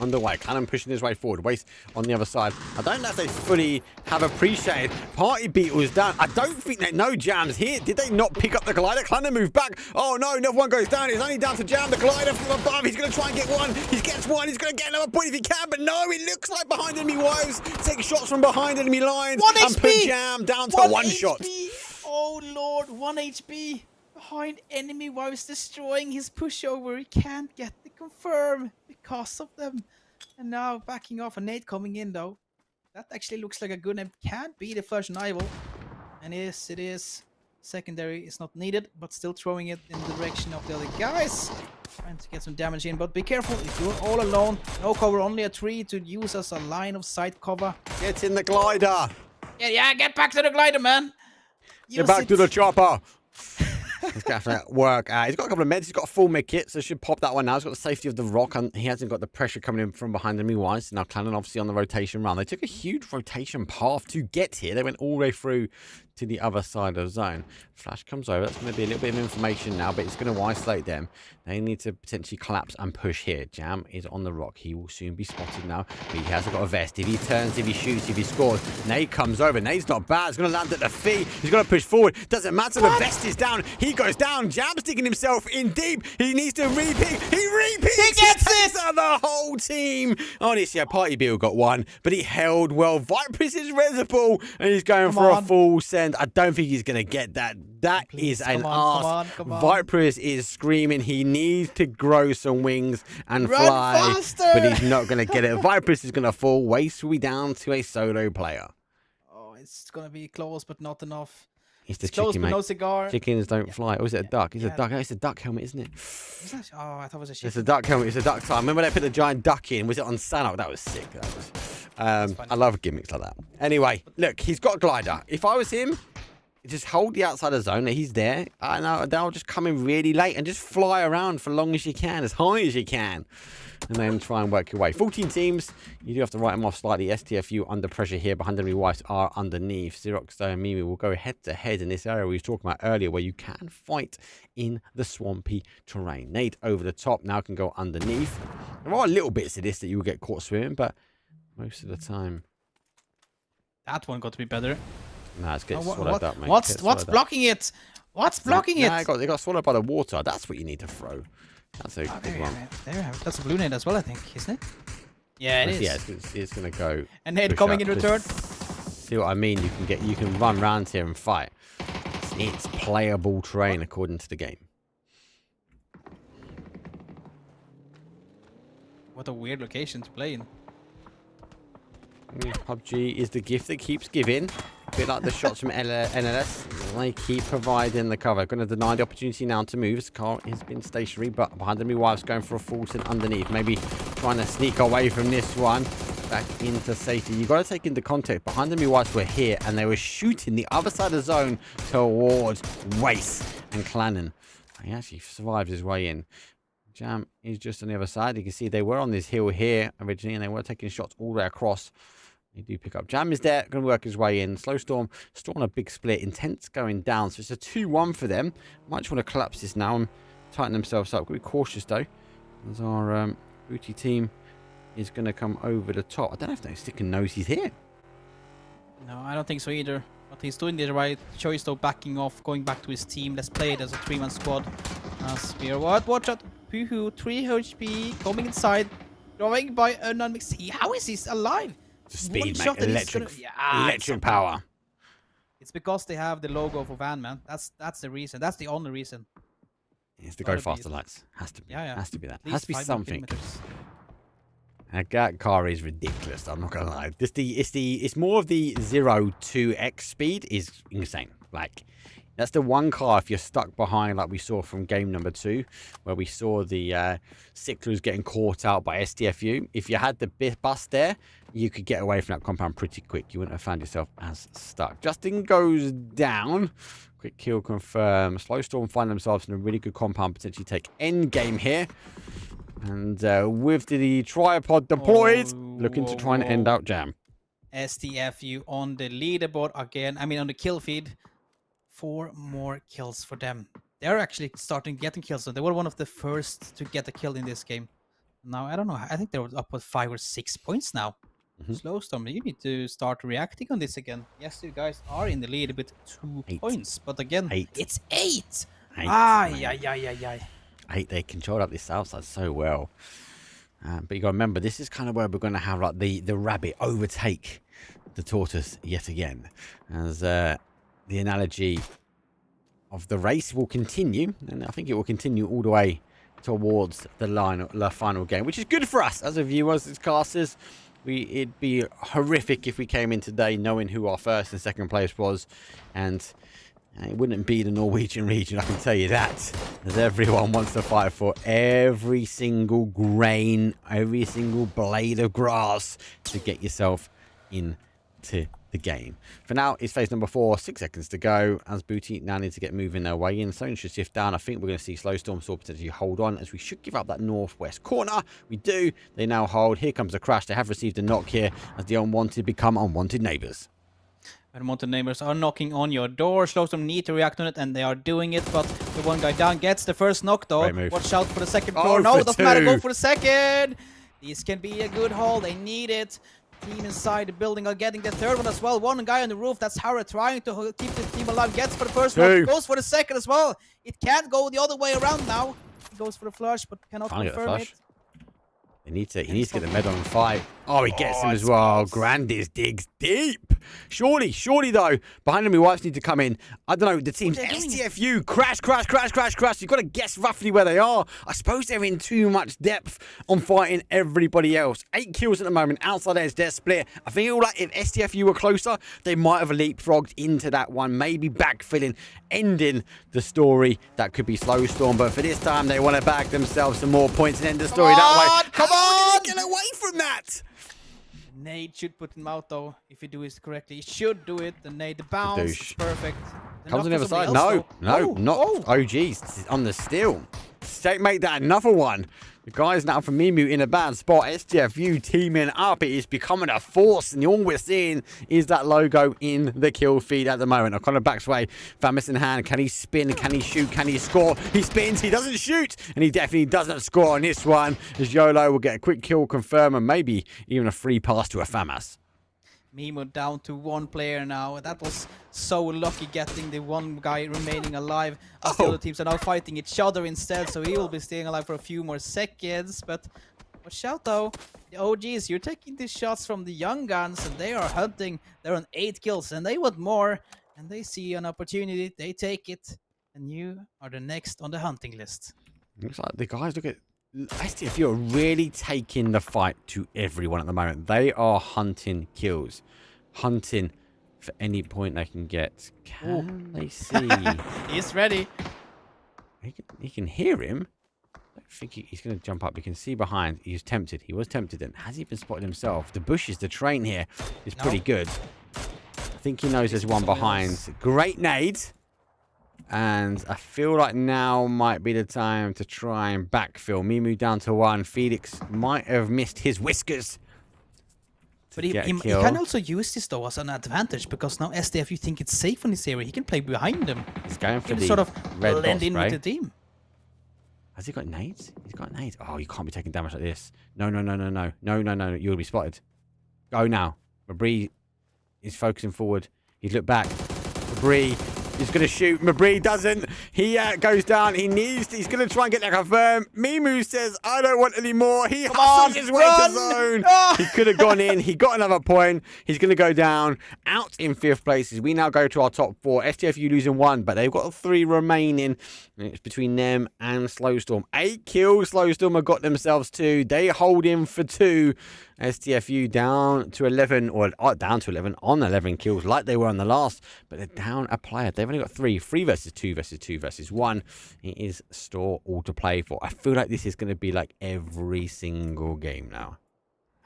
underway. Cannon pushing his way forward. Waste on the other side. I don't know if they fully have appreciated. Party Beetle's down. I don't think they know Jam's here. Did they not pick up the glider? Cannon move back. Oh no, another one goes down. It's only down to Jam. The glider from above. He's going to try and get one. He gets one. He's going to get another point if he can. But no, it looks like behind enemy woes. Take shots from behind enemy lines. And put Jam down to one shot. Oh lord, 1 HP. Behind enemy woes, destroying his pushover. He can't get the confirm because of them. And now backing off. A nade coming in though. That actually looks like a good nade. Can't be the first rival. And yes, it is. Secondary is not needed, but still throwing it in the direction of the other guys. Trying to get some damage in, but be careful if you're all alone. No cover, only a tree to use as a line of sight cover. Get in the glider. Yeah, get back to the glider, man. Get back to the chopper. He's going to have to work. He's got a couple of meds. He's got a full med kit, so should pop that one now. He's got the safety of the rock, and he hasn't got the pressure coming in from behind enemy wise. Now, Clannon obviously on the rotation run. They took a huge rotation path to get here. They went all the way through to the other side of the zone. Flash comes over. That's going to be a little bit of information now, but it's going to isolate them. They need to potentially collapse and push here. Jam is on the rock. He will soon be spotted now, but he hasn't got a vest. If he turns, if he shoots, if he scores, Nade comes over. Nade's not bad. He's going to land at the feet. He's going to push forward. Doesn't matter. The vest is down. He goes down. Jam's digging himself in deep. He needs to repeat. He repeats. He gets it. Out the whole team. Honestly, a Party Bill got one, but he held well. Viper's is Resipal, and he's going for a full send. I don't think he's going to get that. That is an arse. Viper's is screaming. He needs to grow some wings and fly, faster. but he's not going to get it. Viper's is going to fall. Waste will be down to a solo player. Oh, it's going to be close, but not enough. It's the Close, chicken, but mate. no cigar. Chickens don't fly. Or is it a duck? It's Yeah. a duck. Oh, it's a duck helmet, isn't it? Is that, oh, I thought it was a shit. It's a duck helmet. It's a duck time. Remember they put the giant duck in? Was it on Sanok? That was sick. That was. I love gimmicks like that. Anyway, look, he's got a glider. If I was him, just hold the outside of the zone. He's there. I know they'll just come in really late and just fly around for long as you can, as high as you can, and then try and work your way. 14 teams. You do have to write them off slightly. STFU under pressure here. Behind enemy wives are underneath. Xerox and Mimi will go head to head in this area we were talking about earlier, where you can fight in the swampy terrain. Nade over the top now can go underneath. There are little bits of this that you will get caught swimming, but most of the time, That one got to be better. nah, it's getting Oh, swallowed up, mate. What's Gets swallowed up. blocking it? What's blocking it? Nah, they got swallowed by the water. That's what you need to throw. That's a Oh, good one. there you have it. That's a blue nade as well, I think, isn't it? Yeah, it is. Yeah, it's going to go. And nade push coming up. in return. See what I mean? You can run around here and fight. It's playable terrain according to the game. What a weird location to play in. PUBG is the gift that keeps giving. A bit like the shots from NLS. They keep providing the cover. Going to deny the opportunity now to move. This car has been stationary, but behind enemy wives going for a full send underneath. Maybe trying to sneak away from this one. Back into safety. You've got to take into context. Behind enemy wives were here, and they were shooting the other side of the zone towards Waste and Clannon. He actually survived his way in. Jam is just on the other side. You can see they were on this hill here originally, and they were taking shots all the way across. They do pick up. Jam is there, going to work his way in. Slow Storm, still on a big split. Intense going down, so it's a 2-1 for them. Might just want to collapse this now and tighten themselves up. Got to be cautious though, as our booty team is going to come over the top. I don't know if they're sticking noses here. No, I don't think so either. But he's doing the right choice though, backing off, going back to his team. Let's play it as a 3-man squad. As we are watch out. Poohoo, 3 HP, coming inside, going by unknown mix. How is he alive? It's speed, One mate. shot and he's Electric, gonna- Yeah, electric power. It's because they have the logo for Van, man. That's the reason. That's the only reason. It's the go Gotta be faster it. lights. Has to be. Yeah. Has to be that. At Has to be least 5 something. kilometers. That car is ridiculous. I'm not gonna lie. It's more of the 0 to X speed is insane. Like that's the one car if you're stuck behind, like we saw from game number 2, where we saw the Sicklers getting caught out by STFU. If you had the bus there, you could get away from that compound pretty quick. You wouldn't have found yourself as stuck. Justin goes down. Quick kill confirmed. Slow Storm find themselves in a really good compound, potentially take end game here. And with the tripod deployed, looking to try and end out Jam. STFU on the leaderboard again. I mean, on the kill feed. 4 more kills for them. They're actually starting getting kills. So they were one of the first to get a kill in this game. Now, I don't know. I think they're up with 5 or 6 points now. Slowstorm, you need to start reacting on this again. Yes, you guys are in the lead with 2 8. points. But again, 8. it's 8. 8. Ay. 8. They controlled up this south side so well. But you got to remember, this is kind of where we're going to have like the rabbit overtake the tortoise yet again. As the analogy of the race will continue. And I think it will continue all the way towards the final game, which is good for us as a viewers, as casters. It'd be horrific if we came in today knowing who our first and second place was, and it wouldn't be the Norwegian region, I can tell you that, as everyone wants to fight for every single grain, every single blade of grass to get yourself into the game. For now, it's phase number 4, 6 seconds to go, as Booty now need to get moving their way in. Someone should shift down. I think we're going to see Slowstorm still potentially hold on, as we should give up that northwest corner. We do. They now hold. Here comes a crash. They have received a knock here, as the unwanted become unwanted neighbors. Unwanted neighbors are knocking on your door. Slowstorm need to react on it, and they are doing it. But the one guy down gets the first knock, though. Watch out for the second floor. No, it doesn't matter. Go for the second. This can be a good haul. They need it. Team inside the building are getting the third one as well. One guy on the roof. That's Harry trying to keep the team alive. Gets for the first one. Goes for the second as well. It can't go the other way around now. He goes for the flush, but cannot confirm it. He needs to get the med on the fight. Oh, he gets him as well. Grandis digs deep. Surely though, behind him, my wives need to come in. I don't know, the team's STFU. Crash. You've got to guess roughly where they are. I suppose they're in too much depth on fighting everybody else. 8 kills at the moment. Outside edge, they're split. I feel like if STFU were closer, they might have leapfrogged into that one. Maybe backfilling, ending the story. That could be Slowstorm. But for this time, they want to bag themselves some more points and end the story that way. Come on! Did they get away from that? Nade should put him out, though, if he do it correctly. He should do it. The nade, the bounce, it's perfect. Comes on the other side. No, not OGs on the steal. Make that another one. The guys now from Mimu in a bad spot. STFU teaming up. It is becoming a force, and all we're seeing is that logo in the kill feed at the moment. O'Connor backs away. Famis in hand. Can he spin? Can he shoot? Can he score? He spins. He doesn't shoot, and he definitely doesn't score on this one. As YOLO will get a quick kill confirm, and maybe even a free pass to a Famas. Mimo down to 1 player now. That was so lucky getting the one guy remaining alive. As the other teams are now fighting each other instead, so he will be staying alive for a few more seconds. But watch out though. The OGs, you're taking these shots from the young guns, and they are hunting. They're on 8 kills, and they want more. And they see an opportunity. They take it. And you are the next on the hunting list. Looks like the guys look at STFU are really taking the fight to everyone at the moment. They are hunting kills. Hunting for any point they can get. Can they see? He's ready. He can hear him. I don't think he's going to jump up. You can see behind. He's tempted. He was tempted. And has he been spotted himself? The bushes, the train here is pretty good. I think he knows there's one behind. Great nade. And I feel like now might be the time to try and backfill. Mimu down to 1. Felix might have missed his whiskers. But he can also use this though as an advantage, because now SDF think it's safe in this area. He can play behind them. He's going for the sort of red blend in spray. with the team. Has he got nades? He's got nades. Oh, you can't be taking damage like this. No. You'll be spotted. Go now. Mabry is focusing forward. He's looked back. Mabry is going to shoot. Mabry doesn't. He goes down. He's going to try and get that confirmed. Mimu says, I don't want any more. He hustles his way to zone. He could have gone in. He got another point. He's going to go down. Out in 5th place. As we now go to our top 4. STFU losing 1, but they've got 3 remaining. It's between them and Slowstorm. 8 kills. Slowstorm have got themselves 2. They hold him for 2. STFU down to 11, or down to 11 on 11 kills like they were on the last, but they're down a player. They've only got 3 versus 2 versus 2 versus 1. It is store all to play for. I feel like this is going to be like every single game now.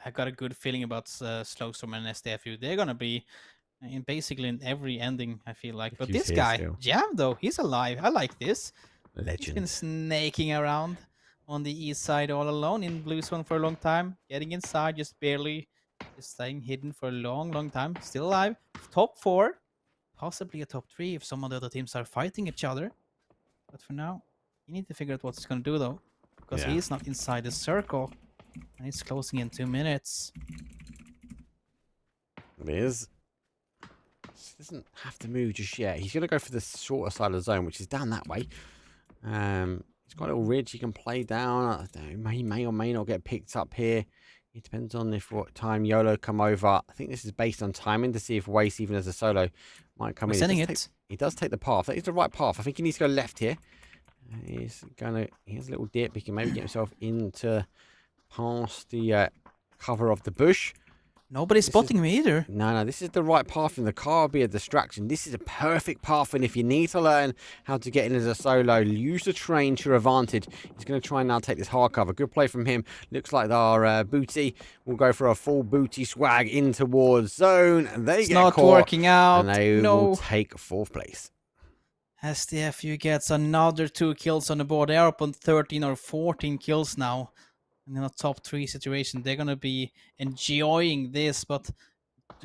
I got a good feeling about Slowstorm and STFU. They're going to be basically in every ending, I feel like. But this guy, Jam, though, he's alive. I like this. Legend. He's been snaking around on the east side all alone in blue zone for a long time. Getting inside, just barely. Just staying hidden for a long time. Still alive. Top 4. Possibly a top 3 if some of the other teams are fighting each other. But for now, you need to figure out what he's going to do, though. Because he's not inside the circle. And it's closing in 2 minutes. It is. He doesn't have to move just yet. He's going to go for the shorter side of the zone, which is down that way. He's got a little ridge he can play down. I don't know, he may or may not get picked up here. It depends on if what time YOLO come over. I think this is based on timing to see if Waste, even as a solo, might come We're in. sending it. He does take the path. That is the right path. I think he needs to go left here. He has a little dip. He can maybe get himself into past the cover of the bush. Nobody's spotting me either. No, this is the right path, and the car will be a distraction. This is a perfect path, and if you need to learn how to get in as a solo, use the train to your advantage. He's going to try and now take this hard cover. Good play from him. Looks like our booty will go for a full booty swag in towards zone, and they It's get not caught, working out. and they No. will take 4th place. STFU gets another 2 kills on the board. They are up on 13 or 14 kills now. And in a top 3 situation, they're gonna be enjoying this. But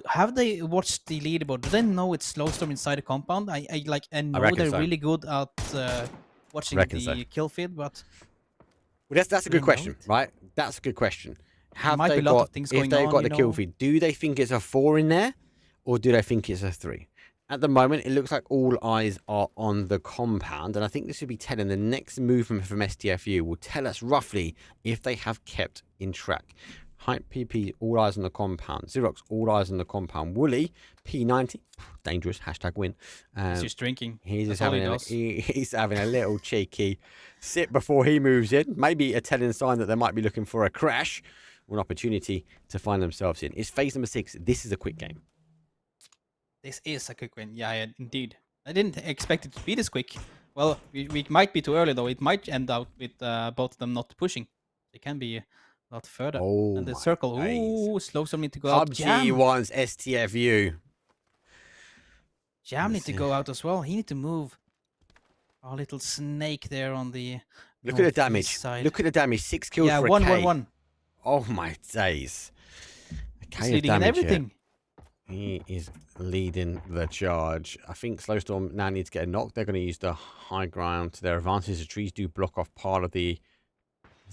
have they watched the leaderboard? Do they know it's Slowstorm inside the compound? I know reckon they're so. really good at watching Reckon the so. kill feed, but Well, that's a good know question, it. right? That's a good question. Have might they be a lot of got, things if going they've on, got the you kill know. feed, do they think it's a 4 in there, or do they think it's a 3? At the moment, it looks like all eyes are on the compound, and I think this will be telling. The next movement from STFU will tell us roughly if they have kept in track. Hype PP, all eyes on the compound. Xerox, all eyes on the compound. Wooly, P90, dangerous, #win. he's just drinking. He's That's just all he having does. he's having a little cheeky sip before he moves in. Maybe a telling sign that they might be looking for a crash or an opportunity to find themselves in. It's phase number 6. This is a quick game. This is a quick win. Yeah, indeed. I didn't expect it to be this quick. Well, we might be too early, though. It might end out with both of them not pushing. They can be a lot further. Oh, And the my circle. days. Ooh, Slowstorm need to go out. PUBG Jam. wants STFU. Jam need to go out as well. He need to move. Our little snake there on the Look at the northeast damage. side. Look at the damage. 6 kills Yeah, for a 1-1-1. Oh my days. He's leading in everything. He is leading the charge. I think Slowstorm now needs to get a knock. They're going to use the high ground to their advantage. The trees do block off part of the...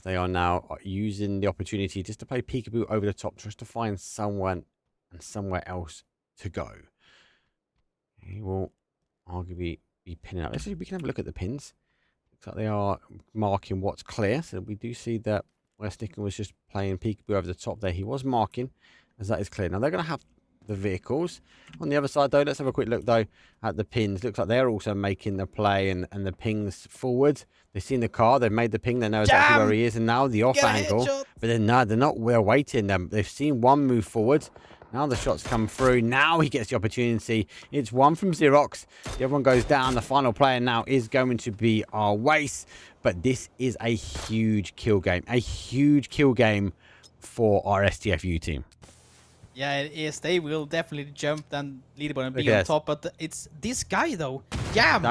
They are now using the opportunity just to play peekaboo over the top, just to find someone and somewhere else to go. He will arguably be pinning up. Let's see if we can have a look at the pins. Looks like they are marking what's clear. So we do see that where Sticker was just playing peekaboo over the top there. He was marking, as that is clear. Now they're going to have the vehicles. On the other side, though, let's have a quick look, though, at the pins. Looks like they're also making the play and the pings forward. They've seen the car. They've made the ping. They know exactly where he is. And now the off Get a angle. headshot. But then, no, they're not. We're waiting them. They've seen one move forward. Now the shots come through. Now he gets the opportunity. It's one from Xerox. The other one goes down. The final player now is going to be our Waste. But this is a huge kill game. A huge kill game for our STFU team. Yeah, it is. They will definitely jump and leaderboard and be Look at on this. top. But it's this guy, though. Jam.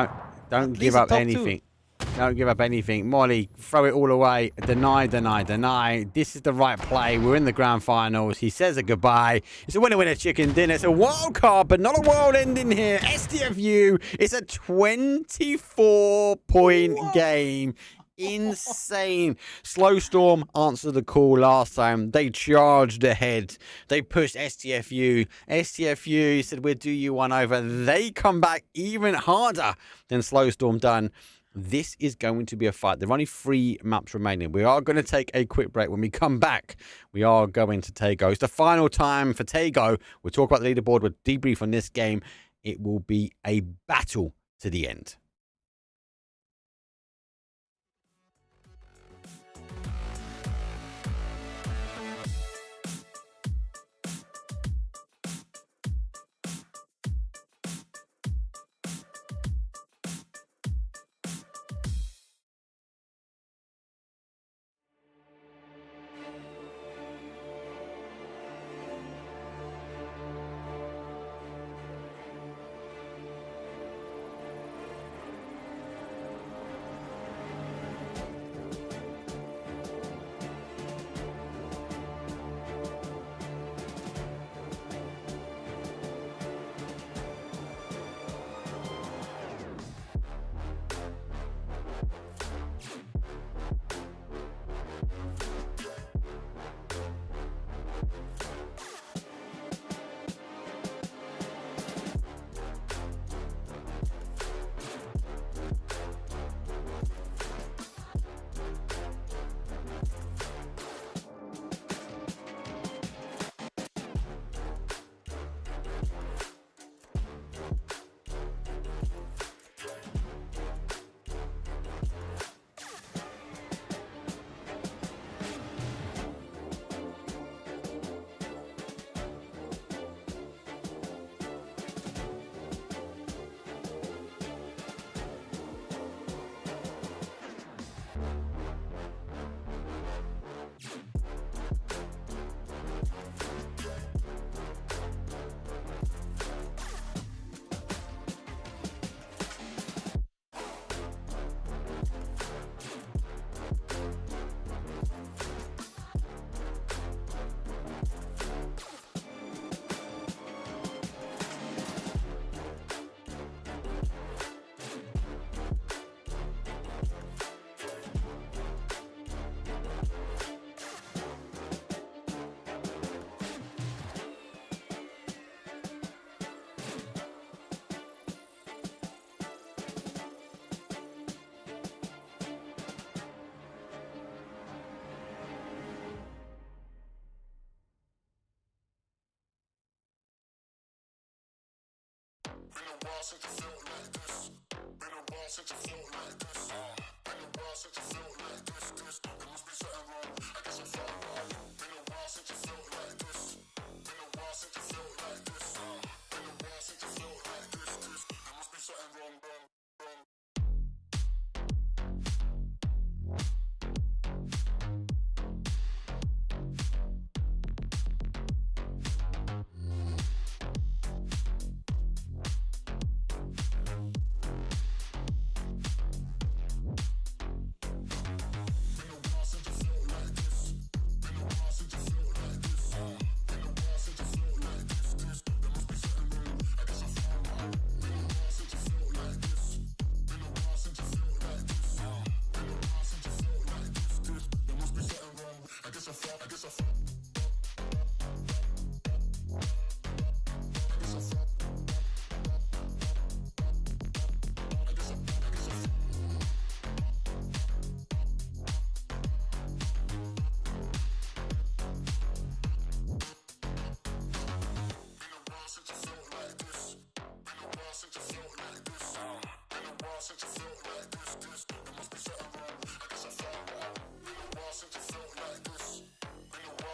Don't least give the up top two. anything. Don't give up anything. Molly, throw it all away. Deny, deny, deny. This is the right play. We're in the grand finals. He says a goodbye. It's a winner-winner chicken dinner. It's a wild card, but not a world ending here. STFU, it's a 24-point game. Insane. Slowstorm answered the call last time. They charged ahead. They pushed STFU. STFU said, we'll do you one over. They come back even harder than Slowstorm done. This is going to be a fight. There are only 3 maps remaining. We are going to take a quick break. When we come back, we are going to Tego. It's the final time for Tego. We'll talk about the leaderboard. We'll debrief on this game. It will be a battle to the end. while since you felt like this. Been a while since you felt like this. Been a while since you felt like this. There must be something wrong. I guess I'm fine. Been a while since you felt like this. Been a while since you felt like this. Been a while since you felt like this. There must be something wrong. Since you felt like this, been a while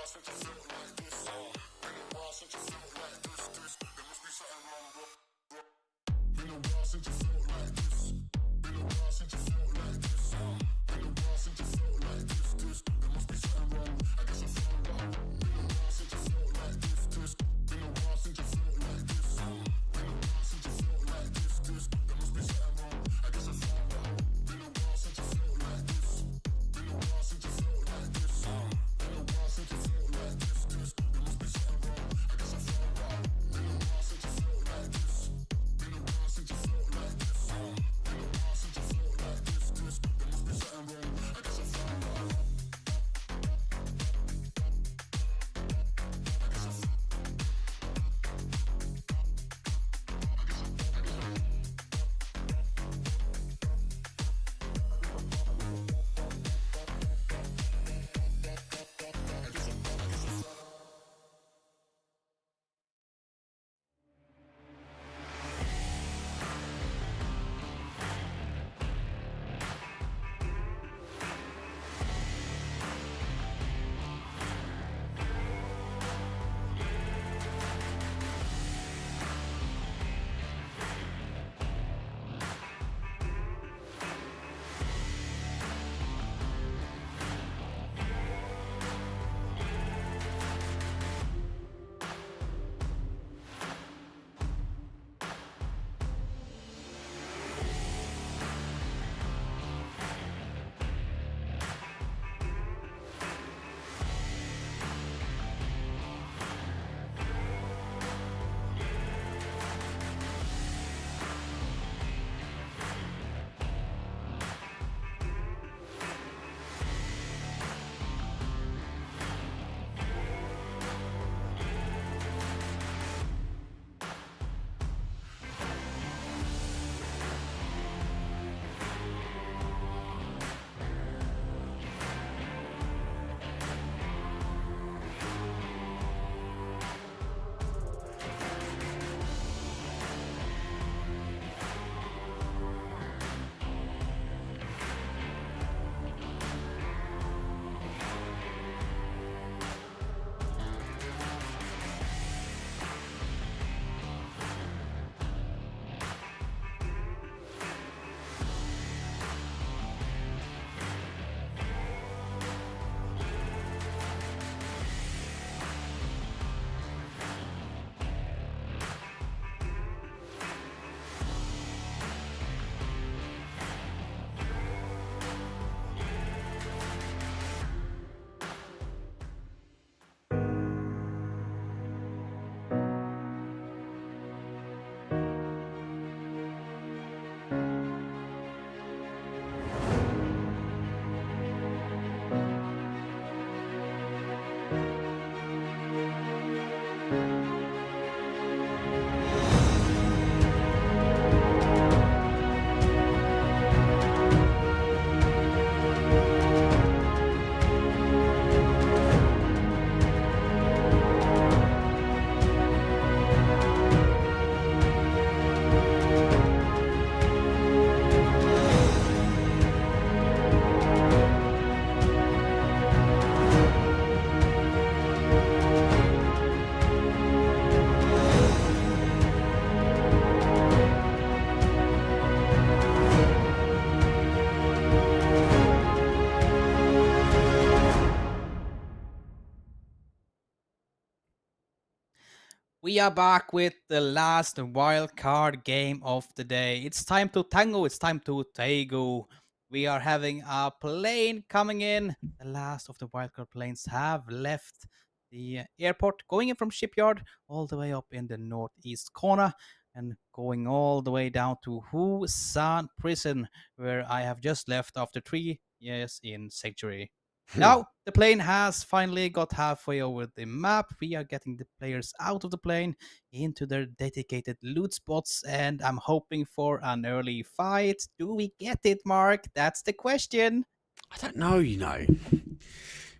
We are back with the last wild card game of the day. It's time to tango, it's time to tago. We are having a plane coming in. The last of the wildcard planes have left the airport, going in from shipyard all the way up in the northeast corner and going all the way down to Husan prison, where I have just left after 3 years in sanctuary. Now the plane has finally got halfway over the map. We are getting the players out of the plane into their dedicated loot spots, and I'm hoping for an early fight. Do we get it, Mark? That's the question. I don't know, you know. I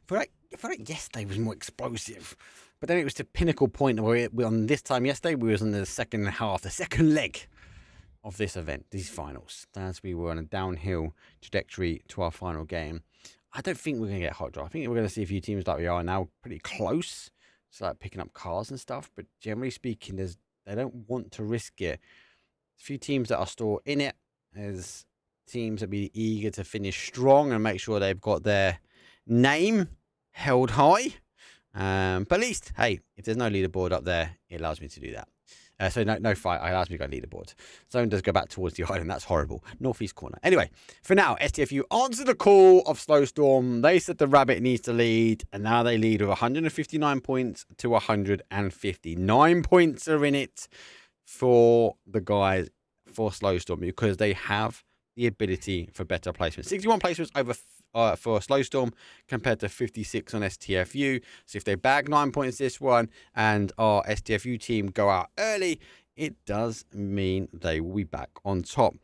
feel like yesterday was more explosive. But then it was the pinnacle point where we on this time yesterday, we was on the second half, the second leg of this event, these finals. As we were on a downhill trajectory to our final game. I don't think we're going to get hot draw. I think we're going to see a few teams like we are now pretty close. It's like picking up cars and stuff. But generally speaking, they don't want to risk it. A few teams that are still in it. There's teams that be eager to finish strong and make sure they've got their name held high. But at least, hey, if there's no leaderboard up there, it allows me to do that. So no fight, it allows me to go leaderboard. Zone does go back towards the island. That's horrible. Northeast corner. Anyway, for now, STFU answered the call of Slowstorm. They said the Rabbit needs to lead, and now they lead with 159 points to 159 points are in it for the guys for Slowstorm because they have the ability for better placements. 61 placements over for Slowstorm compared to 56 on STFU. So if they bag 9 points this one and our STFU team go out early, it does mean they will be back on top.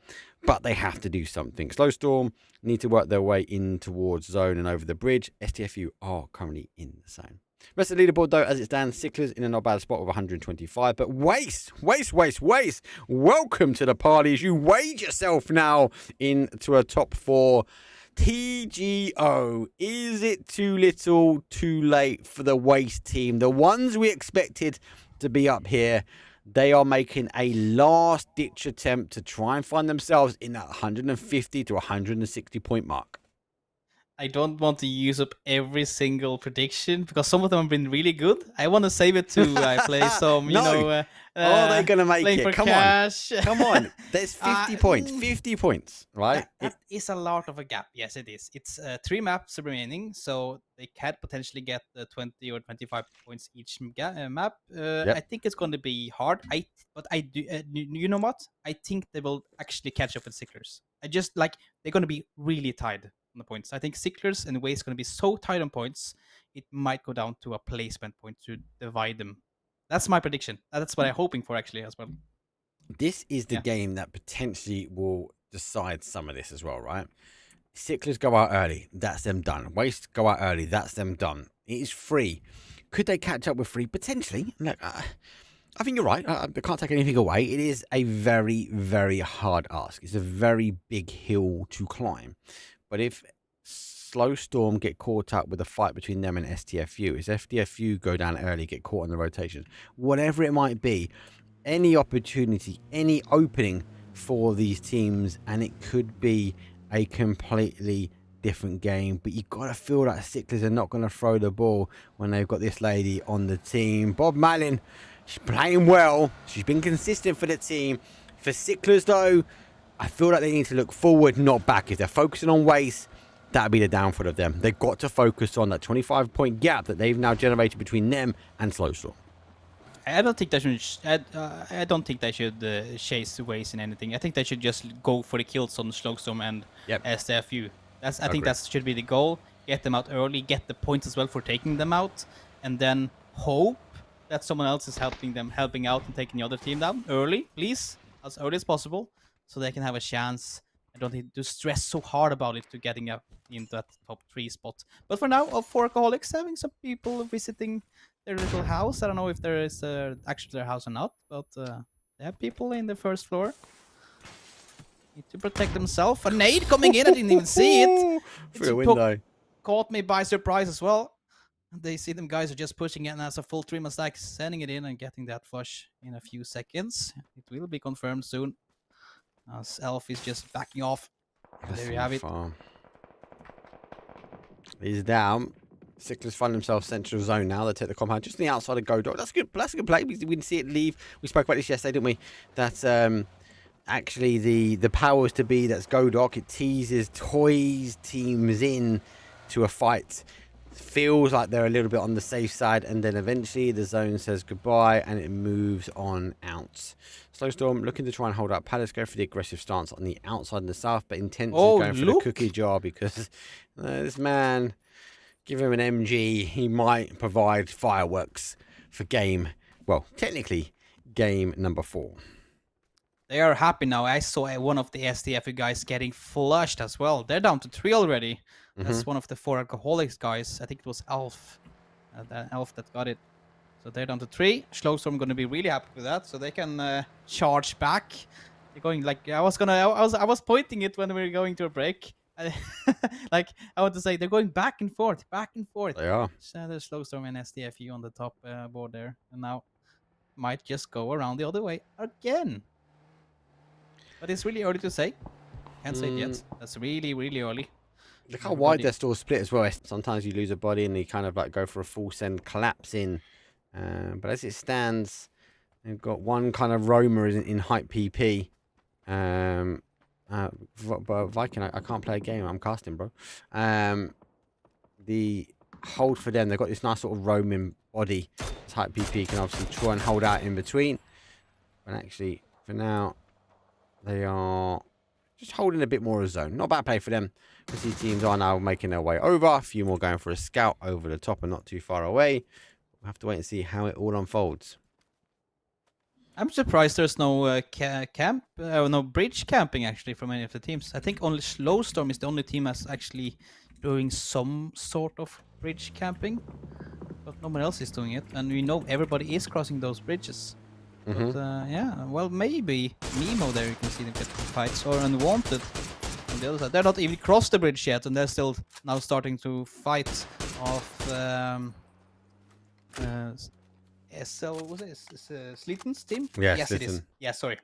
But they have to do something. Slowstorm need to work their way in towards zone and over the bridge. STFU are currently in the zone. Rest of the leaderboard, though, as it stands, Sicklers in a not bad spot with 125. But Waste. Welcome to the party as you wage yourself now into a top 4. TGO, is it too little, too late for the Waste team? The ones we expected to be up here, they are making a last-ditch attempt to try and find themselves in that 150 to 160 point mark. I don't want to use up every single prediction because some of them have been really good. I want to save it to play some, are they going to make it? Come cash. on. Come on. There's 50 points. 50 points, right? That is a lot of a gap. Yes, it is. It's 3 maps remaining, so they can potentially get 20 or 25 points each map. I think it's going to be hard. But I do. You know what? I think they will actually catch up with Sicklers. They're going to be really tied on the points. I think Sicklers and Waste going to be so tight on points, it might go down to a placement point to divide them. That's my prediction. That's what I'm hoping for, actually, as well. This is the game that potentially will decide some of this as well, right? Sicklers go out early. That's them done. Waste go out early. That's them done. It is free. Could they catch up with free? Potentially. Look, I think you're right. I can't take anything away. It is a very, very hard ask. It's a very big hill to climb. But if Slowstorm get caught up with a fight between them and STFU, if STFU go down early, get caught on the rotation, whatever it might be, any opportunity, any opening for these teams, and it could be a completely different game. But you got to feel that Sicklers are not going to throw the ball when they've got this lady on the team. Bob Malin, she's playing well. She's been consistent for the team. For Sicklers, though, I feel like they need to look forward, not back. If they're focusing on Waste, that'll be the downfall of them. They've got to focus on that 25-point gap that they've now generated between them and Slowstorm. I don't think they should. I don't think they should chase Waste in anything. I think they should just go for the kills on Slowstorm and STFU. I think that should be the goal. Get them out early, get the points as well for taking them out, and then hope that someone else is helping out and taking the other team down early, please, as early as possible, so they can have a chance. I don't need to stress so hard about it to getting up into that top 3 spot. But for now, for Alcoholics, having some people visiting their little house. I don't know if there is actually their house or not, but they have people in the first floor. Need to protect themselves. A nade coming in, I didn't even see it. Through the window. Caught me by surprise as well. They see them guys are just pushing it, and as a full 3-man stack, sending it in and getting that flush in a few seconds. It will be confirmed soon. Elf is just backing off. There you have it. He's down. Sicklers find themselves central zone now. They take the compound just on the outside of Godok. That's good. That's a good play. We didn't see it leave. We spoke about this yesterday, didn't we? That actually the powers to be, that's Godok. It teases, toys teams in to a fight. Feels like they're a little bit on the safe side, and then eventually the zone says goodbye and it moves on out. Slowstorm looking to try and hold up Palace, go for the aggressive stance on the outside in the south, but Intense is going for the cookie jar because this man, give him an MG, he might provide fireworks for game, well, technically game number 4. They are happy now. I saw one of the SDF guys getting flushed as well. They're down to 3 already. That's one of the 4 alcoholics guys. I think it was Elf. The Elf that got it. So they're down to 3. Slowstorm going to be really happy with that. So they can charge back. They're going like I was pointing it when we were going to a break. Like I want to say they're going back and forth. They are. So there's Slowstorm and SDFU on the top board there, and now might just go around the other way again. But it's really early to say. Can't say it yet. That's really, really early. Look how wide they're still split as well. Sometimes you lose a body and you kind of like go for a full send, collapse in. But as it stands, they've got one kind of roamer in height PP. But Viking, I can't play a game. I'm casting, bro. The hold for them, they've got this nice sort of roaming body. Type PP can obviously try and hold out in between. But actually, for now, they are just holding a bit more of a zone. Not a bad play for them. These teams are now making their way over. A few more going for a scout over the top and not too far away. We'll have to wait and see how it all unfolds. I'm surprised there's no no bridge camping actually from any of the teams. I think only Slowstorm is the only team that's actually doing some sort of bridge camping, but no one else is doing it. And we know everybody is crossing those bridges. But yeah, well, maybe Mimo there you can see them get fights, or Unwanted on the other side. They're not even crossed the bridge yet, and they're still now starting to fight off SL, was it? Sleaton's team? Yes, it is. Yeah, sorry.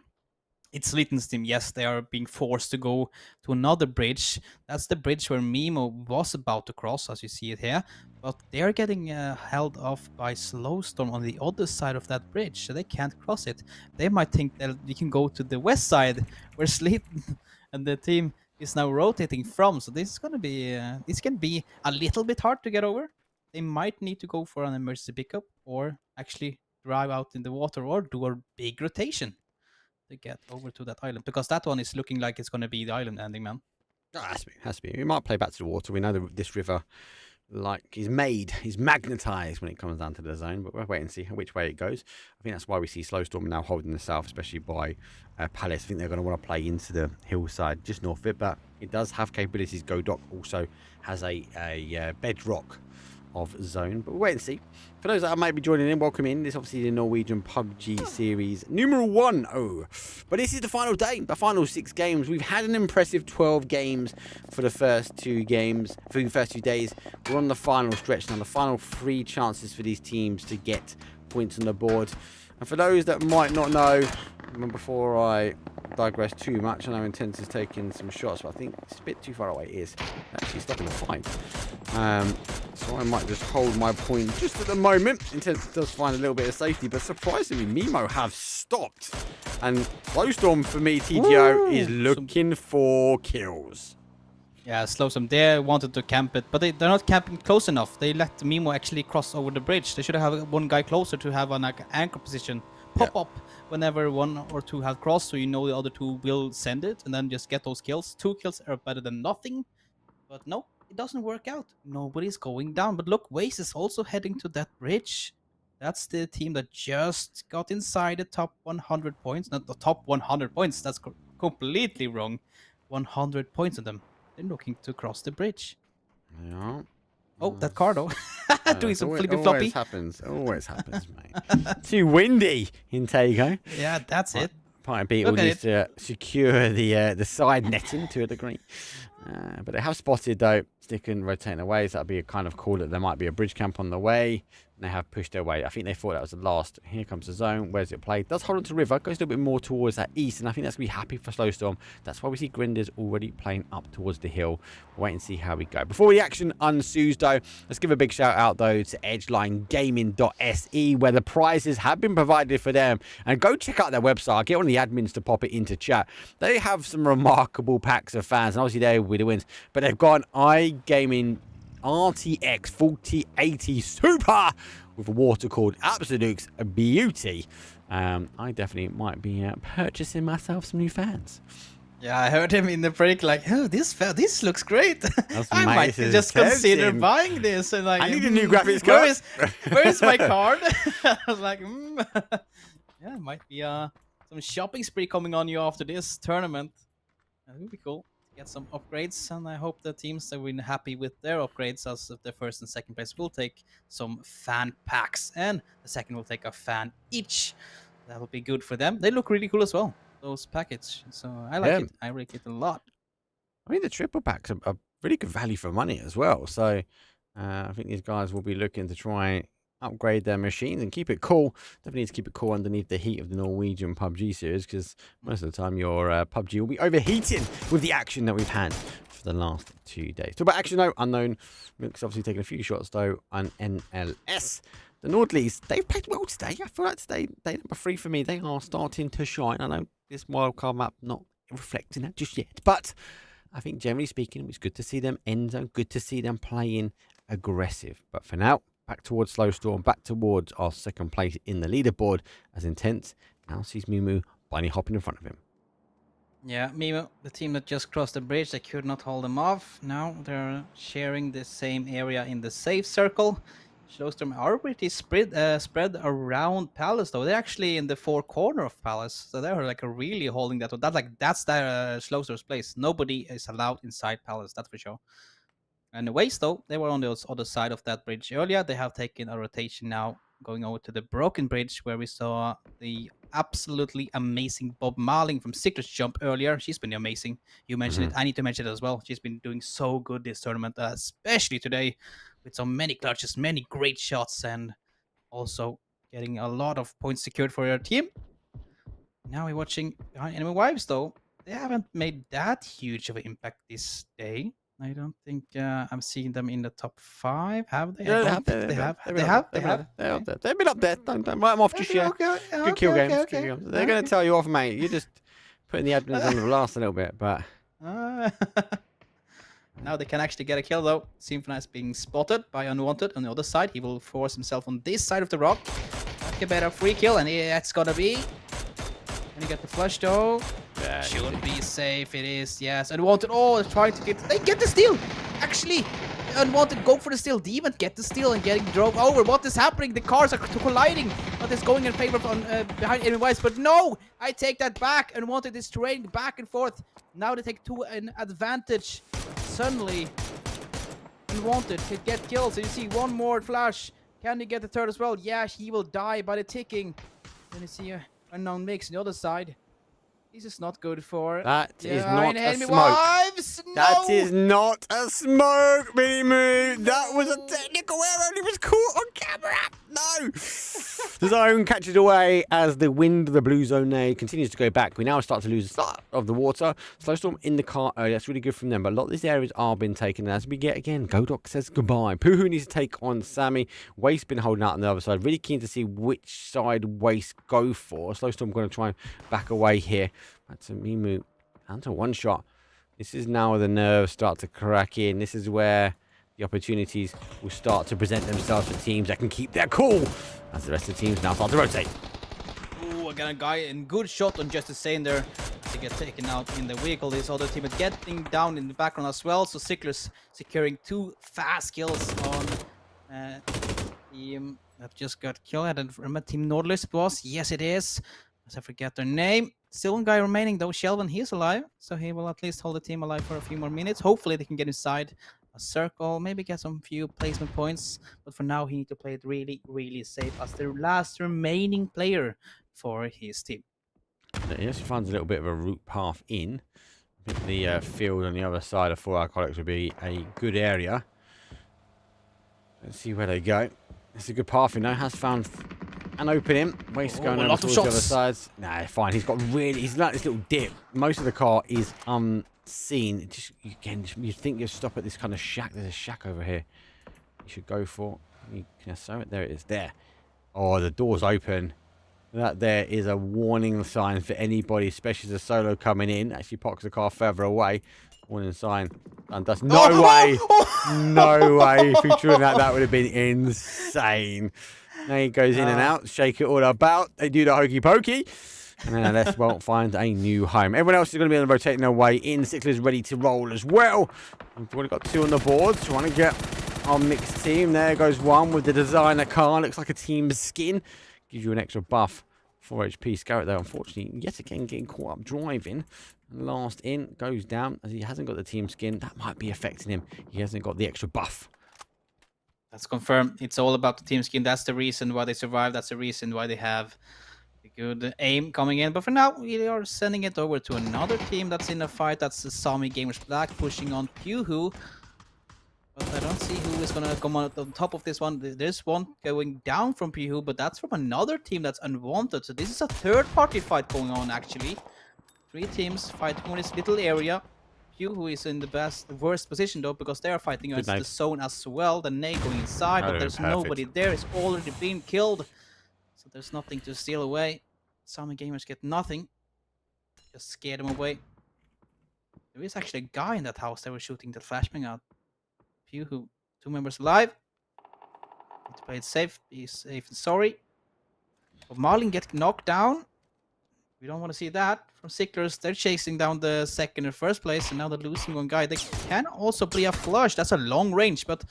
It's Sleaton's team. Yes, they are being forced to go to another bridge. That's the bridge where Mimo was about to cross, as you see it here. But they are getting held off by Slowstorm on the other side of that bridge, so they can't cross it. They might think that we can go to the west side, where Sleaton and the team is now rotating from. So this is going to be, this can be a little bit hard to get over. They might need to go for an emergency pickup, or actually drive out in the water, or do a big rotation to get over to that island, because that one is looking like it's going to be the island ending, man. Oh, has to be. We might play back to the water. We know that this river, like, is magnetized when it comes down to the zone, but we'll wait and see which way it goes. I think that's why we see Slowstorm now holding the south, especially by Palace. I think they're going to want to play into the hillside just north of it, but it does have capabilities. Godok also has a bedrock of zone, but we'll wait and see. For those that might be joining in, welcome in. This is obviously the Norwegian PUBG series numeral 1. But this is the final day, the final 6 games. We've had an impressive 12 games for the first 2 games, for the first 2 days. We're on the final stretch now, the final 3 chances for these teams to get points on the board. And for those that might not know, before I digress too much, I know Intense is taking some shots, but I think it's a bit too far away. It is actually stopping the fight. So I might just hold my point just at the moment. Intense does find a little bit of safety, but surprisingly, Mimo have stopped. And Slowstorm, for me, TTO, is looking for kills. Yeah, Slowstorm, they wanted to camp it, but they're not camping close enough. They let Mimo actually cross over the bridge. They should have one guy closer to have an anchor position pop up whenever 1 or 2 have crossed, so you know the other 2 will send it, and then just get those kills. 2 kills are better than nothing, but no, it doesn't work out. Nobody's going down, but look, Waze is also heading to that bridge. That's the team that just got inside the top 100 points. Not the top 100 points, that's completely wrong. 100 points on them. They're looking to cross the bridge. Yeah. Oh, that car though. Doing some flippy floppy. Always happens, mate. Too windy in Tego. Yeah, that's it. Part of Beetle needs to secure the side netting to a degree. But they have spotted, though, sticking, rotating away. So that'd be a kind of call that there might be a bridge camp on the way. And they have pushed their way. I think they thought that was the last. Here comes the zone. Where's it played? Does hold on to River. Goes a little bit more towards that east. And I think that's going to be happy for Slowstorm. That's why we see Grinders already playing up towards the hill. We'll wait and see how we go. Before the action ensues, though, let's give a big shout out, though, to edgelinegaming.se, where the prizes have been provided for them. And go check out their website. I'll get one of the admins to pop it into chat. They have some remarkable packs of fans. And obviously, they will be the wins. But they've got iGaming RTX 4080 Super with a water called Absolute's Beauty. I definitely might be purchasing myself some new fans. Yeah, I heard him in the break like, oh, this looks great. I might amazing. just consider buying this. And like, I need a new graphics card. Where is my card? I was like, yeah, it might be some shopping spree coming on you after this tournament. That would be cool. Get some upgrades, and I hope the teams that were happy with their upgrades as the first and second place will take some fan packs, and the second will take a fan each. That will be good for them. They look really cool as well, those packets. So I like it. I like it a lot. I mean, the triple packs are really good value for money as well. So I think these guys will be looking to try upgrade their machines and keep it cool. Definitely need to keep it cool underneath the heat of the Norwegian PUBG series, because most of the time your PUBG will be overheating with the action that we've had for the last 2 days. Talk about action though, Unknown Milk's obviously taking a few shots though on NLS. The Nordleys, they've played well today. I feel like today, day number 3 for me, they are starting to shine. I know this wildcard map not reflecting that just yet, but I think generally speaking, it's good to see them end zone, good to see them playing aggressive. But for now, back towards Slowstorm, back towards our second place in the leaderboard as Intense now sees Mumu bunny hopping in front of him. Yeah, Mimo, the team that just crossed the bridge, they could not hold them off. Now they're sharing the same area in the safe circle. Slowstorm are pretty spread around Palace, though. They're actually in the 4 corner of Palace, so they're like really holding that. That's their Slowstorm's place. Nobody is allowed inside Palace, that's for sure. And the Waste, though, they were on the other side of that bridge earlier. They have taken a rotation now, going over to the Broken Bridge, where we saw the absolutely amazing Bob Marling from Citrus jump earlier. She's been amazing. You mentioned it. I need to mention it as well. She's been doing so good this tournament, especially today, with so many clutches, many great shots, and also getting a lot of points secured for her team. Now we're watching behind enemy wives, though. They haven't made that huge of an impact this day. I don't think I'm seeing them in the top 5. Have they? Yeah, They have. They've been up there. Don't write them off just yet. Good kill games. They're going to tell you off, mate. You're just putting the admins on the blast a little bit, but now they can actually get a kill, though. Symphonize being spotted by Unwanted on the other side. He will force himself on this side of the rock. Like a better free kill, and that's gonna be. Can he get the flush, though? yeah, Should be safe. It is, yes. Unwanted. Oh, trying to get. They get the steal. Actually, Unwanted go for the steal. Demon get the steal and getting drove over. What is happening? The cars are colliding. But it's going in favor of behind enemy wise. But no, I take that back. Unwanted is trading back and forth. Now they take 2 an advantage. Suddenly, Unwanted could get kills. So you see one more flash. Can he get the third as well? Yeah, he will die by the ticking. Then you see a Unknown Mix on the other side. This is not good for... That is not a enemy smoke. wives. No! That is not a smoke, Mimu. That was a technical error and it was caught on camera. No. The zone catches away as the wind, the blue zone continues to go back. We now start to lose the start of the water. Slowstorm in the car. Oh, that's really good from them. But a lot of these areas are being taken. As we get again, Godok says goodbye. Puhu needs to take on Sammy. Waste been holding out on the other side. Really keen to see which side Waste go for. Slowstorm going to try and back away here. Back to Mimu. Down to 1 shot. This is now where the nerves start to crack in. This is where the opportunities will start to present themselves for teams that can keep their cool as the rest of the teams now start to rotate. Ooh, again, a guy in good shot on Justice Sane there to get taken out in the vehicle. This other team is getting down in the background as well. So Sickler's securing 2 fast kills on team that just got killed. I don't remember Team Nordlist it was. Yes, it is. As I forget their name. Still one guy remaining though, Shelvin, he is alive. So he will at least hold the team alive for a few more minutes. Hopefully they can get inside a circle, maybe get some few placement points. But for now, he needs to play it really, really safe as the last remaining player for his team. He just finds a little bit of a route path in. I think the field on the other side of 4 Alcoholics would be a good area. Let's see where they go. It's a good path, you know. Has found an opening. Waste going a over lot of towards the other shots. sides. Nah, fine. He's got really. He's like this little dip. Most of the car is unseen. It just again, you think you'll stop at this kind of shack. There's a shack over here. You should go for. You can sew it. There it is. There. Oh, the door's open. That there is a warning sign for anybody, especially as a solo coming in. Actually parks the car further away. Warning sign. And that's no way. No way. If he threw that would have been insane. Now he goes in and out, shake it all about. They do the hokey pokey. And then let's find a new home. Everyone else is going to be on the rotating their way in. Sickler's ready to roll as well. We've already got 2 on the board. Trying to get our mixed team. There goes one with the designer car. Looks like a team's skin. Gives you an extra buff. 4 HP. Scarrett though, unfortunately, yet again getting caught up driving. Last in goes down as he hasn't got the team skin. That might be affecting him. He hasn't got the extra buff. That's confirmed. It's all about the team skin. That's the reason why they survive. That's the reason why they have a good aim coming in. But for now, we are sending it over to another team that's in a fight. That's the Sami Gamers Black pushing on Puhu. But I don't see who is going to come on top of this one. There's one going down from Puhu, but that's from another team that's unwanted. So this is a third-party fight going on, actually. 3 teams fighting on this little area. Who is in the worst position though, because they are fighting against the zone as well. The nade going inside, but there's nobody there. It's already been killed, so there's nothing to steal away. Sami Gamers get nothing. Just scare them away. There is actually a guy in that house they were shooting the flashbang at. Who 2 members alive. Need to play it safe. Be safe and sorry. But Marlin get knocked down. We don't want to see that from Sicklers. They're chasing down the second and first place, and now they're losing one guy. They can also be a flush. That's a long range, but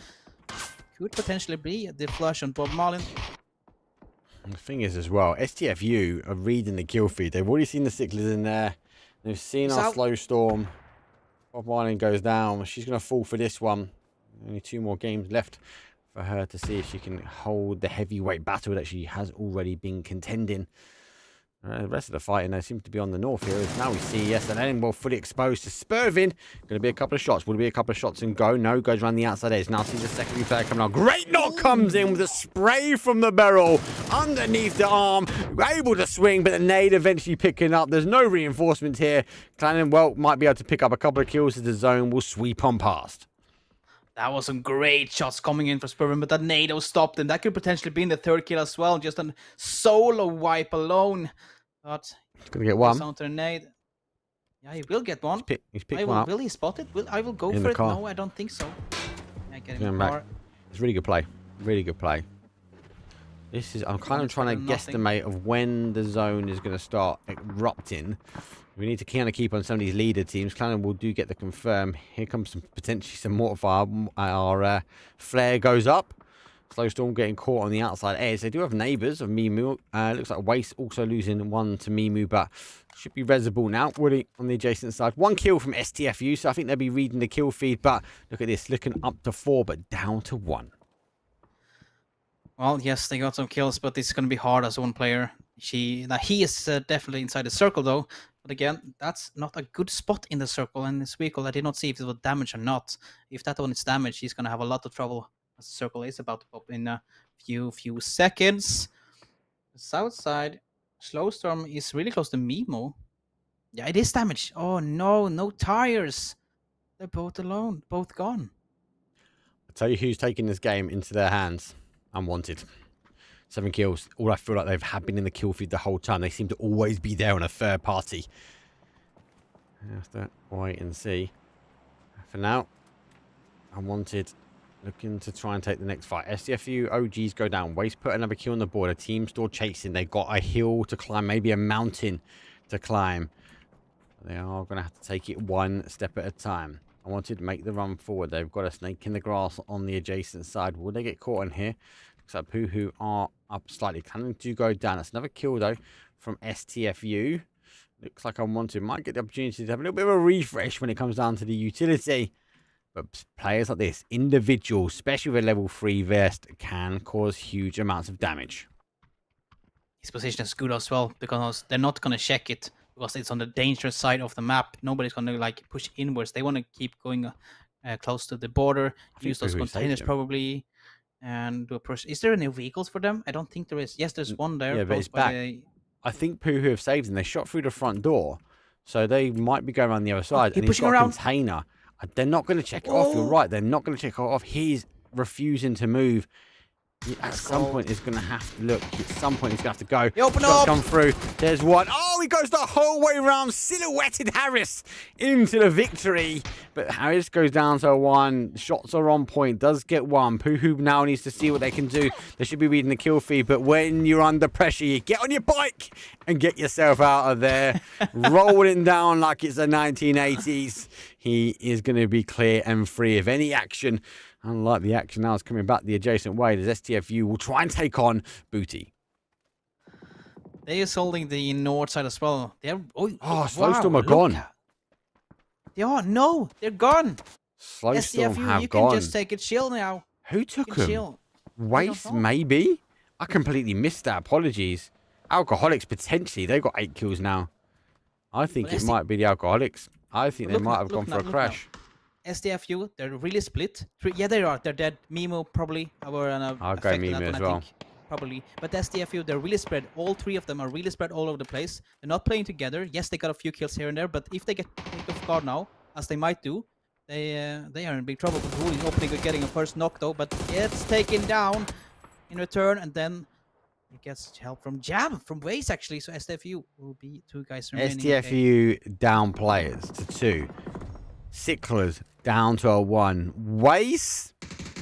could potentially be the flush on Bob Marlin. And the thing is as well, STFU are reading the kill feed. They've already seen the Sicklers in there. They've seen our slow storm. Bob Marlin goes down. She's going to fall for this one. Only 2 more games left for her to see if she can hold the heavyweight battle that she has already been contending. The rest of the fighting they seem to be on the north here. As now we see SLN fully exposed to Spurvin. Going to be a couple of shots. Will it be a couple of shots and go? No, goes around the outside edge. Now sees the secondary player coming out. Great knock comes in with a spray from the barrel underneath the arm. Able to swing, but the nade eventually picking up. There's no reinforcement here. Clannon, might be able to pick up a couple of kills as the zone will sweep on past. That was some great shots coming in for Spurvin, but that nade stopped him. That could potentially be in the 3rd kill as well. Just a solo wipe alone. But he's going to get one. Counter nade. Yeah, he will get one. He's picked one up. Will he spot it? I will go in for it. Car. No, I don't think so. Yeah, get him back. It's really good play. Really good play. This is. I'm kind of trying to guesstimate of when the zone is going to start erupting. We need to kind of keep on some of these leader teams. Clannon will get the confirm. Here comes potentially some mortar. Our flare goes up. Slow Storm getting caught on the outside edge. They do have neighbours of Mimu. Looks like Waste also losing one to Mimu, but should be Resable now. Woody on the adjacent side. 1 kill from STFU, so I think they'll be reading the kill feed. But look at this, looking up to 4, but down to 1. Well, yes, they got some kills, but it's going to be hard as one player. He is definitely inside the circle, though. But again, that's not a good spot in the circle. And this vehicle, I did not see if it was damaged or not. If that one is damaged, he's going to have a lot of trouble. The circle is about to pop in a few seconds. The south side, Slow Storm is really close to Mimo. Yeah, it is damaged. Oh no, no tires. They're both alone, both gone. I'll tell you who's taking this game into their hands. Unwanted. 7 kills. All I feel like they've been in the kill feed the whole time. They seem to always be there on a third party. I have to wait and see. For now, Unwanted. Looking to try and take the next fight. STFU OGs go down. Waste put another kill on the board. A team still chasing. They got a hill to climb. Maybe a mountain to climb. They are going to have to take it 1 step at a time. I wanted to make the run forward. They've got a snake in the grass on the adjacent side. Will they get caught in here? Looks like Puhu are up slightly. Cannon to go down. That's another kill, though, from STFU. Looks like Unwanted might get the opportunity to have a little bit of a refresh when it comes down to the utility. But players like this, individuals, especially with a level 3 vest, can cause huge amounts of damage. His position is good as well, because they're not going to check it, because it's on the dangerous side of the map. Nobody's going to push inwards. They want to keep going close to the border. Use those containers probably. and do a push. Is there any vehicles for them? I don't think there is. Yes, there's one there. Yeah, but close it's by back. the- I think Pooh have saved them. They shot through the front door, so they might be going around the other side. he And he's pushing got a around. container. They're not going to check it off. You're Oh. right. They're not going to check it off. He's refusing to move. At some cold. point, he's going to have to look. At some point, he's going to have to go. He opened Shots up. come through. There's one. Oh, he goes the whole way around. Silhouetted Harris into the victory. But Harris goes down to 1. Shots are on point. Does get 1. Pooh now needs to see what they can do. They should be reading the kill feed. But when you're under pressure, you get on your bike and get yourself out of there. Rolling down like it's the 1980s. He is going to be clear and free of any action. Unlike the action now is coming back the adjacent way, as STFU will try and take on Booty. They is holding the north side as well. They're Slowstorm are look gone. at- They are no, they're gone. Slowstorm STFU, have you gone. can just take it chill now. Who You took can him? chill. Waste, know. maybe? I completely missed that. Apologies. Alcoholics, potentially. They've got 8 kills now. I think Well, it ST might be the Alcoholics. I think they Look might now, have gone look for now, a look now. crash. STFU, they're really split. Yeah, they are. They're dead. Mimo probably were I'll go affected Mimo that one, as I well. think. Probably. But STFU, they're really spread. All 3 of them are really spread all over the place. They're not playing together. Yes, they got a few kills here and there, but if they get taken off guard now, as they might do, they are in big trouble. Ruli opening and getting a first knock though, but it's taken down in return, and then he gets help from Jam, from Waze actually. So STFU will be 2 guys remaining. Okay. STFU down players to 2. Sicklers down to a 1. Waste,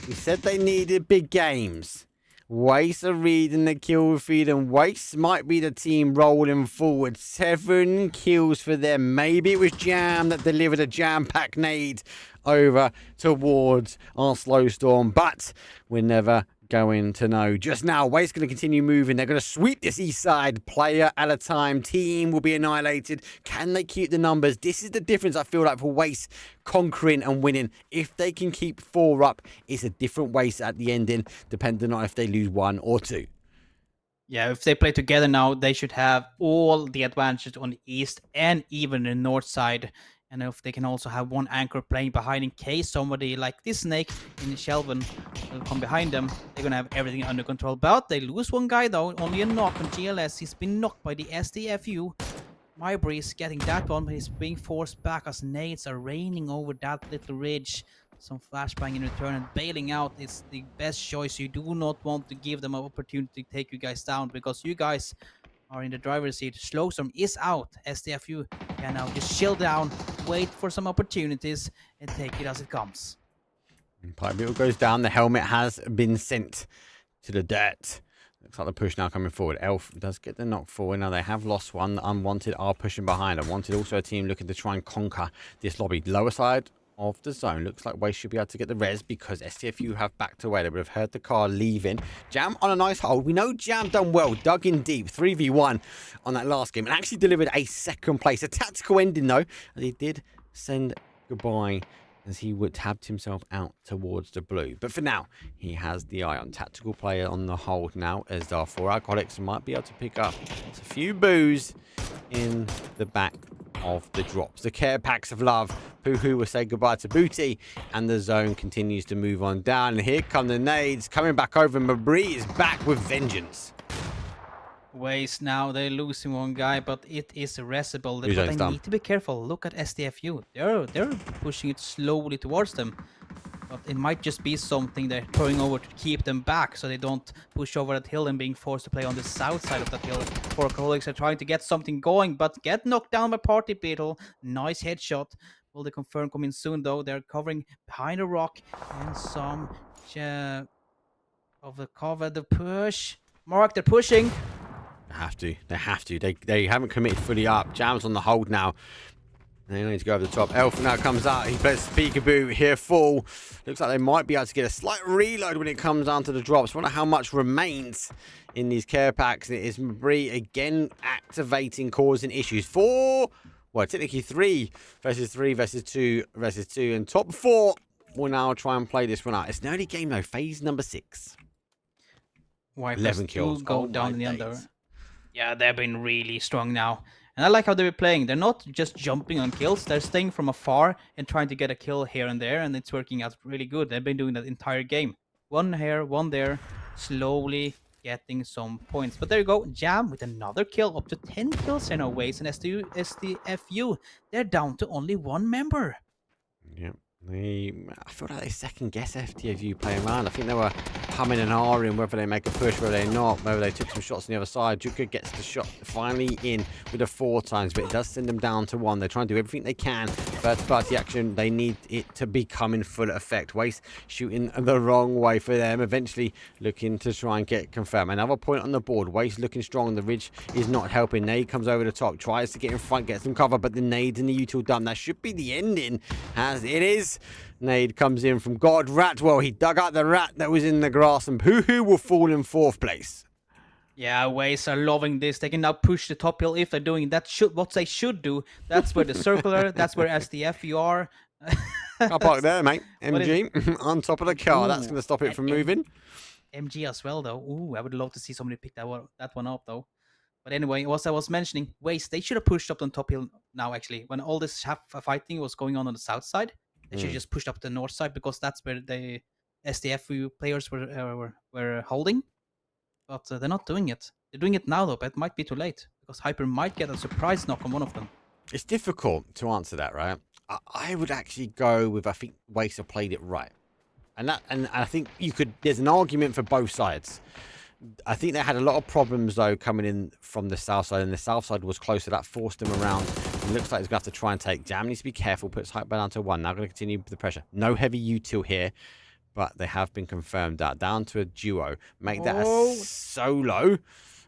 we said they needed big games. Waste are reading the kill feed, and Waste might be the team rolling forward. 7 kills for them. Maybe it was Jam that delivered a jam-packed nade over towards our Slowstorm, but we're never going to know. Just now, Waste going to continue moving. They're going to sweep this east side player at a time. Team will be annihilated. Can they keep the numbers? This is the difference I feel like for Waste conquering and winning. If they can keep 4 up, it's a different Waste at the ending, depending on if they lose 1 or 2. Yeah, if they play together now, they should have all the advantages on the east and even the north side. And if they can also have one anchor playing behind in case somebody like this snake in Shelven will come behind them, they're going to have everything under control. But they lose 1 guy though, only a knock on GLS. He's been knocked by the SDFU. Mybreeze is getting that one, but he's being forced back as nades are raining over that little ridge. Some flashbang in return, and bailing out is the best choice. You do not want to give them an opportunity to take you guys down, because you guys are in the driver's seat. Slowstorm is out. SDFU can now just chill down, wait for some opportunities, and take it as it comes. Pipe Beetle goes down. The helmet has been sent to the dirt. Looks like the push now coming forward. Elf does get the knock forward. Now they have lost 1. The Unwanted are pushing behind. Unwanted also a team looking to try and conquer this lobby. Lower side of the zone. Looks like Waste should be able to get the res because STFU have backed away. They would have heard the car leaving. Jam on a nice hold. We know Jam done well. Dug in deep. 3v1 on that last game. And actually delivered a 2nd place. A tactical ending though. And he did send goodbye as he would tabbed himself out towards the blue. But for now, he has the eye on tactical player on the hold now, as our 4 Alcoholics might be able to pick up a few boos in the back of the drops. The care packs of love. Pooh will say goodbye to Booty, and the zone continues to move on down. And here come the nades coming back over. Mabri is back with vengeance. Waste now, they're losing 1 guy, but it is irreversible. But Usually they it's done. need to be careful. Look at SDFU. They're pushing it slowly towards them. But it might just be something they're throwing over to keep them back, so they don't push over that hill and being forced to play on the south side of that hill. 4 colleagues are trying to get something going, but get knocked down by Party Beetle. Nice headshot. Will the confirm come in soon though? They're covering behind a rock and some of the cover. The push. Mark, they're pushing. They have to. They have to. They haven't committed fully up. Jam's on the hold now. They need to go over the top. Elf now comes out. He plays peekaboo here full. Looks like they might be able to get a slight reload when it comes down to the drops. Wonder how much remains in these care packs. It is Mabri again activating, causing issues. 4, well, technically 3 versus 3 versus 2 versus 2. And top 4 will now try and play this one out. It's an early game though. Phase number 6. Wipers 11 do kills. go Oh down my in the under. days. Yeah, they've been really strong now. And I like how they're playing. They're not just jumping on kills. They're staying from afar and trying to get a kill here and there. And it's working out really good. They've been doing that entire game. one here, one there, slowly getting some points. But there you go, Jam with another kill, up to 10 kills in a ways, and SDFU, they're down to only one member. Yep. I feel like they second guess FTFU playing around. I think they were humming and ahhing whether they make a push, whether they not, whether they took some shots on the other side. Juka gets the shot finally in with the 4 times, but it does send them down to 1. They're trying to do everything they can. First party action, they need it to become in full effect. Waste shooting the wrong way for them, eventually looking to try and get confirmed. Another point on the board. Waste looking strong. The ridge is not helping. Nade comes over the top, tries to get in front, gets some cover, but the nades in the util dump. That should be the ending, as it is. Nade comes in from God Rat. Well, he dug out the rat that was in the grass, and Poohoo will fall in 4th place. Yeah, Waze are loving this. They can now push the top hill if they're doing that. What they should do. That's where the circular. That's where SDF you are. Car park there, mate. MG on top of the car. That's going to stop it from moving. MG as well, though. Ooh, I would love to see somebody pick that one up, though. But anyway, as I was mentioning, Waze, they should have pushed up on top hill now, actually. When all this fighting was going on the south side, they should have just pushed up the north side, because that's where the SDF players were holding. But they're not doing it. They're doing it now, though, but it might be too late, because Hyper might get a surprise knock on one of them. It's difficult to answer that, right? I would actually go with, I think Waste have played it right. And I think there's an argument for both sides. I think they had a lot of problems, though, coming in from the south side, and the south side was closer. That forced them around. It looks like he's going to have to try and take. Jam needs to be careful, puts Hyper down to 1. Now going to continue with the pressure. No heavy util here, but they have been confirmed that down to a duo. Make that a solo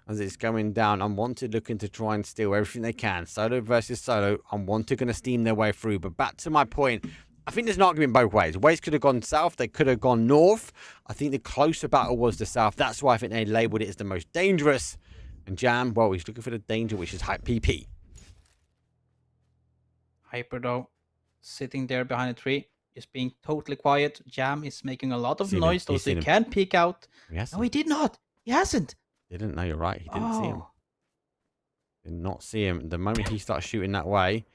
as it's going down. Unwanted looking to try and steal everything they can. Solo versus solo. Unwanted going to steam their way through. But back to my point, I think there's an argument both ways. Ways could have gone south. They could have gone north. I think the closer battle was the south. That's why I think they labelled it as the most dangerous. And Jam, well, he's looking for the danger, which is Hype PP. Hyper, though, sitting there behind a tree, just being totally quiet. Jam is making a lot of noise, so they can peek out. No, he did not. He hasn't. Didn't. No, you're right. He didn't see him. Did not see him. The moment he starts shooting that way,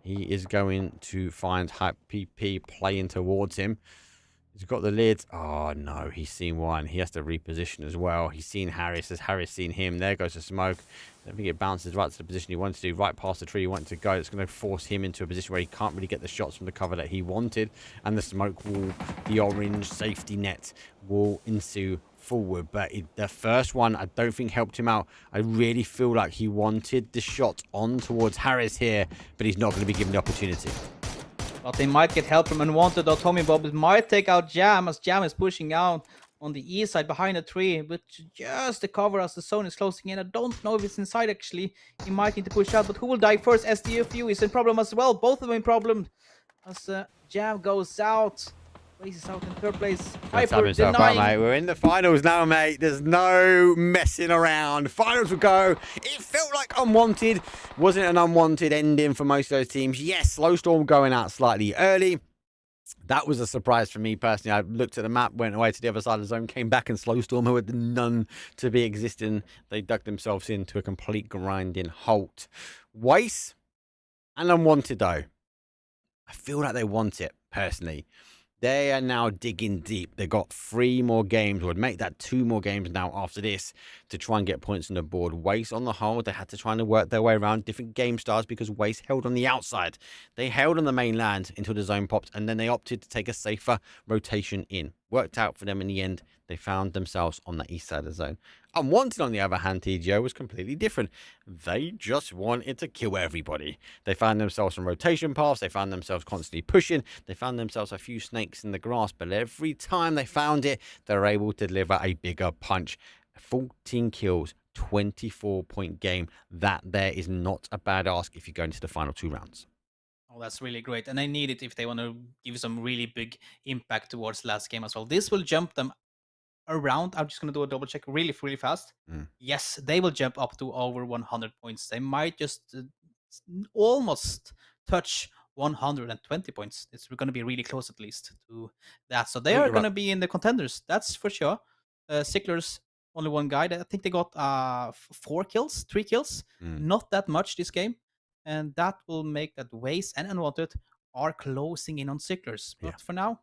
he is going to find Hype PP playing towards him. He's got the lids. Oh, no. He's seen one. He has to reposition as well. He's seen Harris. Has Harris seen him? There goes the smoke. I think it bounces right to the position he wanted to do, right past the tree he wanted to go. It's going to force him into a position where he can't really get the shots from the cover that he wanted. And the smoke wall, the orange safety net will ensue forward. But the first one, I don't think helped him out. I really feel like he wanted the shot on towards Harris here, but he's not going to be given the opportunity. But they might get help from Unwanted, or Tommy Bob might take out Jam, as Jam is pushing out on the east side behind a tree, but just the cover as the zone is closing in. I don't know if it's inside, actually. He might need to push out, but who will die first? SDFU is in problem as well. Both of them in problem as Jam goes out. Waze is out in 3rd place. Hyper denying. Mate. We're in the finals now, mate. There's no messing around. Finals will go. It felt like unwanted. Wasn't an unwanted ending for most of those teams. Yes, Slow Storm going out slightly early. That was a surprise for me personally. I looked at the map, went away to the other side of the zone, came back, and Slowstorm, who had none to be existing, they dug themselves into a complete grinding halt. Waste and Unwanted, though. I feel like they want it, personally. They are now digging deep. They got 3 more games, would make that 2 more games now after this to try and get points on the board. Waste on the whole, they had to try and work their way around different game styles because Waste held on the outside. They held on the mainland until the zone popped, and then they opted to take a safer rotation in. Worked out for them in the end. They found themselves on the east side of the zone. Unwanted, on the other hand, TGO was completely different. They just wanted to kill everybody. They found themselves on rotation paths. They found themselves constantly pushing. They found themselves a few snakes in the grass. But every time they found it, they were able to deliver a bigger punch. 14 kills, 24-point game. That there is not a bad ask if you go into the final 2 rounds. Oh, that's really great. And they need it if they want to give some really big impact towards last game as well. This will jump them around. I'm just going to do a double check really fast. Yes, they will jump up to over 100 points. They might just almost touch 120 points. It's going to be really close, at least, to that. So they are going to be in the contenders. That's for sure. Sickler's only one guy. I think they got 3 kills. Not that much this game. And that will make that Waze and Unwanted are closing in on Sicklers. But for now,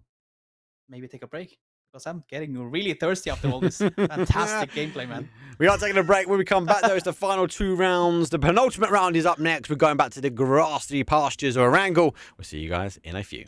maybe take a break. because I'm getting really thirsty after all this fantastic gameplay, man. We are taking a break. When we come back, though, it's the final 2 rounds. The penultimate round is up next. We're going back to the grassy pastures of Erangel. We'll see you guys in a few.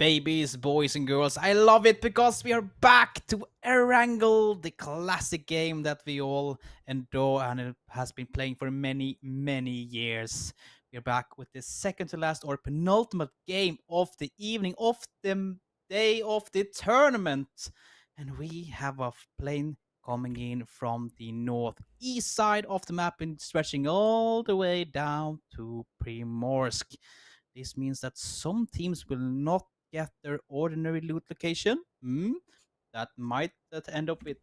babies, boys and girls. I love it because we are back to Erangel, the classic game that we all adore and it has been playing for many, many years. We're back with the second to last or penultimate game of the evening of the day of the tournament. And we have a plane coming in from the northeast side of the map and stretching all the way down to Primorsk. This means that some teams will not get their ordinary loot location. That might end up with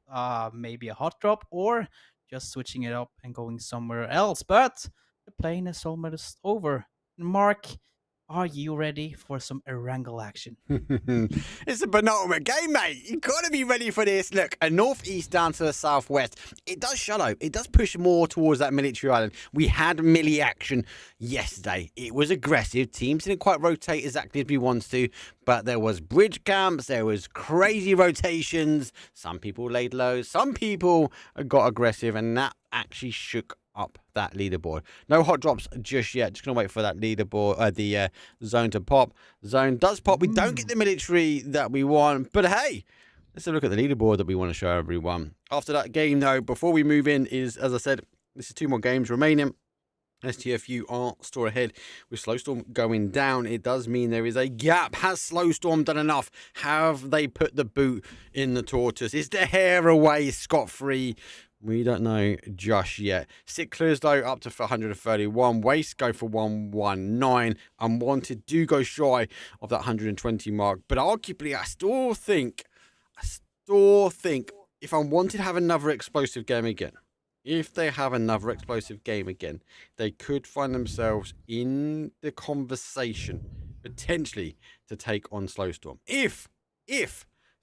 maybe a hot drop or just switching it up and going somewhere else. But the plane is almost over. Mark, are you ready for some Erangel action? It's a penultimate game, mate. You've got to be ready for this. Look, a northeast down to the southwest. It does shallow. It does push more towards that military island. We had melee action yesterday. It was aggressive. Teams didn't quite rotate exactly as we wanted to, but there was bridge camps. There was crazy rotations. Some people laid low. Some people got aggressive, and that actually shook up that leaderboard. No hot drops just yet. Just gonna wait for that leaderboard, the zone to pop. Zone does pop. We don't get the military that we want, but hey, let's have a look at the leaderboard that we want to show everyone. After that game, though, before we move in, is as I said, this is 2 more games remaining. STFU are still ahead with Slowstorm going down. It does mean there is a gap. Has Slowstorm done enough? Have they put the boot in the tortoise? Is the hair away scot-free? We don't know just yet. Sicklers, though, up to 131. Waste go for 119. Unwanted do go shy of that 120 mark. But arguably, I still think if Unwanted have another explosive game again, if they have another explosive game again, they could find themselves in the conversation, potentially, to take on Slowstorm. If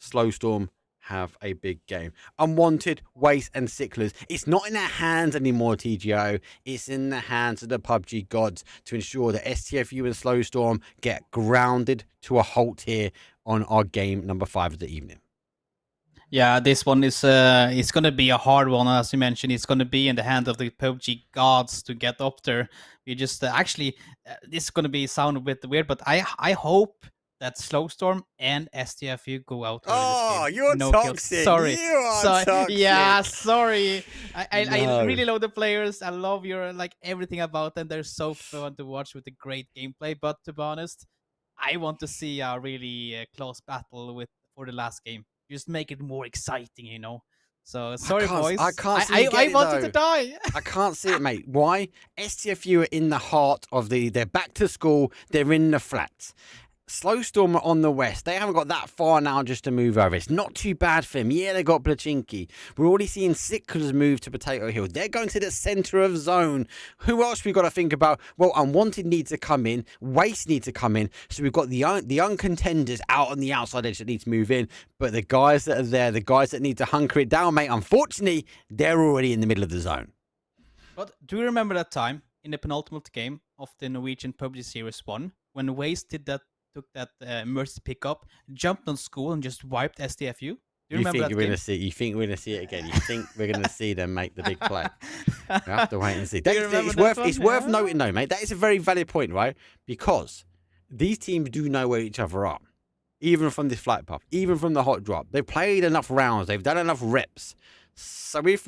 Slowstorm have a big game. Unwanted, Waste, and Sicklers. It's not in their hands anymore, TGO. It's in the hands of the PUBG gods to ensure that STFU and Slowstorm get grounded to a halt here on our game number 5 of the evening. Yeah, this one is it's going to be a hard one, as you mentioned. It's going to be in the hand of the PUBG gods to get up there. We just this is going to be sound a bit weird, but I hope that Slowstorm and STFU go out. Oh, you're no toxic. Kills. Sorry. You are toxic. Yeah, sorry. I No. really love the players. I love your everything about them. They're so fun to watch with a great gameplay. But to be honest, I want to see a really close battle for the last game. Just make it more exciting, you know. So sorry, boys. I can't see it, I wanted to die. I can't see it, mate. Why? STFU are in the heart of they're back to school. They're in the flats. Slowstorm are on the west. They haven't got that far now just to move over. It's not too bad for them. Yeah, they got Plachinki. We're already seeing Sicklers move to Potato Hill. They're going to the centre of zone. Who else we got to think about? Well, Unwanted need to come in. Waste need to come in. So we've got the uncontenders out on the outside edge that need to move in. But the guys that are there, the guys that need to hunker it down, mate, unfortunately, they're already in the middle of the zone. But do you remember that time in the penultimate game of the Norwegian PUBG Series 1 when Waste took that emergency pickup, jumped on school, and just wiped STFU? Do you remember think that we're game? gonna see? You think we're gonna see it again? You think we're gonna see them make the big play? We have to wait and see. It's worth noting, though, mate. That is a very valid point, right? Because these teams do know where each other are, even from this flight path, even from the hot drop. They've played enough rounds. They've done enough reps. So if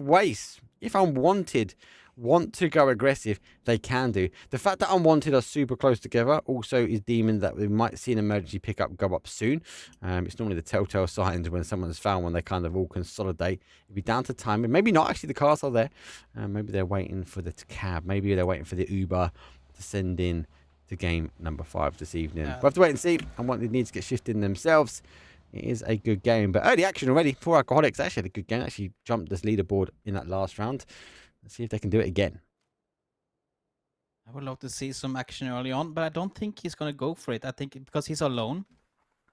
Unwanted want to go aggressive, they can do. The fact that Unwanted are super close together also is deeming that we might see an emergency pickup go up soon. It's normally the telltale signs when someone's found when they kind of all consolidate. It'll be down to timing. Maybe not. Actually, the cars are there. Maybe they're waiting for the cab. Maybe they're waiting for the Uber to send in to game number 5 this evening. We'll have to wait and see. Unwanted needs to get shifted in themselves. It is a good game. But early action already for Alcoholics. Actually had a good game. Actually jumped this leaderboard in that last round. Let's see if they can do it again. I would love to see some action early on, but I don't think he's going to go for it. I think because he's alone,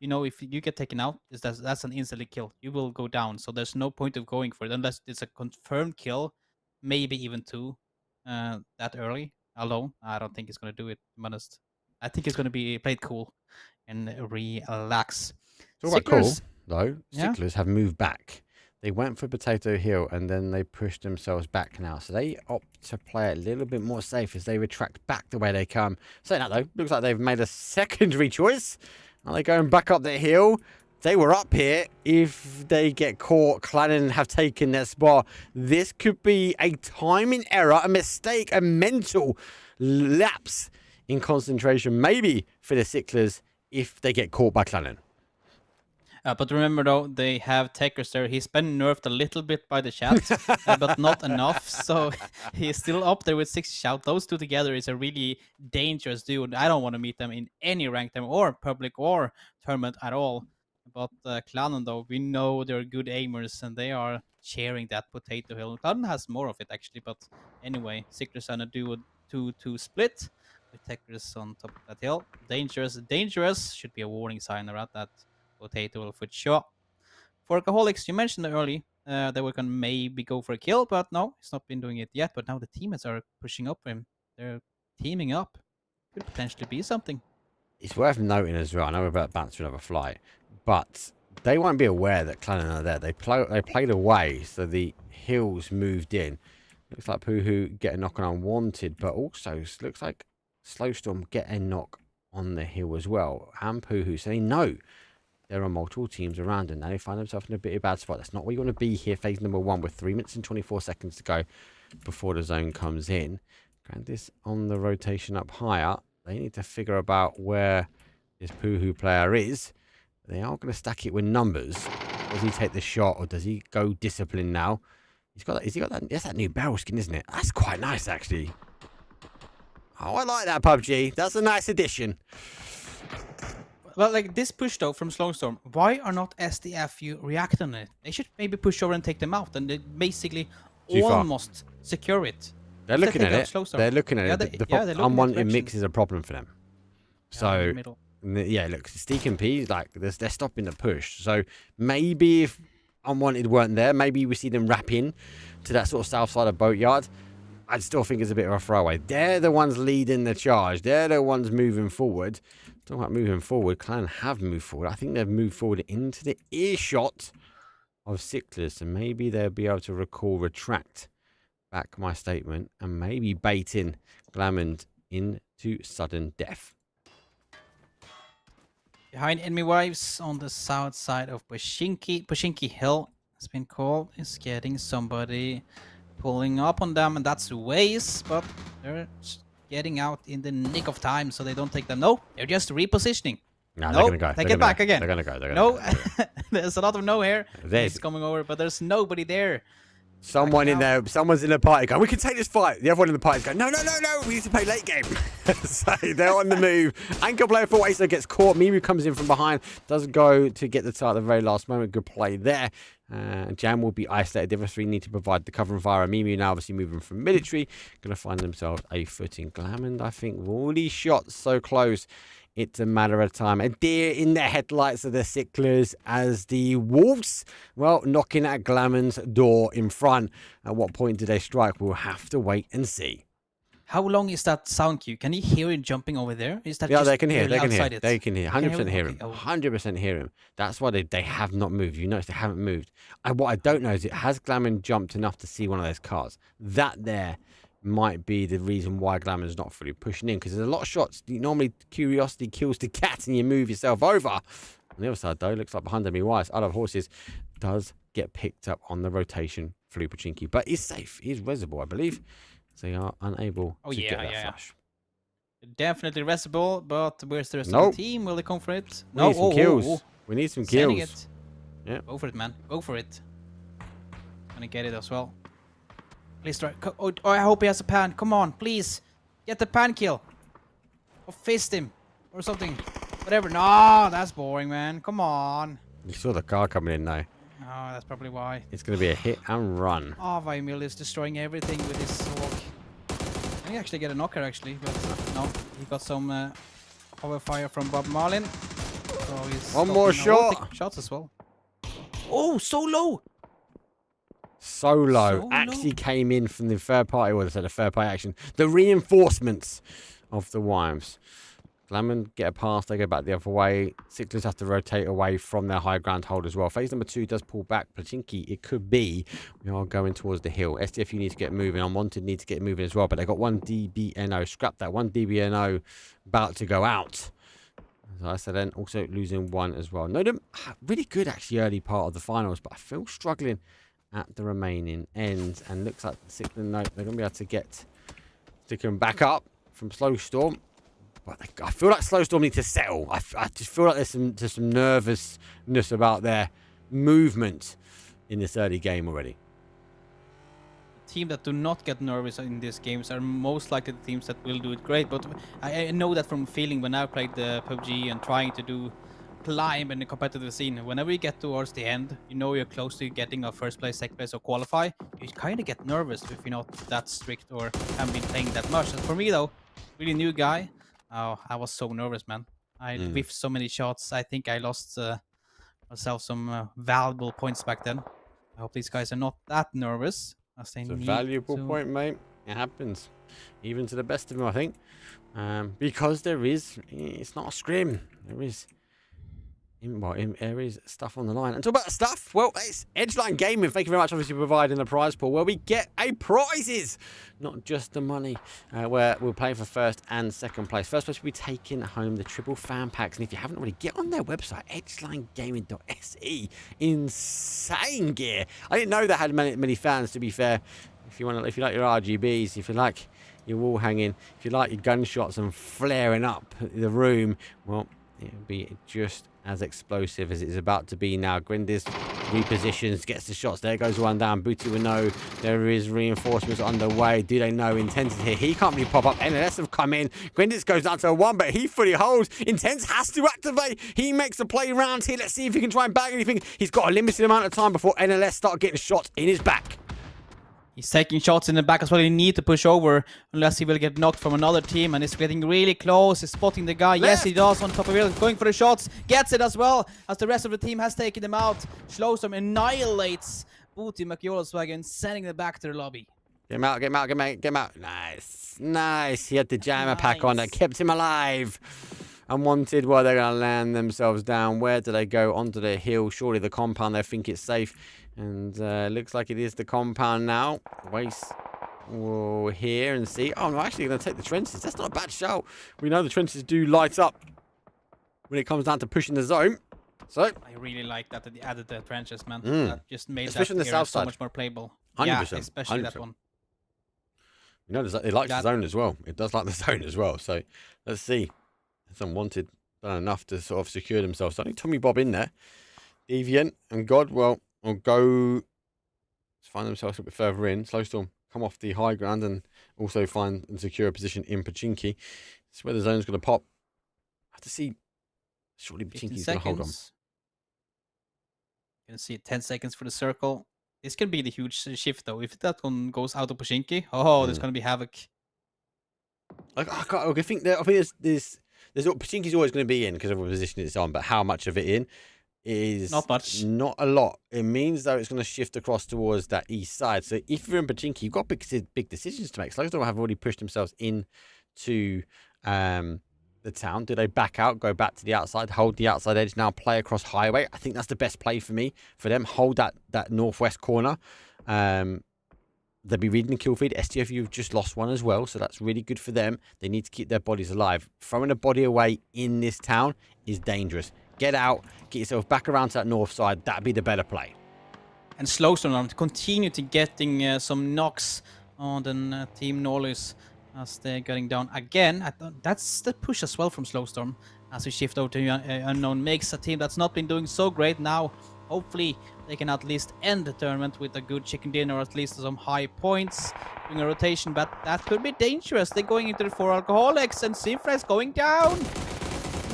you know, if you get taken out, that's an instantly kill. You will go down, so there's no point of going for it unless it's a confirmed kill, maybe even 2 that early alone. I don't think he's going to do it, to be honest. I think he's going to be played cool and relax. Talk about cool, Sicklers, though. Yeah. Sicklers have moved back. They went for Potato Hill and then they pushed themselves back now. So they opt to play a little bit more safe as they retract back the way they come. Saying that, though, looks like they've made a secondary choice. Are they going back up the hill? They were up here. If they get caught, Clannon have taken their spot. This could be a timing error, a mistake, a mental lapse in concentration, maybe for the Sicklers if they get caught by Clannon. But remember, though, they have Tekers there. He's been nerfed a little bit by the chat, but not enough. So he's still up there with 6 shout. Those two together is a really dangerous dude. I don't want to meet them in any ranked time or public or tournament at all. But Clannon, though, we know they're good aimers and they are sharing that potato hill. Clannon has more of it, actually. But anyway, Sicklers gonna do a 2-2 split with Tekers on top of that hill. Dangerous, dangerous. Should be a warning sign around that potato for sure. For Alcoholics, you mentioned early that we can maybe go for a kill, but no, he's not been doing it yet. But now the teammates are pushing up for him. They're teaming up. Could potentially be something. It's worth noting as well. I know we're about to bounce to another flight, but they won't be aware that Clannon are there. They played away, so the hills moved in. Looks like Poohoo get a knock on unwanted, but also looks like Slowstorm get a knock on the hill as well. And Poohoo, so they know there are multiple teams around, and now they find themselves in a bit of a bad spot. That's not where you want to be here. Phase number 1 with 3 minutes and 24 seconds to go before the zone comes in. Grandis on the rotation up higher. They need to figure about where this Poohoo player is. They are going to stack it with numbers. Does he take the shot or does he go discipline now? He's got that. Has he got that? That's that new barrel skin, isn't it? That's quite nice, actually. Oh, I like that, PUBG. That's a nice addition. Well, like this push though from Slowstorm, why are not SDFU reacting on it? They should maybe push over and take them out, and they basically almost secure it. They're looking at it. They're looking at it. The unwanted mix is a problem for them. So, yeah, look, Steak and P, like, they're stopping the push. So maybe if unwanted weren't there, maybe we see them wrap in to that sort of south side of Boatyard. I'd still think it's a bit of a throwaway. They're the ones leading the charge. They're the ones moving forward. Talking about moving forward, Clan have moved forward. I think they've moved forward into the earshot of Sicklers. So maybe they'll be able to retract back my statement, and maybe bait in Glammond into sudden death. Behind enemy wives on the south side of Pochinki Hill has been called. Is getting somebody pulling up on them, and that's Waze, but they're getting out in the nick of time so they don't take them. No, they're just repositioning. No, they're gonna go. Take it back again. They're gonna go. No, there's a lot of no here. There's coming over, but there's nobody there. Someone in there, someone's in the party going, we can take this fight. The other one in the party's going, no, we need to play late game. So they're on the move. Anchor player for Waster gets caught. Mimu comes in from behind, does go to get the tie at the very last moment. Good play there. Jam will be isolated. The other three need to provide the cover and fire. Mimu now obviously moving from military, going to find themselves a footing. Glammond, I think, with all these shots so close, it's a matter of time. A deer in the headlights of the Sicklers as the Wolves, well, knocking at Glammond's door in front. At what point do they strike? We'll have to wait and see. How long is that sound cue? Can you hear him jumping over there? Is that yeah, just they can hear. They can hear. it? They can hear. 100% hear him. Okay. 100% hear him. That's why they have not moved. You notice they haven't moved. And what I don't know is, has Glammond jumped enough to see one of those cars? That there might be the reason why Glammond's not fully pushing in, because there's a lot of shots. Normally, curiosity kills the cat and you move yourself over. On the other side, though, looks like behind enemy wires, out of horses, does get picked up on the rotation through Pochinki, but he's safe. He's reservoir, I believe. So they are unable to get that flash. Definitely reservoir, but where's the rest of the team? Will they come for it? We need some kills. We need some kills. Yeah. Go for it, man. Go for it. Gonna get it as well. Please try. Oh, I hope he has a pan. Come on, please. Get the pan kill. Or fist him. Or something. Whatever. No, that's boring, man. Come on. You saw the car coming in now. Oh, that's probably why. It's going to be a hit and run. Oh, Vaimil is destroying everything with his walk. Can he actually get a knocker, actually? But no, he got some power fire from Bob Marlin. So he's one more shot. Shots as well. Oh, so low. So low. Actually came in from the third party. Well, I said the third party action. The reinforcements of the wives. Glammond get a pass, they go back the other way. Sicklers have to rotate away from their high ground hold as well. Phase number 2 does pull back. Pochinki, it could be. We are going towards the hill. SDFU need to get moving. Unwanted need to get moving as well. But they got one DBNO. Scrap that. One DBNO about to go out. As I said, then also losing 1 as well. Nodum, really good actually early part of the finals, but I feel struggling at the remaining ends. And looks like the 6th note, they're going to be able to get sticking back up from Slowstorm. But I feel like Slowstorm need to settle. I just feel like there's some nervousness about their movement in this early game already. Team that do not get nervous in these games are most likely the teams that will do it great. But I know that from feeling when I played the PUBG and trying to climb in the competitive scene. Whenever you get towards the end, you know you're close to getting a first place, second place, or qualify. You kind of get nervous if you're not that strict or haven't been playing that much. And for me though, really new guy, I was so nervous, man. I whiffed so many shots. I think I lost myself some valuable points back then. I hope these guys are not that nervous. It's a valuable point, mate. It happens, even to the best of them, I think, because it's not a scrim. There is stuff on the line. And talk about stuff, well, it's Edgeline Gaming. Thank you very much, obviously, for providing the prize pool where we get prizes, not just the money, where we'll play for first and second place. First place will be taking home the triple fan packs. And if you haven't already, get on their website, edgelinegaming.se. Insane gear. I didn't know they had many fans, to be fair. If you like your RGBs, if you like your wall hanging, if you like your gunshots and flaring up the room, well, it'll be just as explosive as it's about to be now. Grindis repositions, gets the shots. There goes one down. Booty will know there is reinforcements underway. Do they know Intense here? He can't really pop up. NLS have come in. Grindis goes down to 1, but he fully holds. Intense has to activate. He makes a play round here. Let's see if he can try and bag anything. He's got a limited amount of time before NLS start getting shots in his back. He's taking shots in the back as well. You need to push over unless he will get knocked from another team. And he's getting really close. He's spotting the guy. Yes, he does. On top of it. Going for the shots. Gets it as well. As the rest of the team has taken him out. Slowstorm annihilates Booty McYoloswagen, sending them back to the lobby. Get him out. Get him out. Get him out. Nice. He had the jammer pack on that kept him alive. Unwanted. Well, they're going to land themselves down. Where do they go? Onto the hill. Surely the compound. They think it's safe. And looks like it is the compound now. Waste will hear and see. Oh, no, actually going to take the trenches. That's not a bad shout. We know the trenches do light up when it comes down to pushing the zone. So I really like that they added the trenches, man. That just made especially that on the south so side. much more playable. 100%. Yeah, especially 100%. that one. You know, it likes the zone as well. It does like the zone as well. So let's see. It's unwanted. Done enough to sort of secure themselves. So I think Tommy Bob in there. Deviant and God, well, will go find themselves a bit further in. Slowstorm come off the high ground and also find and secure a position in Pachinki. This is where the zone's going to pop. I have to see. Surely Pachinki's going to hold on. Going to see 10 seconds for the circle. This can be the huge shift, though. If that one goes out of Pachinki, there's going to be havoc. I think there's Pachinki's always going to be in because of the position it's on, but how much of it in is not much. Not a lot. It means though it's going to shift across towards that east side. So if you're in Pachinki, you've got big decisions to make. Slowstorm have already pushed themselves into the town. Do they back out, go back to the outside, hold the outside edge, now play across highway? I think that's the best play for them. Hold that northwest corner. They'll be reading the kill feed. STFU have just lost one as well, so that's really good for them. They need to keep their bodies alive. Throwing a body away in this town is dangerous. Get out, get yourself back around to that north side. That'd be the better play. And Slowstorm continue to getting some knocks on the Team Norlis as they're getting down again. I thought that's the push as well from Slowstorm as we shift over to Unknown. Makes a team that's not been doing so great now. Hopefully they can at least end the tournament with a good chicken dinner or at least some high points doing a rotation, but that could be dangerous. They're going into the 4 alcoholics and Sinfra is going down.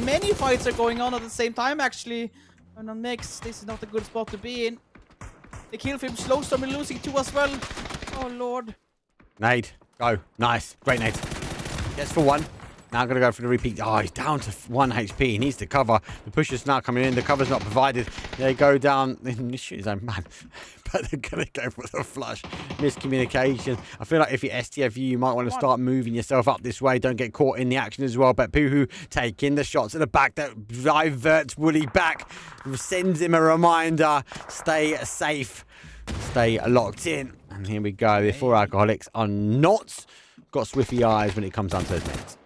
Many fights are going on at the same time, actually. And on Mix, this is not a good spot to be in. The kill from Slowstorm is losing 2 as well. Oh, Lord. Nade. Go. Nice. Great nade. Gets for 1. Now I'm going to go for the repeat. Oh, he's down to 1 HP. He needs to cover. The push is now coming in. The cover's not provided. They go down. He shoot his own man. But they're going to go for the flush. Miscommunication. I feel like if you're STFU, you might want to start moving yourself up this way. Don't get caught in the action as well. But Puhu taking the shots at the back. That diverts Wooly back. Sends him a reminder. Stay safe. Stay locked in. And here we go. The 4 alcoholics are not got swiffy eyes when it comes down to those nets.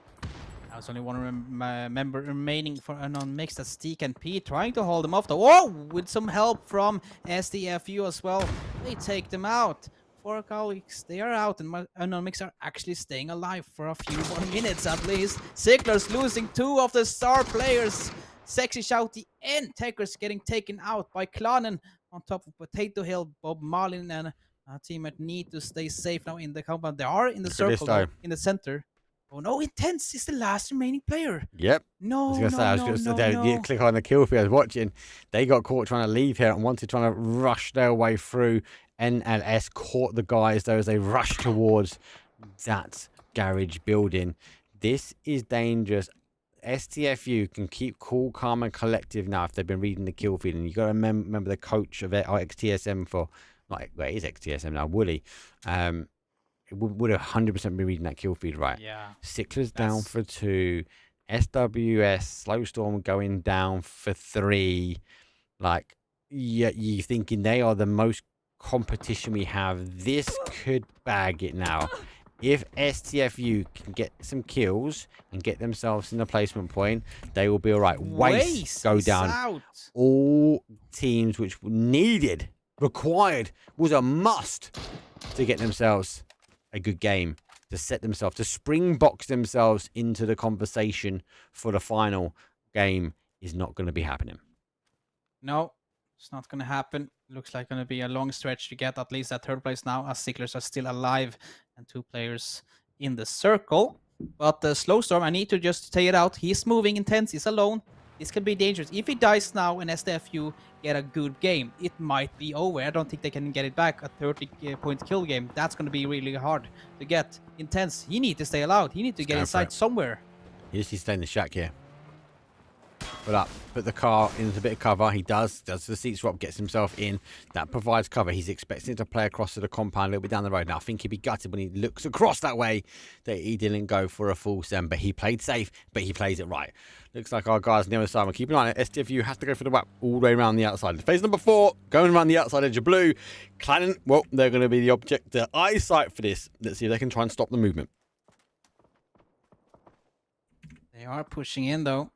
There's only one member remaining for Unknown Mix. That's Steak and P trying to hold them off though. Oh, with some help from SDFU as well. They take them out. 4 colleagues, they are out, and Unknown Mix are actually staying alive for a few more minutes at least. Sickler's losing 2 of the star players. Sexy Shouty and Techers getting taken out by Klanen. On top of Potato Hill, Bob Marlin and our teammate need to stay safe now in the compound. They are in the circle though, in the center. Oh no, Intense is the last remaining player. Yep. No, I was going to say, you click on the kill feed I was watching. They got caught trying to leave here and wanted trying to rush their way through. NLS caught the guys though as they rushed towards that garage building. This is dangerous. STFU can keep cool, calm, and collective now if they've been reading the kill feed. And you got to remember the coach of XTSM for, like, well, it is XTSM now, Wooly. Would have 100% been reading that kill feed, right? Yeah. Sickler's down for 2. SWS, Slowstorm going down for 3. Like, yeah, you're thinking they are the most competition we have. This could bag it now. If STFU can get some kills and get themselves in the placement point, they will be all right. Waste go down. Out. All teams which required, was a must to get themselves a good game, to set themselves, to springbox themselves into the conversation for the final game is not going to be happening. No, it's not going to happen. Looks like going to be a long stretch to get at least that 3rd place now, as Sicklers are still alive and 2 players in the circle. But the Slowstorm, I need to just say it out. He's moving. Intense is alone. This could be dangerous. If he dies now and SDFU get a good game, it might be over. I don't think they can get it back. A 30-point kill game, that's going to be really hard to get. Intense, he needs to stay alive. He needs to get inside somewhere. He just needs to stay in the shack here. Put the car into a bit of cover. He does the seat swap, gets himself in. That provides cover. He's expecting to play across to the compound a little bit down the road. Now, I think he'd be gutted when he looks across that way that he didn't go for a full send, but he played safe, but he plays it right. Looks like our guys on the other side will keep an eye on it. STFU has to go for the wrap all the way around the outside. Phase number 4, going around the outside edge of blue. Klanen, well, they're going to be the object, the eyesight for this. Let's see if they can try and stop the movement. They are pushing in, though,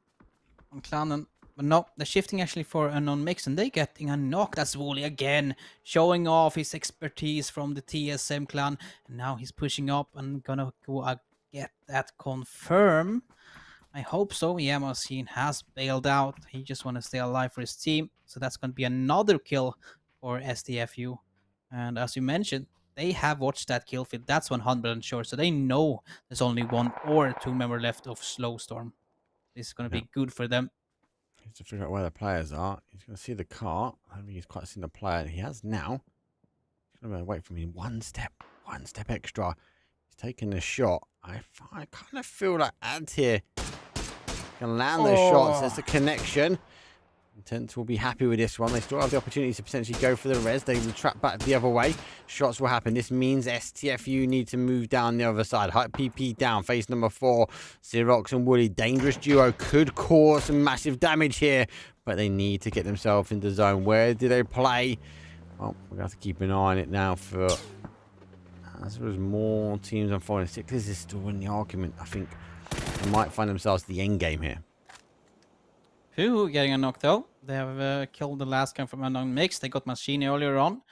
on Klanen. But no, they're shifting actually for Unknown Mix, and they're getting a knock. That's Wooly again, showing off his expertise from the TSM clan. And now he's pushing up and gonna go get that confirmed. I hope so. Yeah, Machine has bailed out. He just want to stay alive for his team. So that's going to be another kill for SDFU. And as you mentioned, they have watched that kill feed. That's 100% sure. So they know there's only 1 or 2 member left of Slowstorm. This is going to be good for them. He has to figure out where the players are. He's going to see the car. I don't think he's quite seen the player. He has now. He's going to wait for me one step extra. He's taking the shot. I kind of feel like Ads here can land those shots. There's the connection. Intense will be happy with this one. They still have the opportunity to potentially go for the res. They will trap back the other way. Shots will happen. This means STFU need to move down the other side. Hype PP down. Phase number 4. Xerox and Woody. Dangerous duo could cause some massive damage here. But they need to get themselves into zone. Where do they play? Well, we're going to have to keep an eye on it now for... As there's more teams unfolding. Sicklers is still in the argument. I think they might find themselves the end game here. Who getting a knock though? They have killed the last guy from Unknown Mix. They got Machine earlier on.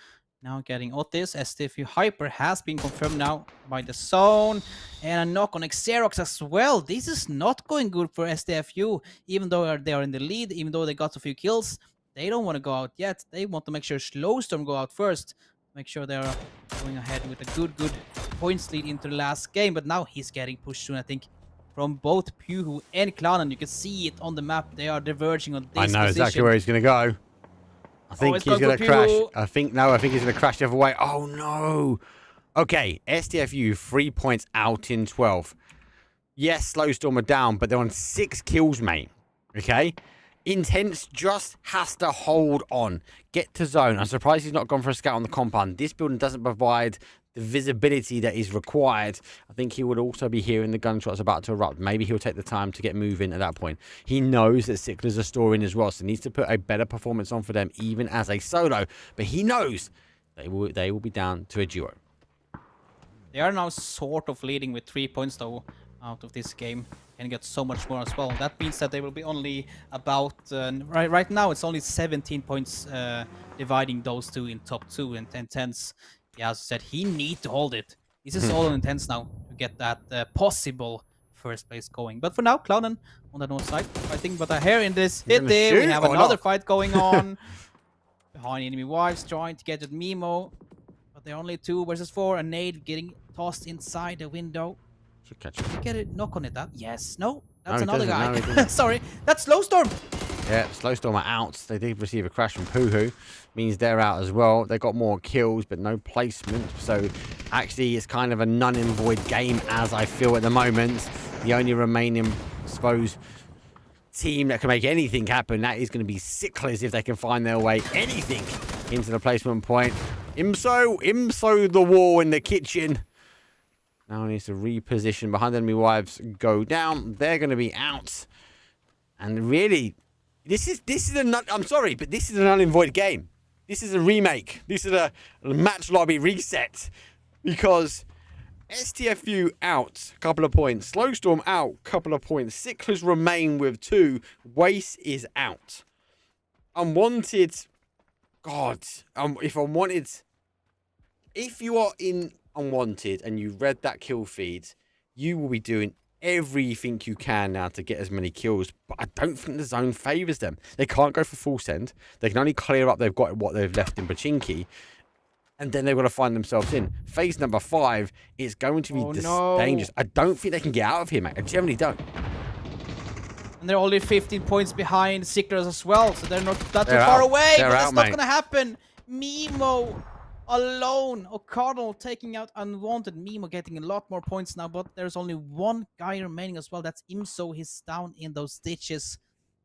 Now getting Otis. STFU Hyper has been confirmed now by the zone. And a knock on Xerox as well. This is not going good for STFU. Even though they are in the lead, even though they got a few kills, they don't want to go out yet. They want to make sure Slowstorm go out first. Make sure they are going ahead with a good points lead into the last game. But now he's getting pushed soon, I think, from both Puhu and Klanen. You can see it on the map. They are diverging on this I know position. exactly where he's going to go. I think he's going to crash. I think he's going to crash the other way. Oh, no. Okay, STFU 3 points out in 12. Yes, Slowstorm are down, but they're on 6 kills, mate. Okay? Intense just has to hold on. Get to zone. I'm surprised he's not gone for a scout on the compound. This building doesn't provide the visibility that is required. I think he would also be hearing the gunshots about to erupt. Maybe he'll take the time to get moving at that point. He knows that Sicklers are storing as well, so needs to put a better performance on for them, even as a solo. But he knows they will be down to a duo. They are now sort of leading with 3 points, though. out of this game and get so much more as well. That means that they will be only about right now it's only 17 points dividing those two in top 2 and 10s. Yeah, as I said, he need to hold it. This is all on intense now to get that possible first place going. But for now, Clownen on the north side fighting. But here in this hit there, we have another fight going on. Behind enemy wives, trying to get at Mimo. But they're only 2 versus 4. A nade getting tossed inside the window. Should catch Did him. you get a knock on it? That yes, no, that's he another doesn't. No, he guy. doesn't. Sorry, that's Slowstorm. Yeah, Slowstorm are out. They did receive a crash from Puhu. Means they're out as well. They got more kills, but no placement. So actually, it's kind of a none and void game as I feel at the moment. The only remaining, I suppose, team that can make anything happen, that is going to be Sicklers if they can find their way anything into the placement point. Imso the wall in the kitchen. Now he needs to reposition behind enemy wives, go down. They're going to be out. And really, this is I'm sorry, but this is an unvoid game. This is a remake. This is a match lobby reset. Because STFU out, couple of points. Slowstorm out, couple of points. Sicklers remain with 2. Waste is out. Unwanted. God. If you are in Unwanted and you read that kill feed, you will be doing everything you can now to get as many kills, but I don't think the zone favours them. They can't go for full send. They can only clear up they've got what they've left in Pachinki, and then they've got to find themselves in. Phase number 5 is going to be dangerous. I don't think they can get out of here, mate. I generally don't. And they're only 15 points behind Sicklers as well, so they're not that too far away. But that's not gonna happen. Mimo alone. O'Connell taking out Unwanted. Mimo getting a lot more points now, but there's only 1 guy remaining as well. That's Imso. He's down in those ditches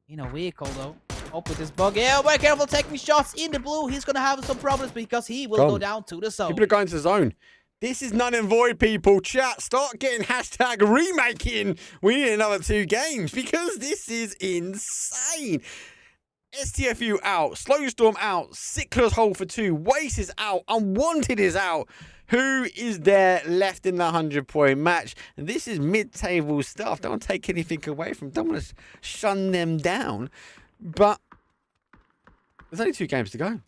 in a vehicle, though. Up with this bug. Yeah, be careful taking shots in the blue. He's going to have some problems because he will go down to the zone. People are going to the zone. This is none and void, people. Chat, start getting hashtag remaking. We need another 2 games because this is insane. STFU out, Slowstorm out, Sicklers hold for 2, Waste is out, Unwanted is out. Who is there left in the 100-point match? And this is mid-table stuff. Don't want to take anything away from them. Don't want to shun them down. But there's only 2 games to go.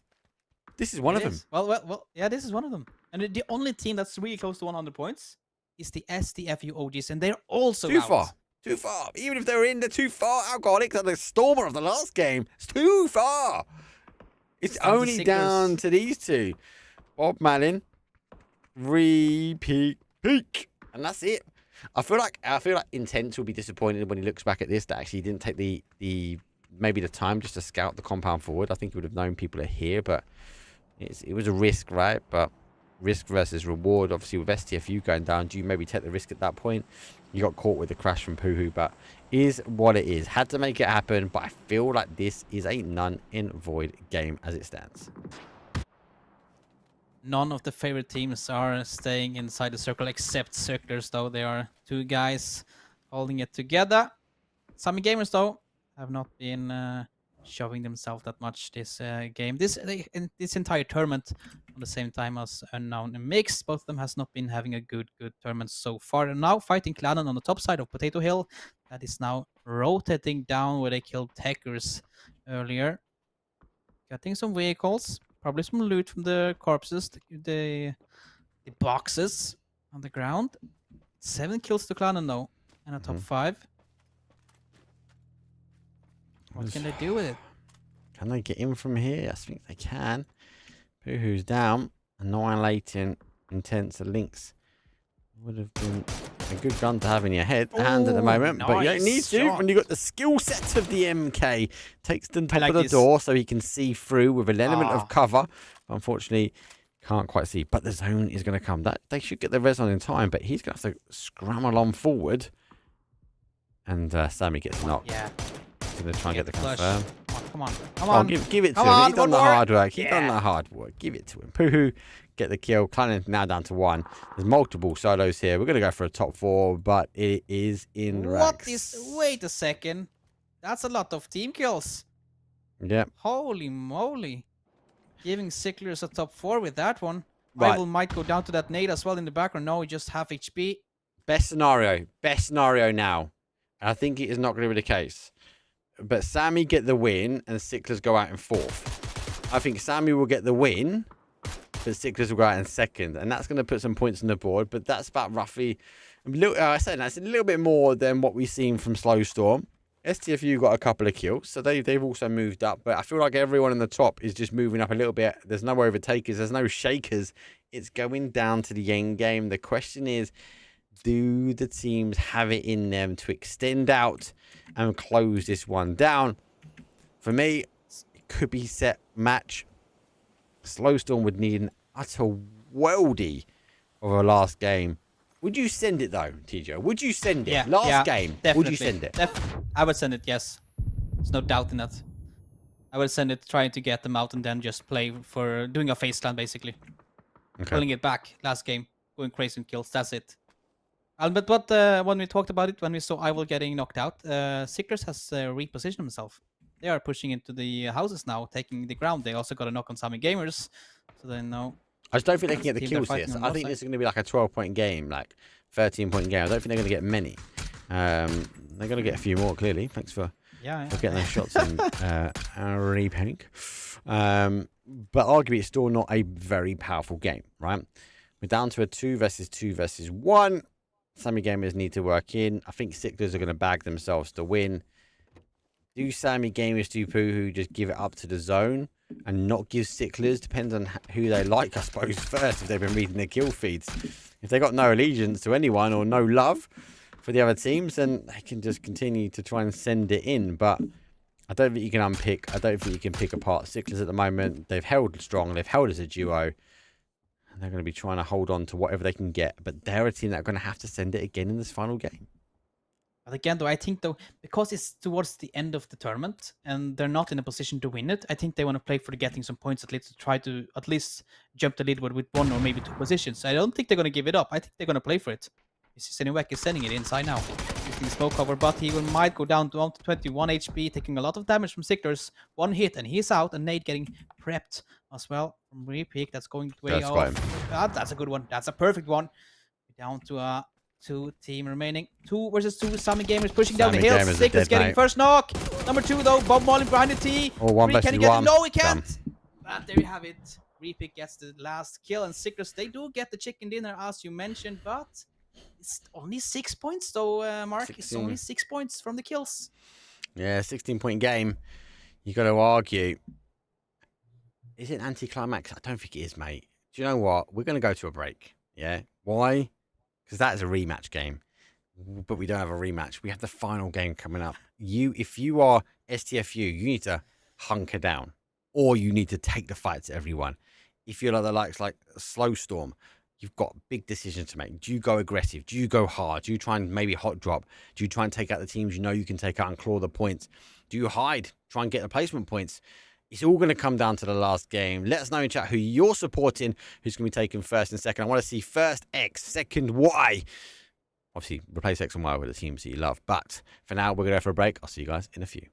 This is one of them. Well, yeah, this is one of them. And the only team that's really close to 100 points is the STFU OGs, and they're also too out. far. Too far. Even if they're in, they're too far. Alcoholics are the Stormer of the last game. It's too far. It's only down to these 2. Bob Malin, peak, and that's it. I feel like Intense will be disappointed when he looks back at this that actually he didn't take the maybe the time just to scout the compound forward. I think he would have known people are here, but it was a risk, right? But risk versus reward. Obviously, with STFU going down, do you maybe take the risk at that point? You got caught with the crash from Puhu, but is what it is. Had to make it happen, but I feel like this is a none in void game as it stands. None of the favorite teams are staying inside the circle except Circlers, though. There are 2 guys holding it together. Sammy Gamers, though, have not been showing themselves that much this game. This entire tournament at the same time as Unknown and Mixed. Both of them has not been having a good tournament so far. And now fighting Clannon on the top side of Potato Hill. That is now rotating down where they killed Techers earlier. Getting some vehicles. Probably some loot from the corpses, the boxes on the ground. 7 kills to Clannon, though, and a top 5. What can they do with it? Can they get in from here? I think they can. Puhu's down. Annihilating Intense Lynx would have been a good gun to have in your hand at the moment, but you don't need to when you've got the skill set of the MK. Takes the top of the door so he can see through with an element of cover. Unfortunately, can't quite see, but the zone is going to come. That they should get the res on in time, but he's going to have to scramble on forward. And Sammy gets knocked. Yeah. He's going to try and get the confirm. Come on. Give it to him. He's done the hard work. He's done the hard work. Give it to him. Puhu, get the kill. Clannon now down to 1. There's multiple solos here. We're going to go for a top 4, but it is in racks. Wait a second. That's a lot of team kills. Yep. Holy moly. Giving Sicklers a top 4 with that one. Right. Rival might go down to that nade as well in the background. No, just half HP. Best scenario now. And I think it is not going to be the case. But Sammy get the win and Sicklers go out in fourth. I think Sammy will get the win, but Sicklers will go out in second. And that's going to put some points on the board. But that's about roughly, I said that's a little bit more than what we've seen from Slowstorm. STFU got a couple of kills, so they've also moved up. But I feel like everyone in the top is just moving up a little bit. There's no overtakers. There's no shakers. It's going down to the end game. The question is, do the teams have it in them to extend out and close this one down? For me, it could be set match. Slowstorm would need an utter weldy of a last game. Would you send it though, TJ? Would you send it? Yeah, Last game, definitely. would you send it? I would send it, yes. There's no doubt in that. I would send it trying to get them out and then just play for doing a face slam, basically. Okay. Pulling it back last game, going crazy and kills, that's it. But when we talked about it, when we saw Ivor getting knocked out, Sicklers has repositioned himself. They are pushing into the houses now, taking the ground. They also got a knock on Sami Gamers, so they know. I just don't think they can get the Team kills they're here. fighting So on I both think sides. this is going to be like a 12-point game, like 13-point game. I don't think they're going to get many. They're going to get a few more, clearly. Thanks for getting those shots in, Ari Panic. But arguably, it's still not a very powerful game, right? We're down to a 2 versus 2 versus 1. Sammy Gamers need to work in. I think Sicklers are going to bag themselves to win. Do Sammy Gamers do Pooh just give it up to the zone and not give Sicklers? Depends on who they like, I suppose, first, if they've been reading their kill feeds. If they got no allegiance to anyone or no love for the other teams, then they can just continue to try and send it in. But I don't think you can unpick. I don't think you can pick apart Sicklers at the moment. They've held strong. They've held as a duo. And they're going to be trying to hold on to whatever they can get. But they're a team that are going to have to send it again in this final game. But again, though, I think, because it's towards the end of the tournament and they're not in a position to win it, I think they want to play for getting some points at least to try to at least jump the leaderboard with 1 or maybe 2 positions. I don't think they're going to give it up. I think they're going to play for it. Senewek is sending it inside now. Using smoke cover, but he might go down to 21 HP, taking a lot of damage from Sicklers. 1 hit and he's out, and Nate getting prepped as well from Repeak. That's going way off. That's a good one. That's a perfect one. Down to 2 team remaining. 2 versus 2. Sami Gamers pushing down the hill. Sicklers getting first knock. Number 2 though. Bob Marlin behind the T. Or 1 versus 1. Can he get it? No, he can't. But there you have it. Repeak gets the last kill, and Sicklers, they do get the chicken dinner as you mentioned, but it's only 6 points though, Mark. 16. It's only 6 points from the kills. Yeah, 16-point game. You got to argue. Is it anticlimax? I don't think it is, mate. Do you know what? We're going to go to a break. Yeah. Why? Because that is a rematch game. But we don't have a rematch. We have the final game coming up. If you are STFU, you need to hunker down. Or you need to take the fight to everyone. If you're like the likes like Slowstorm, you've got big decisions to make. Do you go aggressive? Do you go hard? Do you try and maybe hot drop? Do you try and take out the teams you know you can take out and claw the points? Do you hide? Try and get the placement points? It's all going to come down to the last game. Let us know in chat who you're supporting, who's going to be taking first and second. I want to see first X, second Y. Obviously, replace X and Y with the teams that you love. But for now, we're going to go for a break. I'll see you guys in a few.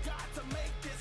Got to make this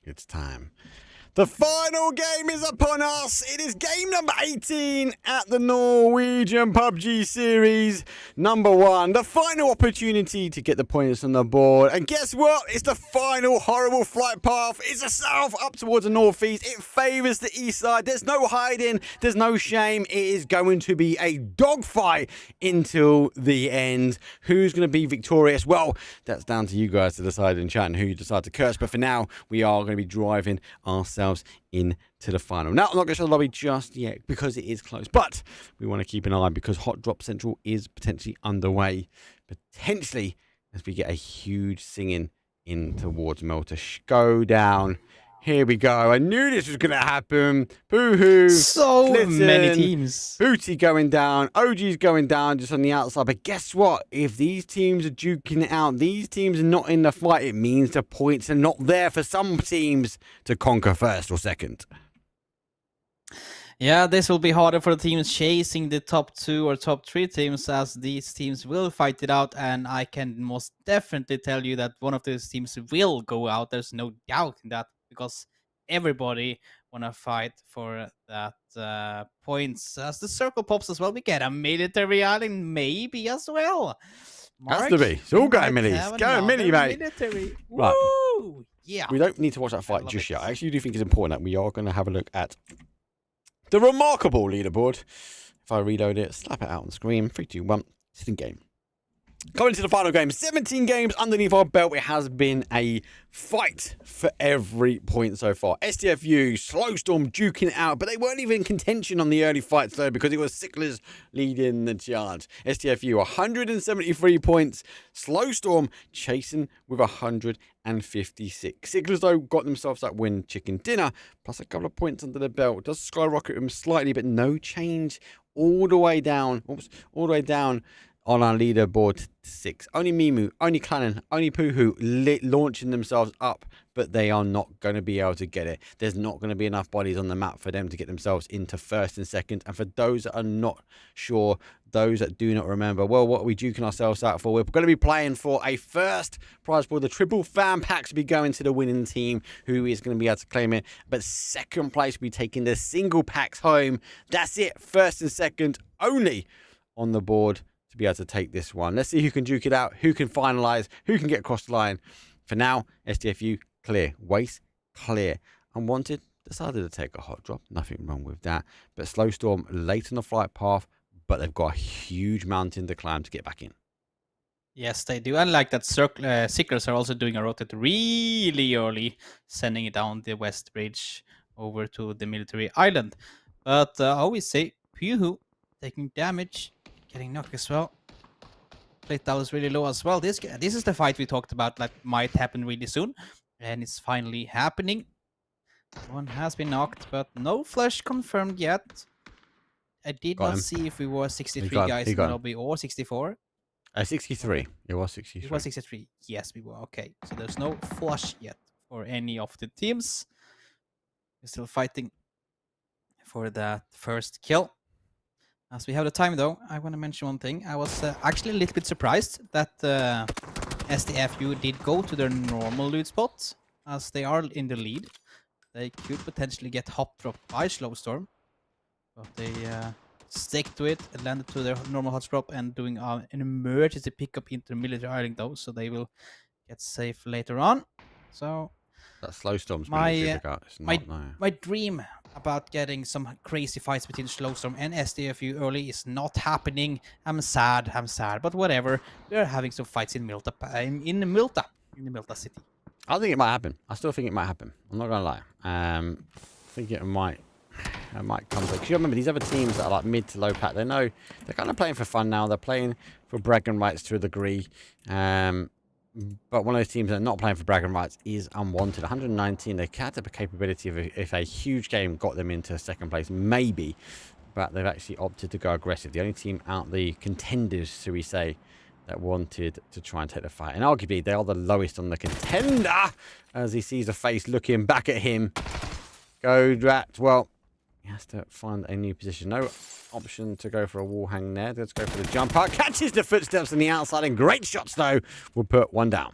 It's time. The final game is upon us. It is game number 18 at the Norwegian PUBG series. Number 1, the final opportunity to get the points on the board. And guess what? It's the final horrible flight path. It's a south up towards the northeast. It favors the east side. There's no hiding. There's no shame. It is going to be a dogfight until the end. Who's going to be victorious? Well, that's down to you guys to decide in chat and who you decide to curse. But for now, we are going to be driving ourselves into the final. Now, I'm not going to show the lobby just yet because it is close, but we want to keep an eye because Hot Drop Central is potentially underway. Potentially, as we get a huge singing in towards Melter. Go down. Here we go. I knew this was going to happen. Boohoo. So Glitten, many teams. Booty going down. OG's going down just on the outside. But guess what? If these teams are duking it out, these teams are not in the fight, it means the points are not there for some teams to conquer first or second. Yeah, this will be harder for the teams chasing the top 2 or top 3 teams, as these teams will fight it out, and I can most definitely tell you that one of those teams will go out. There's no doubt in that, because everybody want to fight for that points. As the circle pops as well, we get a military island maybe as well. Has to be. It's all going millis. have Go another milli, mate. Military. Right. Woo! Yeah. We don't need to watch that fight love just it. yet. I actually do think it's important that we are going to have a look at the remarkable leaderboard. If I reload it, slap it out on the screen. 3, 2, 1. It's in game. Going to the final game, 17 games underneath our belt. It has been a fight for every point so far. STFU, Slowstorm duking it out, but they weren't even in contention on the early fights though, because it was Sicklers leading the charge. STFU 173 points, Slowstorm chasing with 156. Sicklers though got themselves that win chicken dinner, plus a couple of points under the belt. Does skyrocket them slightly, but no change all the way down. All the way down on our leaderboard to 6. Only Mimu, only Clannon, only Poohoo launching themselves up, but they are not going to be able to get it. There's not going to be enough bodies on the map for them to get themselves into first and second. And for those that are not sure, those that do not remember, well, what are we duking ourselves out for? We're going to be playing for a first prize pool. The triple fan packs will be going to the winning team, who is going to be able to claim it. But second place will be taking the single packs home. That's it. First and second only on the board to be able to take this one. Let's see who can duke it out, who can finalize, who can get across the line. For now, STFU clear. Waste clear. Unwanted decided to take a hot drop. Nothing wrong with that. But Slowstorm late on the flight path, but they've got a huge mountain to climb to get back in. Yes, they do. And like that, Seekers are also doing a rotate really early, sending it down the west bridge over to the military island. But I always say, Puhu taking damage, getting knocked as well. Plate down is really low as well. This is the fight we talked about that might happen really soon. And it's finally happening. One has been knocked, but no flush confirmed yet. I did Got not him. see if we were 63 He guys in got the him. lobby or 64. 63. It was 63. It was 63. Yes, we were. Okay. So there's no flush yet for any of the teams. We're still fighting for that first kill. As we have the time, though, I want to mention one thing. I was actually a little bit surprised that STFU did go to their normal loot spot, as they are in the lead. They could potentially get hop dropped by Slowstorm, but they stick to it and landed to their normal hot drop and doing an emergency pickup into the military island, though, so they will get safe later on. So That Slowstorm's my no. my dream about getting some crazy fights between Slowstorm and STFU early is not happening. I'm sad, but whatever. We're having some fights in Milta, in the Milta city. I think it might happen. I still think it might happen. I'm not gonna lie. I think it might come. Because you remember these other teams that are like mid to low pack. They know they're kind of playing for fun now. They're playing for bragging rights to a degree. But one of those teams that are not playing for bragging rights is Unwanted. 119. They had the capability of if a huge game got them into second place, maybe. But they've actually opted to go aggressive. The only team out the contenders, shall we say, that wanted to try and take the fight. And arguably, they are the lowest on the contender as he sees a face looking back at him. Go Drat. Well, he has to find a new position. No option to go for a wall hang there. Let's go for the jump out. Catches the footsteps on the outside and great shots, though. Will put one down.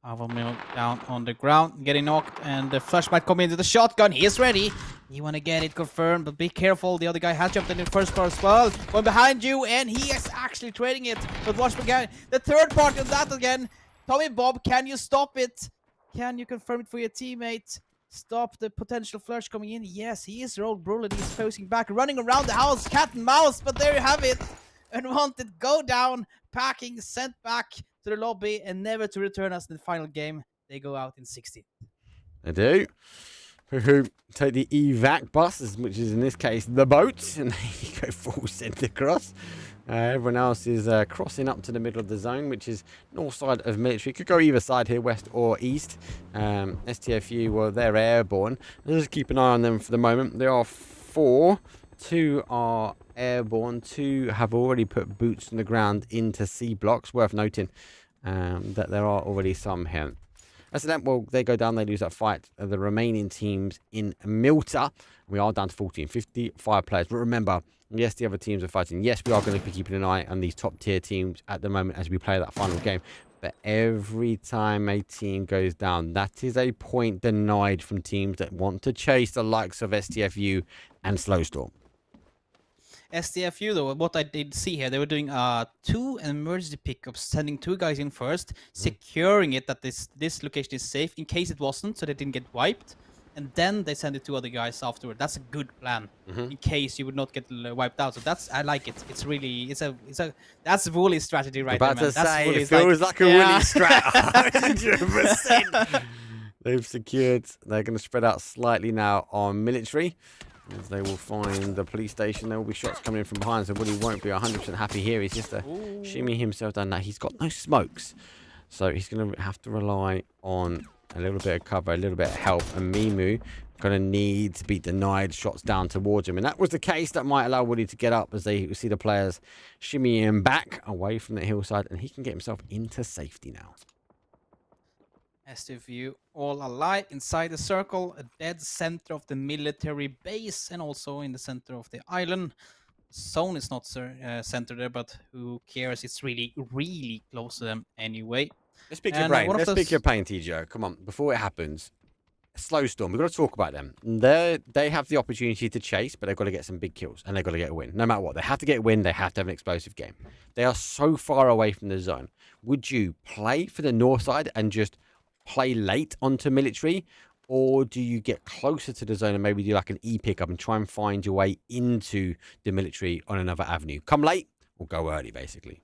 Milk down on the ground, getting knocked, and the flash might come into the shotgun. He is ready. You want to get it confirmed, but be careful. The other guy has jumped in the first part as well. One behind you, and he is actually trading it. But watch again. The third part of that again. Tommy Bob, can you stop it? Can you confirm it for your teammate? Stop the potential flush coming in. Yes, he is rolled brutal. He's posing back, running around the house, cat and mouse. But there you have it. Unwanted go down, packing, sent back to the lobby, and never to return us in the final game. They go out in 16. They do. Who take the evac bus, which is in this case the boat, and they go full centre cross. Everyone else is crossing up to the middle of the zone, which is north side of military. Could go either side here, west or east. STFU, well, they're airborne. Let's just keep an eye on them for the moment. There are 4. 2 are airborne. 2 have already put boots on the ground into C blocks. Worth noting that there are already some here. Well, they go down, they lose that fight. The remaining teams in Milta, we are down to 14, 55 players. But remember, yes, the other teams are fighting. Yes, we are going to be keeping an eye on these top tier teams at the moment as we play that final game. But every time a team goes down, that is a point denied from teams that want to chase the likes of STFU and Slowstorm. STFU, though, what I did see here, they were doing 2 emergency pickups, sending 2 guys in first, securing it that this location is safe in case it wasn't, so they didn't get wiped. And then they send the 2 other guys afterward. That's a good plan in case you would not get wiped out. So I like it. It's really that's Woolly's strategy right there, man. About to That's say, it Woolly's, feels like a yeah. Woolly strat. 100%. They've secured. They're going to spread out slightly now on military. As they will find the police station. There will be shots coming in from behind, so Woody won't be 100% happy here. He's just shimmy himself down now. He's got no smokes, so he's going to have to rely on a little bit of cover, a little bit of help, and Mimu going to need to be denied shots down towards him. And that was the case that might allow Woody to get up as they see the players shimmy him back away from the hillside, and he can get himself into safety now. STFU all alive inside the circle, a dead center of the military base, and also in the center of the island. Zone is not centered there, but who cares? It's really, really close to them anyway. Let's pick your brain. Let's pick your pain, TJ. Come on, before it happens. Slowstorm, we've got to talk about them. They have the opportunity to chase, but they've got to get some big kills, and they've got to get a win. No matter what, they have to get a win. They have to have an explosive game. They are so far away from the zone. Would you play for the north side and just play late onto military, or do you get closer to the zone and maybe do like an E pickup and try and find your way into the military on another avenue? Come late or go early, basically.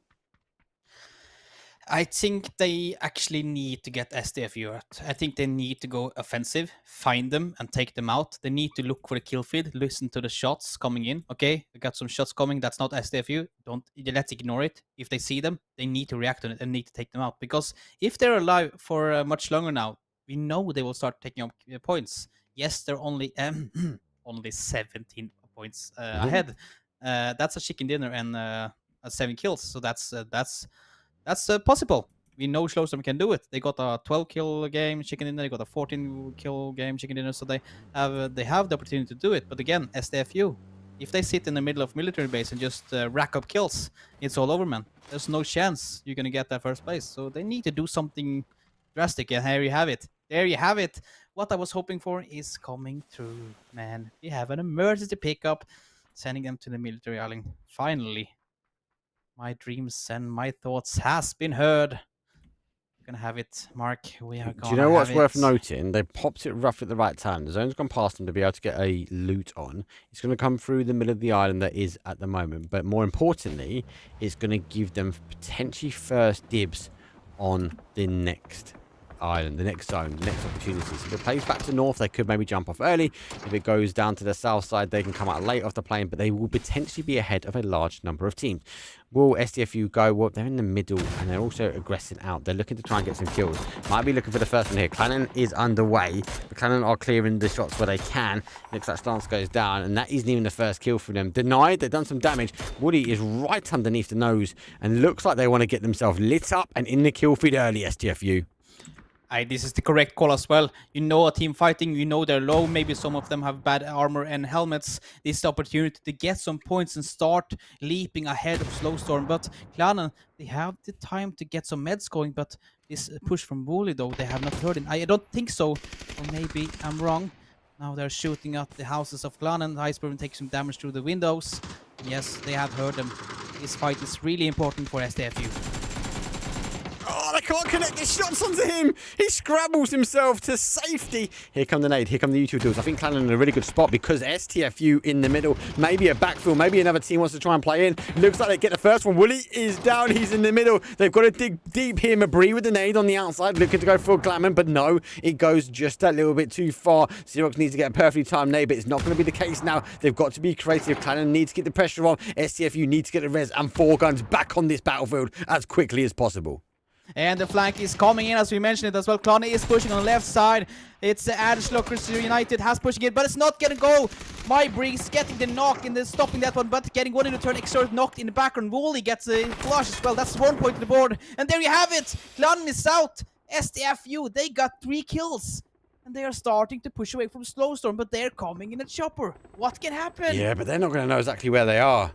I think they actually need to get SDFU out. I think they need to go offensive, find them and take them out. They need to look for the kill feed, listen to the shots coming in. Okay, we got some shots coming. That's not SDFU. Let's ignore it. If they see them, they need to react on it and need to take them out. Because if they're alive for much longer now, we know they will start taking up points. Yes, they're only only 17 points ahead. That's a chicken dinner and 7 kills. So that's possible. We know Slowstorm can do it. They got a 12 kill game chicken dinner. They got a 14 kill game chicken dinner. So they have the opportunity to do it. But again, SDFU, if they sit in the middle of military base and just rack up kills, it's all over, man. There's no chance you're gonna get that first place. So they need to do something drastic. And here you have it. There you have it. What I was hoping for is coming through, man. We have an emergency pickup, sending them to the military island. Finally. My dreams and my thoughts has been heard. We're gonna have it, Mark. We are gonna. Do you know what's worth noting? They popped it rough at the right time. The zone's gone past them to be able to get a loot on. It's going to come through the middle of the island that is at the moment. But more importantly, it's going to give them potentially first dibs on the next island, the next zone, the next opportunity. So if it plays back to north, they could maybe jump off early. If it goes down to the south side, they can come out late off the plane, but they will potentially be ahead of a large number of teams. Will SDFU go? Well, they're in the middle and they're also aggressing out. They're looking to try and get some kills. Might be looking for the first one here. Clannon is underway. The Clannon are clearing the shots where they can. Looks like Stance goes down, and that isn't even the first kill for them. Denied. They've done some damage. Woody is right underneath the nose and looks like they want to get themselves lit up and in the kill feed early, SDFU. This is the correct call as well. You know a team fighting, you know they're low, maybe some of them have bad armor and helmets. This is the opportunity to get some points and start leaping ahead of Slowstorm. But Clannon, they have the time to get some meds going, but this push from Wooly though, they have not heard it. I don't think so, or maybe I'm wrong. Now they're shooting at the houses of Clannon. The Iceberg takes some damage through the windows. Yes, they have heard them. This fight is really important for SDFU. Oh, they can't connect the shots onto him. He scrabbles himself to safety. Here come the nade. Here come the YouTube tools. I think Clannon in a really good spot because STFU in the middle. Maybe a backfill. Maybe another team wants to try and play in. Looks like they get the first one. Wooly is down. He's in the middle. They've got to dig deep here. Mabry with the nade on the outside. Looking to go for Glamour, but no. It goes just a little bit too far. Xerox needs to get a perfectly timed nade, but it's not going to be the case now. They've got to be creative. Clannon needs to get the pressure on. STFU needs to get the res and 4 guns back on this battlefield as quickly as possible. And the flank is coming in, as we mentioned it as well. Clanny is pushing on the left side. It's Adelslockers United has pushing it, but it's not gonna go. My Briggs getting the knock and then stopping that one, but getting one in return. Exort knocked in the background. Wooly gets a flush as well. That's 1 point to the board. And there you have it. Clann is out. STFU, they got 3 kills. And they are starting to push away from Slowstorm, but they're coming in a chopper. What can happen? Yeah, but they're not going to know exactly where they are.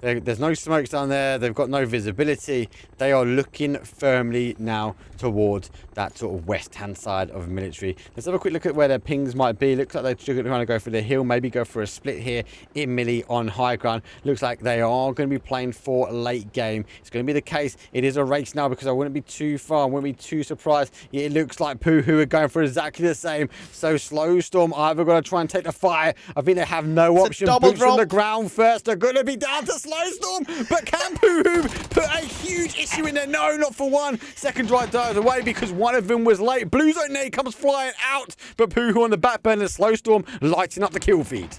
There's no smokes down there. They've got no visibility. They are looking firmly now towards that sort of west-hand side of military. Let's have a quick look at where their pings might be. Looks like they're trying to go for the hill, maybe go for a split here in Millie on high ground. Looks like they are going to be playing for a late game. It's going to be the case. It is a race now because I wouldn't be too far. I wouldn't be too surprised. It looks like Pooh are going for exactly the same. So Slowstorm either going to try and take the fight. I think they have no option. Boots on the ground first. They're going to be down to Slowstorm, but can Pooh put a huge issue in there? No, not for one. Second right dies away because one of them was late. Blue Zone nade comes flying out, but Pooh on the back burner. Slowstorm lighting up the kill feed.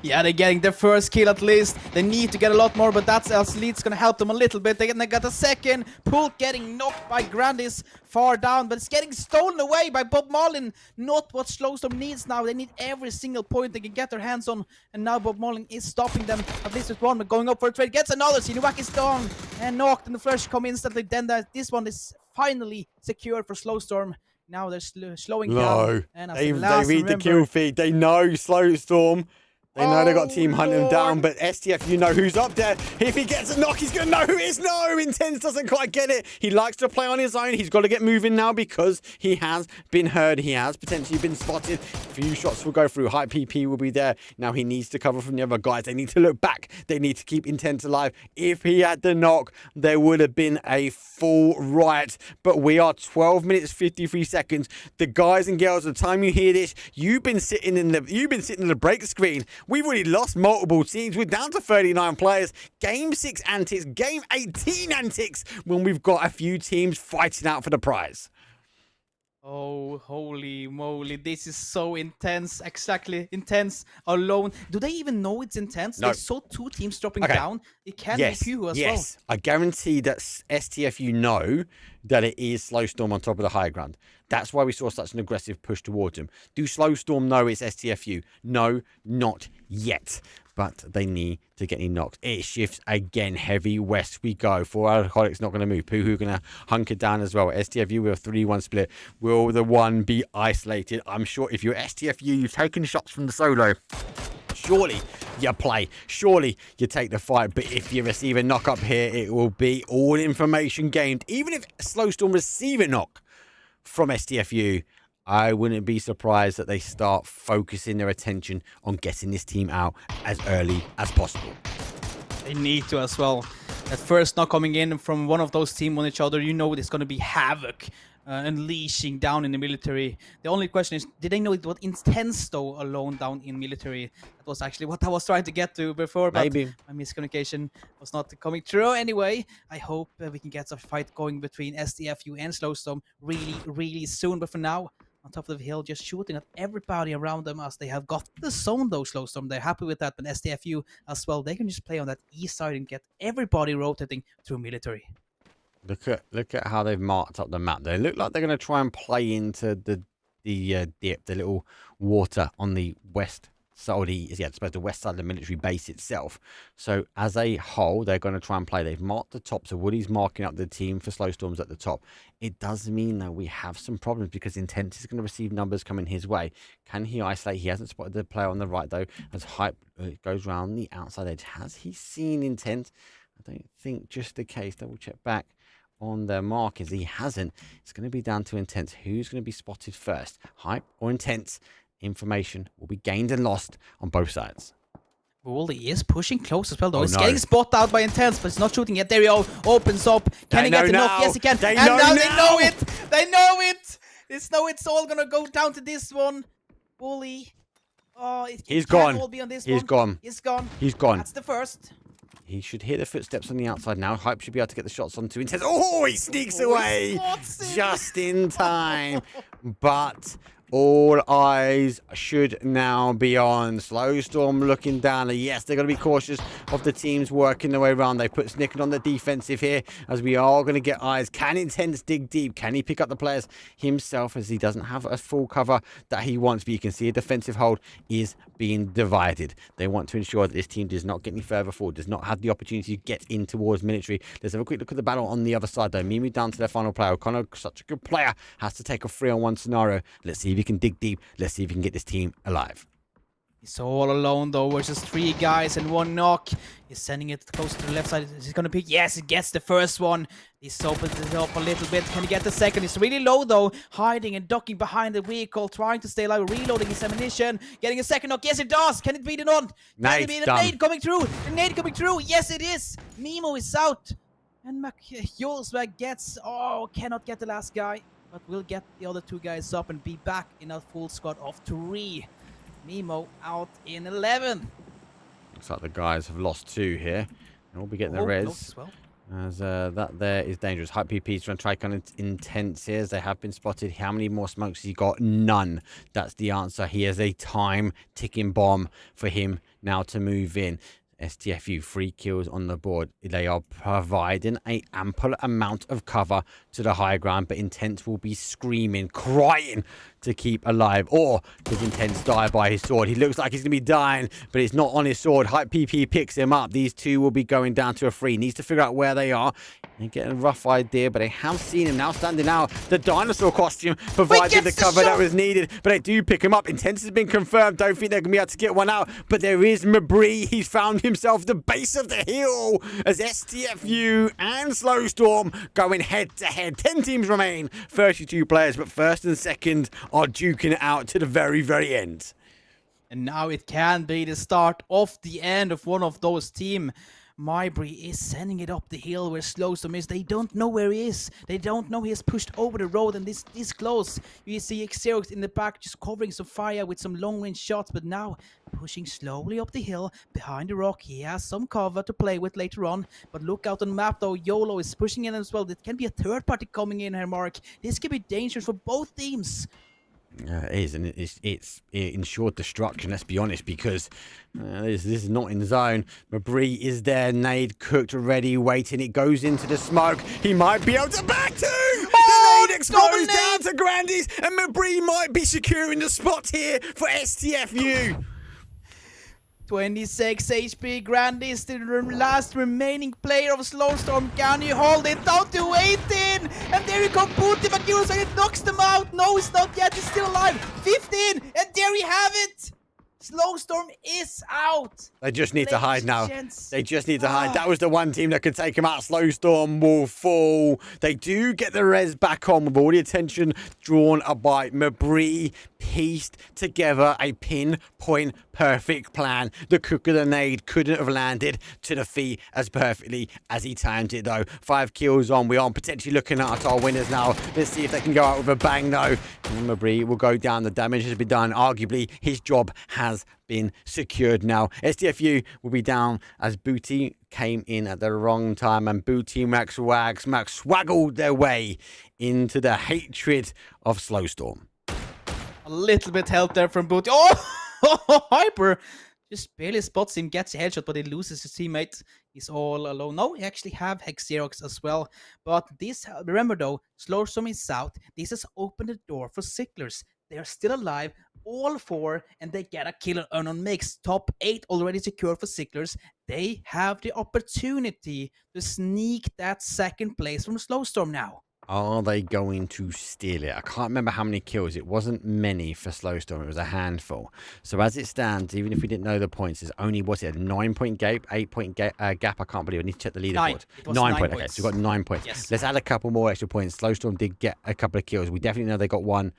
Yeah, they're getting their first kill at least. They need to get a lot more, but that's Elite's gonna help them a little bit. They got a second. Pool getting knocked by Grandis far down, but it's getting stolen away by Bob Marlin. Not what Slowstorm needs now. They need every single point they can get their hands on, and now Bob Marlin is stopping them. At least with one, but going up for a trade. Gets another. Sinuak is down and knocked, and the flush come instantly. Then this one is finally secured for Slowstorm. Now they're slowing down. And they read the kill feed. They know Slowstorm They know they got Team Hunt him down, but STF, you know who's up there. If he gets a knock, he's going to know who it is. No, Intense doesn't quite get it. He likes to play on his own. He's got to get moving now because he has been heard. He has potentially been spotted. A few shots will go through. Hype PP will be there. Now he needs to cover from the other guys. They need to look back. They need to keep Intense alive. If he had the knock, there would have been a full riot. But we are 12 minutes, 53 seconds. The guys and girls, the time you hear this, you've been sitting in the break screen. We've already lost multiple teams. We're down to 39 players. Game 6 antics, Game 18 antics when we've got a few teams fighting out for the prize. Oh, holy moly. This is so intense. Exactly. Intense alone. Do they even know it's intense? No. They saw 2 teams dropping down. It can be Pew as well. I guarantee that STFU know that it is Slowstorm on top of the high ground. That's why we saw such an aggressive push towards them. Do Slowstorm know it's STFU? No, not yet. But they need to get any knocks. It shifts again. Heavy west we go. 4 Alcoholics not going to move. Poohoo going to hunker down as well. STFU with a 3-1 split. Will the one be isolated? I'm sure if you're STFU, you've taken shots from the solo. Surely you play. Surely you take the fight. But if you receive a knock up here, it will be all information gained. Even if Slowstorm receive a knock from STFU, I wouldn't be surprised that they start focusing their attention on getting this team out as early as possible. They need to as well. At first, not coming in from one of those teams on each other, you know there's going to be havoc unleashing down in the military. The only question is, did they know it was intense though alone down in military? That was actually what I was trying to get to before, but Maybe. my miscommunication was not coming through. Anyway, I hope we can get a fight going between SDFU and Slowstorm really soon. But for now, on top of the hill, just shooting at everybody around them as they have got the zone though, Slowstorm. They're happy with that, but SDFU as well, they can just play on that east side and get everybody rotating through military. Look at how they've marked up the map. They look like they're going to try and play into the dip, the little water on the west side, or the west side of the military base itself. So as a whole, they're going to try and play. They've marked the top, so Woody's marking up the team for Slowstorms at the top. It does mean though we have some problems because Intense is going to receive numbers coming his way. Can he isolate? He hasn't spotted the player on the right though. As Hype goes round the outside edge, has he seen Intense? I don't think. Just the case. Double check back on their markers. He hasn't. It's going to be down to Intense. Who's going to be spotted first? Hype or Intense? Information will be gained and lost on both sides. Wooly is pushing close as well, though. Oh, He's no. getting spot out by Intense, but he's not shooting yet. There he go. Opens up. Can he get the knock? Yes, he can. They And know now now. they know it. They know it. It's all gonna go down to this one. Wooly. Oh, He's it can't gone. all be on this He's one. gone. He's gone. He's gone. That's the first. He should hear the footsteps on the outside now. Hype should be able to get the shots onto Intense. Oh, he sneaks away spots him. just in time. But all eyes should now be on Slowstorm looking down. Yes, they're going to be cautious of the teams working their way around. They put Snicket on the defensive here as we are going to get eyes. Can Intense dig deep? Can he pick up the players himself as he doesn't have a full cover that he wants? But you can see a defensive hold is being divided. They want to ensure that this team does not get any further forward, does not have the opportunity to get in towards military. Let's have a quick look at the battle on the other side though. Mimi down to their final player. O'Connor, such a good player, has to take a 3-on-1 scenario. Let's see if he can dig deep. Let's see if he can get this team alive. He's all alone though versus 3 guys and 1 knock. He's sending it close to the left side. Is he gonna pick? Yes, he gets the first one. He's opened it up a little bit. Can he get the second? He's really low though, hiding and ducking behind the vehicle, trying to stay alive, reloading his ammunition, getting a second knock. Yes, it does. Can it be the nod? Can it be the nade coming through? The nade coming through. Yes, it is. Mimo is out, and Hjolsberg gets. Oh, cannot get the last guy, but will get the other 2 guys up and be back in a full squad of 3. Mimo out in 11. Looks like the guys have lost 2 here. And we'll be getting the close res. as well. As that there is dangerous. Hype PP's trying to try kind of Intense here as they have been spotted. How many more smokes has he got? None. That's the answer. He has a time ticking bomb for him now to move in. STFU 3 kills on the board. They are providing an ample amount of cover to the high ground, but Intense will be screaming, crying to keep alive. Or does Intense die by his sword? He looks like he's going to be dying, but it's not on his sword. Hype PP picks him up. These 2 will be going down to a 3. Needs to figure out where they are. They're getting a rough idea, but they have seen him now standing out. The dinosaur costume provided the cover that was needed, but they do pick him up. Intense has been confirmed. Don't think they're going to be able to get one out, but there is Mabry. He's found himself the base of the hill as STFU and Slowstorm going head to head. 10 teams remain, 32 players, but first and second are duking it out to the very, very end. And now it can be the start of the end of one of those teams. Mabry is sending it up the hill where Slowstorm is. They don't know where he is. They don't know he has pushed over the road and this close. You see Xerox in the back just covering some fire with some long-range shots, but now pushing slowly up the hill behind the rock. He has some cover to play with later on, but look out on the map though. YOLO is pushing in as well. It can be a third party coming in here, Mark. This could be dangerous for both teams. It is, and it's ensured destruction, let's be honest, because this is not in zone. Mabry is there, nade cooked, ready, waiting. It goes into the smoke. He might be able to back two! The nade explodes down to Grandies, and Mabry might be securing the spot here for STFU. 26 HP, Grandy is the last remaining player of Slowstorm. Can you hold it down to 18? And there you come, Booty Maguro, so it knocks them out. No, it's not yet, he's still alive. 15, and there we have it. Slowstorm is out. They just need to hide now. Gents. They just need to hide. That was the one team that could take him out. Slowstorm will fall. They do get the res back on with all the attention drawn by Mabry. Pieced together a pinpoint perfect plan. The cook of the nade couldn't have landed to the feet as perfectly as he timed it though. 5 kills on. We are potentially looking at our winners now. Let's see if they can go out with a bang though. And Mabry will go down. The damage has been done. Arguably his job has been secured now. STFU will be down as Booty came in at the wrong time, and Booty Max swaggled their way into the hatred of Slowstorm. A little bit help there from Booty. Oh, Hyper just barely spots him, gets a headshot, but he loses his teammate. He's all alone. No, he actually have Xerox as well. But this, remember though, Slowstorm is out. This has opened the door for Sicklers. They are still alive, all 4, and they get a kill on mix. Top 8 already secured for Sicklers. They have the opportunity to sneak that second place from Slowstorm now. Are they going to steal it? I can't remember how many kills. It wasn't many for Slowstorm. It was a handful. So as it stands, even if we didn't know the points, there's only, what's it, a 9-point gap, 8-point gap? I can't believe it. I need to check the leaderboard. 9 points. Okay, so we've got 9 points. Yes. Let's add a couple more extra points. Slowstorm did get a couple of kills. We definitely know they got one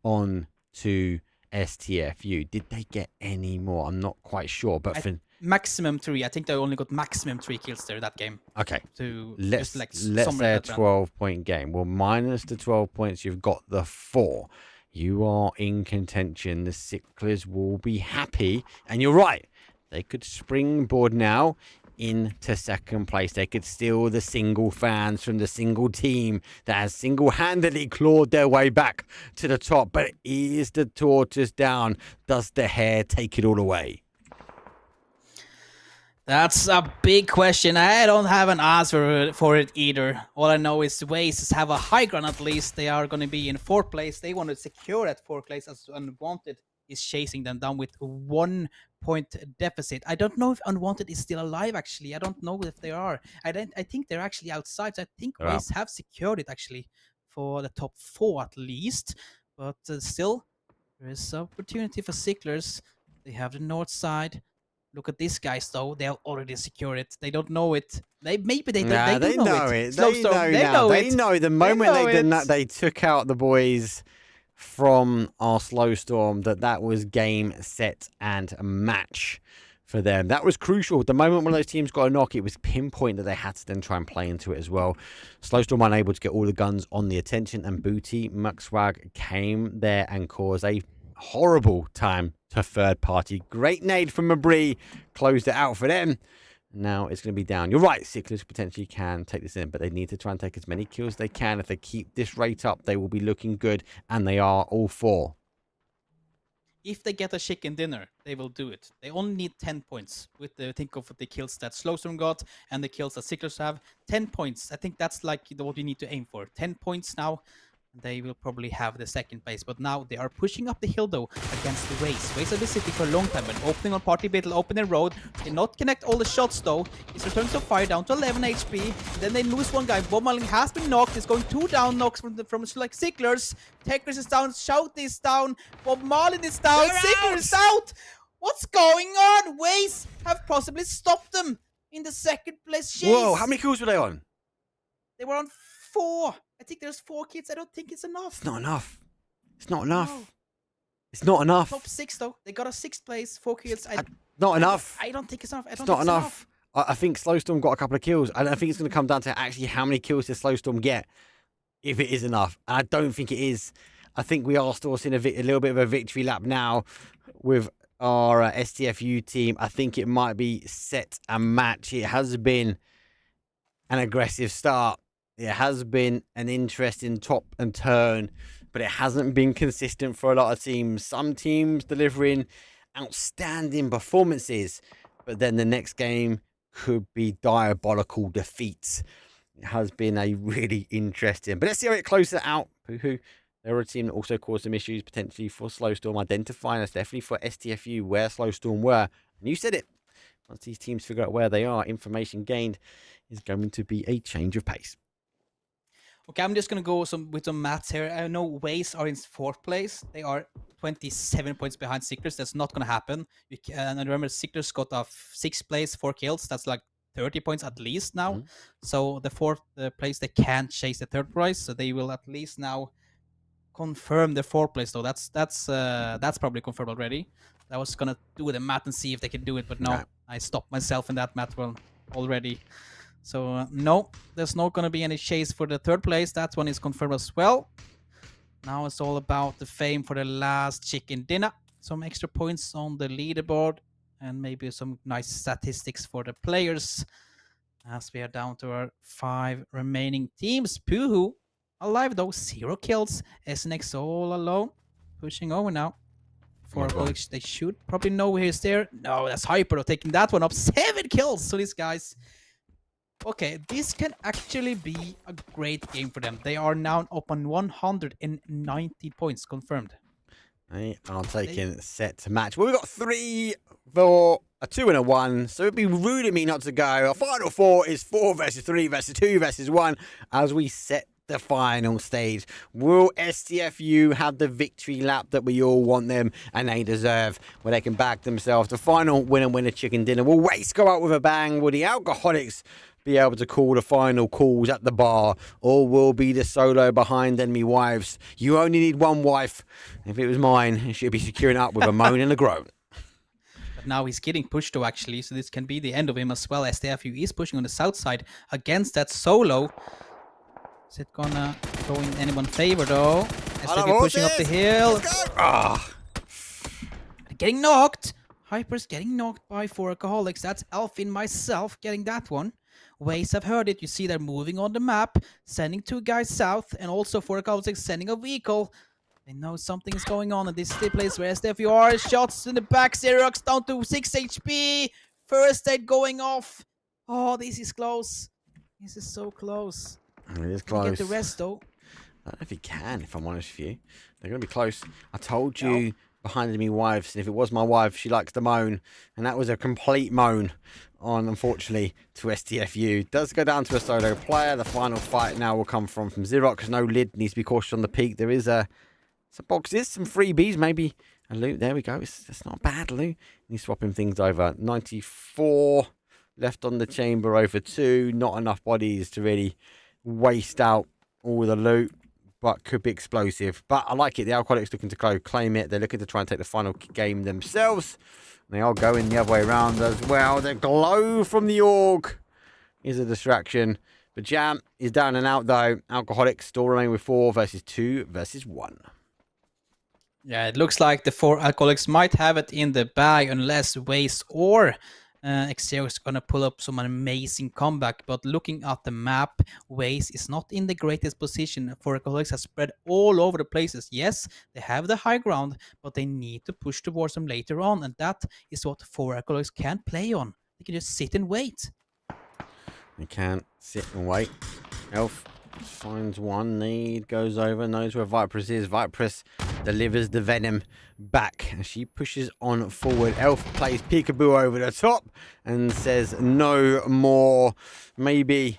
on to STFU. Did they get any more? I'm not quite sure. But maximum 3. I think they only got maximum 3 kills there that game. Okay. To let's say a 12-point game. Well, minus the 12 points, you've got the 4. You are in contention. The Sicklers will be happy. And you're right. They could springboard now into second place. They could steal the single fans from the single team that has single-handedly clawed their way back to the top. But is the tortoise down? Does the hare take it all away? That's a big question. I don't have an answer for it either. All I know is Waze have a high ground at least. They are going to be in 4th place. They want to secure that 4th place as Unwanted is chasing them down with a 1-point deficit. I don't know if Unwanted is still alive actually. I don't know if they are. I think they're actually outside. So I think Waze have secured it actually for the top 4 at least. But still, there is opportunity for Sicklers. They have the north side. Look at these guys, though. They have already secured it. They don't know it. Maybe they know it. They know They know the moment they took out the boys from our Slowstorm that was game, set, and match for them. That was crucial. The moment when those teams got a knock, it was pinpoint that they had to then try and play into it as well. Slowstorm unable to get all the guns on the attention, and Booty Muxwag came there and caused a horrible time to third party. Great nade from Mabry, closed it out for them. Now it's going to be down. You're right, Sicklers potentially can take this in, but they need to try and take as many kills as they can. If they keep this rate up, they will be looking good, and they are all 4. If they get a chicken dinner, they will do it. They only need 10 points with the think of the kills that Slowstorm got and the kills that Sicklers have. 10 points. I think that's like what we need to aim for. 10 points now. They will probably have the second place, but now they are pushing up the hill though against the Waze. Waze have been sitting for a long time, and opening on Party Battle, opening road. They cannot connect all the shots though. He's returning to fire down to 11 HP. Then they lose one guy. Bob Marlin has been knocked. He's going 2 down knocks from like Sicklers. Tekris is down. Shout is down. Bob Marlin is down. Sickler is out. What's going on? Waze have possibly stopped them in the second place chase. Whoa, how many kills were they on? They were on 4. I think there's 4 kids. I don't think it's enough. It's not enough. It's not enough. No. It's not enough. Top 6 though. They got a 6th place, 4 kills. Not enough. I don't think it's enough. It's not enough. I think Slowstorm got a couple of kills. I think it's going to come down to actually how many kills does Slowstorm get, if it is enough. And I don't think it is. I think we are still seeing a little bit of a victory lap now with our STFU team. I think it might be set and match. It has been an aggressive start. It has been an interesting top and turn, but it hasn't been consistent for a lot of teams. Some teams delivering outstanding performances, but then the next game could be diabolical defeats. It has been a really interesting, but let's see how it closes out. Poohoo. They're a team that also caused some issues potentially for Slowstorm, identifying us definitely for STFU where Slowstorm were. And you said it. Once these teams figure out where they are, information gained is going to be a change of pace. Okay, I'm just going to go with some maths here. I know Waze are in 4th place. They are 27 points behind Sicklers. That's not going to happen. And remember, Sicklers got a 6th place, 4 kills. That's like 30 points at least now. Mm-hmm. So the 4th place, they can't chase the 3rd prize. So they will at least now confirm the 4th place though. That's probably confirmed already. I was going to do the math and see if they can do it, but no, I stopped myself in that math one already. So no, there's not going to be any chase for the 3rd place. That one is confirmed as well. Now it's all about the fame for the last chicken dinner. Some extra points on the leaderboard and maybe some nice statistics for the players. As we are down to our 5 remaining teams. Poohoo alive though, 0 kills. SNX all alone, pushing over now. For colleagues, they should probably know who's there. No, that's Hyper though, taking that one up. 7 kills. So these guys. Okay, this can actually be a great game for them. They are now up on 190 points confirmed. They are taking set to match. Well, we've got 3 for a 2 and a 1, so it'd be rude of me not to go. Our final 4 is 4 versus 3 versus 2 versus 1 as we set the final stage. Will STFU have the victory lap that we all want them and they deserve, where they can back themselves? The final winner chicken dinner. Will Waste go out with a bang? Will the Alcoholics be able to call the final calls at the bar, or will be the solo behind enemy wives? You only need one wife. If it was mine, she'd be securing up with a moan and a groan. But now he's getting pushed though, actually, so this can be the end of him as well. STFU is pushing on the south side against that solo. Is it gonna go in anyone's favor though? STFU pushing up the hill. Getting knocked. Hyper's getting knocked by 4 Alcoholics. That's Alfin myself getting that one. Waze have heard it. You see they're moving on the map, sending 2 guys south, and also 4 Alcoholics sending a vehicle. They know something is going on, and this is the place where STFU are. Shots in the back. Xerox down to 6 HP. First aid going off. Oh, this is close. This is so close. It is close. Get the rest though. I don't know if he can, if I'm honest with you. They're going to be close. I told you behind enemy wives, and if it was my wife, she likes to moan. And that was a complete moan on, unfortunately, to STFU. Does go down to a solo player. The final fight now will come from Xerox. No lid, needs to be cautious on the peak. There is some boxes, some freebies, maybe a loot. There we go. It's not bad loot. He's swapping things over. 94 left on the chamber over 2. Not enough bodies to really waste out all the loot, but could be explosive. But I like it. The Alcoholics looking to claim it. They're looking to try and take the final game themselves. They are going the other way around as well. The glow from the org is a distraction. But Jam is down and out though. Alcoholics still remain with 4 versus 2 versus 1. Yeah, it looks like the 4 Alcoholics might have it in the bag unless Waze or Xero is going to pull up some amazing comeback. But looking at the map, Waze is not in the greatest position. 4 Alcoholics has spread all over the places. Yes, they have the high ground, but they need to push towards them later on. And that is what 4 Alcoholics can't play on. They can just sit and wait. They can't sit and wait. Elf Finds one. Need goes over. Knows where Vipress is. Vipress delivers the venom back. And she pushes on forward. Elf plays peekaboo over the top and says no more. Maybe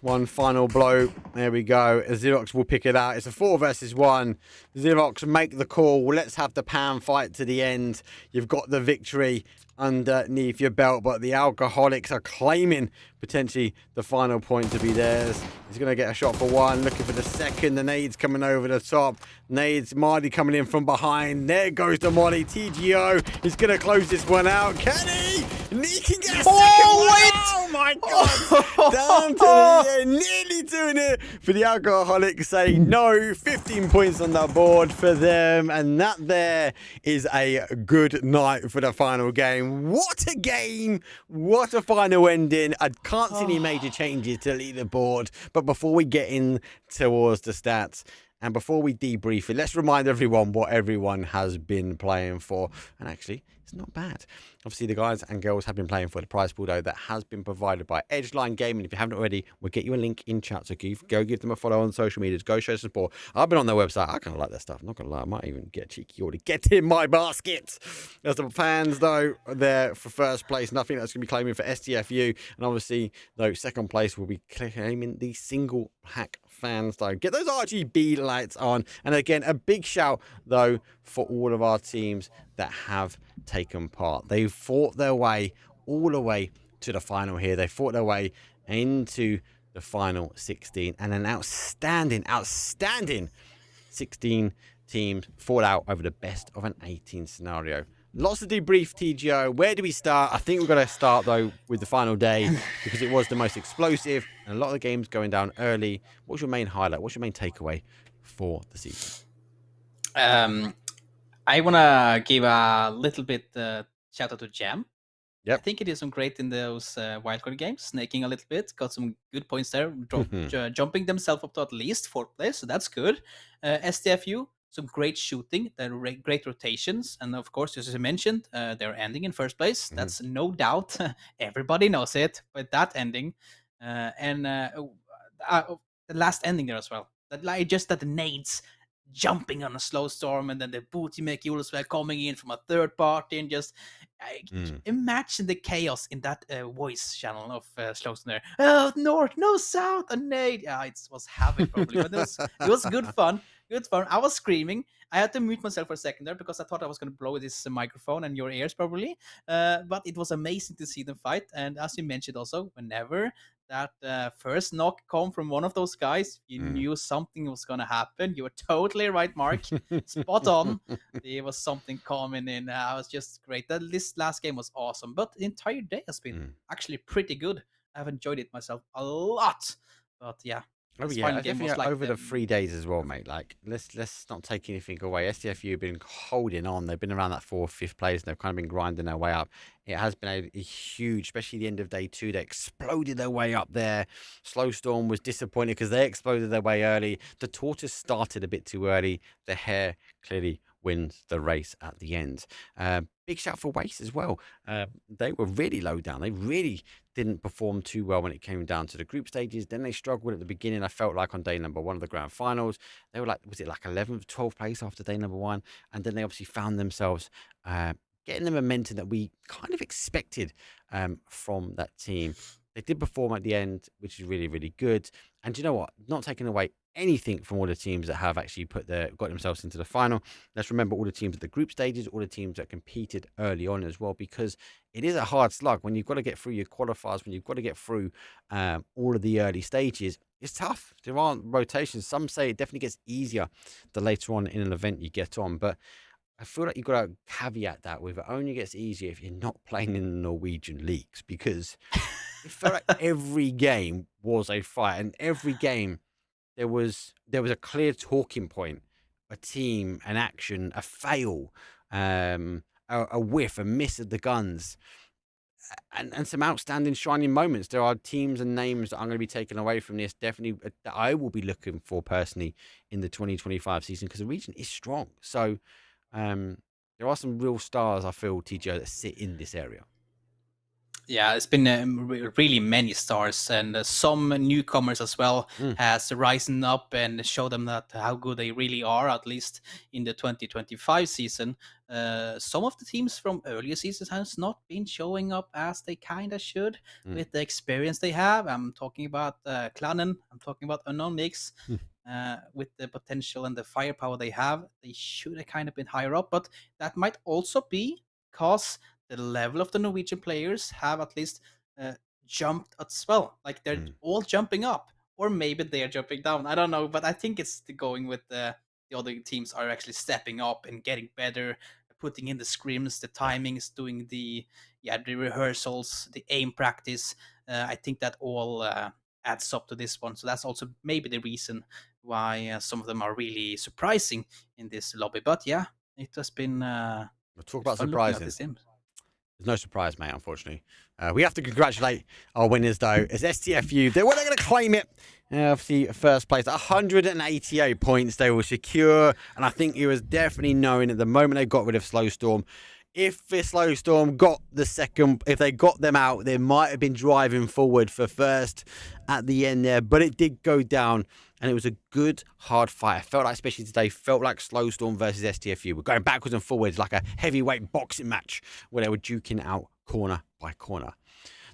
one final blow. There we go. Xerox will pick it out. It's a 4 versus 1. Xerox make the call. Let's have the pan fight to the end. You've got the victory underneath your belt, but the Alcoholics are claiming potentially the final point to be theirs. He's going to get a shot for one, looking for the second. The nade's coming over the top. Nades, Marty coming in from behind. There goes the Molly. TGO is going to close this one out. Can he? He can get a second one. Oh my God. Down to the end. Nearly doing it for the Alcoholics, saying no. 15 points on the board for them. And that there is a good night for the final game. What a game. What a final ending. I can't see any major changes to the leaderboard. But before we get in towards the stats, and before we debrief it, let's remind everyone what everyone has been playing for. And actually, it's not bad. Obviously, the guys and girls have been playing for the prize pool, though, that has been provided by Edgeline Gaming. If you haven't already, we'll get you a link in chat. So go give them a follow on social medias. Go show support. I've been on their website. I kind of like their stuff. I'm not going to lie. I might even get a cheeky order. Get in my basket. There's the fans, though, there for first place. Nothing that's going to be claiming for STFU. And obviously, though, second place will be claiming the single hack fans, though. Get those RGB lights on. And again, a big shout, though, for all of our teams that have taken part. They fought their way all the way to the final here. They fought their way into the final 16, and an outstanding 16 teams fought out over the best of an 18 scenario. Lots to debrief, TGO. Where do we start? I think we're going to start, though, with the final day because it was the most explosive and a lot of the games going down early. What's your main highlight? What's your main takeaway for the season? I want to give a little bit shout out to Jam. Yep. I think he did some great in those wildcard games, snaking a little bit, got some good points there, jumping themselves up to at least 4th place, so that's good. STFU, some great shooting, great rotations, and of course, as you mentioned, they're ending in 1st place. That's no doubt. Everybody knows it, but that ending. And the last ending there as well. Just that the nades jumping on a slow storm, and then the booty make were coming in from a third party, and just imagine the chaos in that voice channel of Slowstorm there. Oh, north, no south, a nade. Yeah, it was havoc probably, but it was good fun. Good fun. I was screaming. I had to mute myself for a second there because I thought I was going to blow this microphone and your ears probably. But it was amazing to see them fight. And as you mentioned also, whenever that first knock come from one of those guys, you knew something was going to happen. You were totally right, Mark. Spot on. There was something coming in. It was just great. This last game was awesome. But the entire day has been actually pretty good. I've enjoyed it myself a lot. But yeah. Oh yeah, definitely like over the 3 days as well, mate. Like, let's not take anything away. STFU have been holding on. They've been around that 4th, 5th place, and they've kind of been grinding their way up. It has been a huge, especially the end of day 2. They exploded their way up there. Slowstorm was disappointed because they exploded their way early. The Tortoise started a bit too early. The Hare clearly wins the race at the end. Big shout for Waste as well. They were really low down. They really didn't perform too well when it came down to the group stages. Then they struggled at the beginning. I felt like on day number 1 of the grand finals, they were like, was it like 11th, 12th place after day number 1? And then they obviously found themselves getting the momentum that we kind of expected from that team. They did perform at the end, which is really, really good. And you know what? Not taking away anything from all the teams that have actually got themselves into the final. Let's remember all the teams at the group stages, all the teams that competed early on as well, because it is a hard slug when you've got to get through your qualifiers, when you've got to get through all of the early stages. It's tough. There aren't rotations. Some say it definitely gets easier the later on in an event you get on, but I feel like you've got to caveat that with it only gets easier if you're not playing in the Norwegian leagues, because it felt like every game was a fight, and every game there was a clear talking point, a team, an action, a fail, a whiff, a miss of the guns, and some outstanding shining moments. There are teams and names that I'm going to be taking away from this, definitely, that I will be looking for personally in the 2025 season, because the region is strong. So there are some real stars, I feel, TJ, that sit in this area. Yeah, it's been really many stars and some newcomers as well has risen up and show them that how good they really are. At least in the 2025 season, some of the teams from earlier seasons has not been showing up as they kind of should with the experience they have. I'm talking about Clannen. I'm talking about Unknown Mix. With the potential and the firepower they have, they should have kind of been higher up, but that might also be because the level of the Norwegian players have at least uh, jumped as well. Like they're all jumping up, or maybe they're jumping down. I don't know, but I think it's going with the other teams are actually stepping up and getting better, putting in the scrims, the timings, doing the rehearsals, the aim practice. I think that all adds up to this one. So that's also maybe the reason why some of them are really surprising in this lobby. But yeah, it has been We'll talk it's about fun looking at surprising. this team. There's no surprise, mate, unfortunately. We have to congratulate our winners, though, as STFU. They're going to claim it. Obviously, first place, 188 points they will secure. And I think it was definitely knowing at the moment they got rid of Slowstorm, if the Slowstorm got the second, if they got them out, they might have been driving forward for first at the end there. But it did go down, and it was a good, hard fight. I felt like, especially today, felt like Slowstorm versus STFU. We're going backwards and forwards like a heavyweight boxing match where they were duking out corner by corner.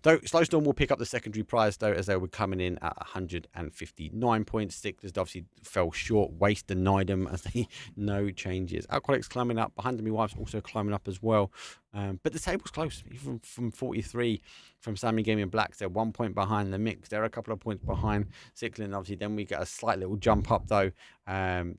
Though Slowstorm will pick up the secondary prize, though, as they were coming in at 159 points. Sticklers obviously fell short. Waste denied them as they no changes. Alcoholics climbing up. Behind Me Wives also climbing up as well. But the table's close. Even from 43 from Sammy Gaming Blacks, they're 1 point behind the mix. They're a couple of points behind Sickland. Obviously, then we get a slight little jump up, though,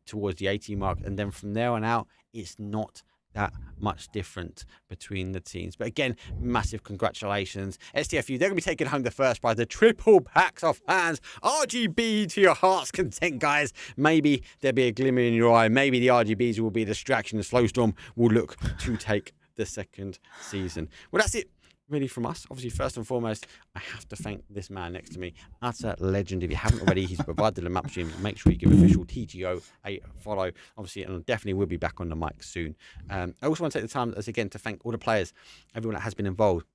towards the 80 mark. And then from there on out, it's not that much different between the teams. But again, massive congratulations. STFU, they're going to be taking home the first prize, the triple packs of fans. RGB to your heart's content, guys. Maybe there'll be a glimmer in your eye. Maybe the RGBs will be a distraction. The Slowstorm will look to take the second season. Well, that's it. Really from us. Obviously, first and foremost, I have to thank this man next to me. Utter legend. If you haven't already, he's provided a map stream. Make sure you give official TGO a follow. Obviously, and I definitely will be back on the mic soon. I also want to take the time, as again, to thank all the players, everyone that has been involved.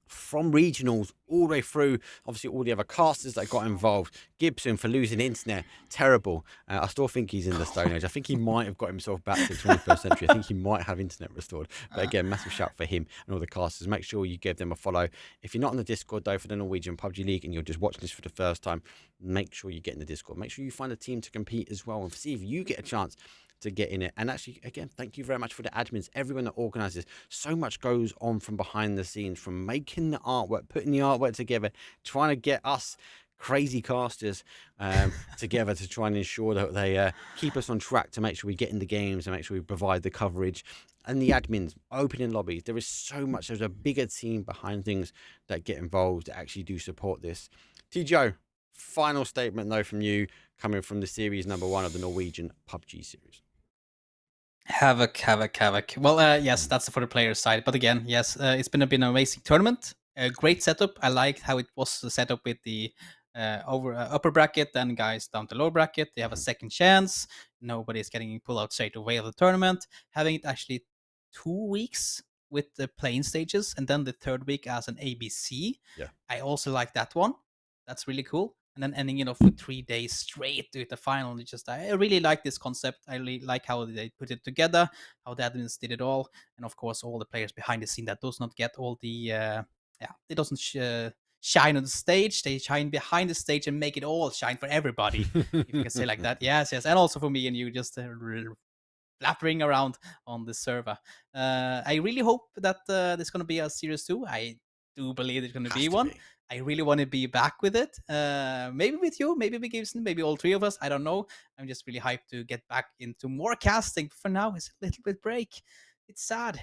From regionals all the way through, obviously all the other casters that got involved. Gibson for losing internet, terrible. I still think he's in the Stone Age. I think he might have got himself back to the 21st century. I think he might have internet restored. But again, massive shout for him and all the casters. Make sure you give them a follow. If you're not on the Discord though for the Norwegian PUBG League and you're just watching this for the first time, make sure you get in the Discord. Make sure you find a team to compete as well and see if you get a chance to get in it. And actually, again, thank you very much for the admins, everyone that organizes. So much goes on from behind the scenes, from making the artwork, putting the artwork together, trying to get us crazy casters together to try and ensure that they keep us on track to make sure we get in the games and make sure we provide the coverage. And the admins, opening lobbies, there is so much. There's a bigger team behind things that get involved that actually do support this. TJO, final statement though from you, coming from the series number 1 of the Norwegian PUBG series. Havoc. Well, yes, that's for the player side. But again, yes, it's been an amazing tournament. A great setup. I liked how it was set up with the upper bracket and guys down to lower bracket. They have a second chance. Nobody's getting pulled out straight away of the tournament. Having it actually 2 weeks with the playing stages and then the third week as an ABC. Yeah. I also like that one. That's really cool. And then ending it off with 3 days straight to the final. I really like this concept. I really like how they put it together, how the admins did it all, and of course all the players behind the scene that does not get all the they doesn't shine on the stage. They shine behind the stage and make it all shine for everybody. If you can say like that. Yes, and also for me and you, just flapping around on the server. I really hope that there's going to be a series 2. I do believe there's going to be one. I really want to be back with it. Maybe with you, maybe with Gibson, maybe all 3 of us. I don't know. I'm just really hyped to get back into more casting. For now, it's a little bit break. It's sad.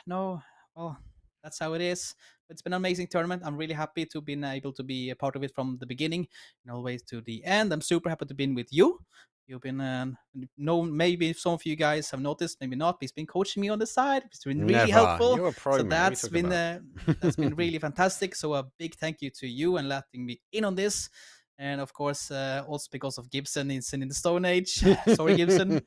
No. Well, that's how it is. But it's been an amazing tournament. I'm really happy to be able to be a part of it from the beginning and all the way to the end. I'm super happy to be with you. You've been, maybe some of you guys have noticed, maybe not, but he's been coaching me on the side. It's been really helpful. You're a pro, so man. that's been really fantastic. So a big thank you to you and letting me in on this. And of course, also because of Gibson is in the Stone Age. Sorry, Gibson.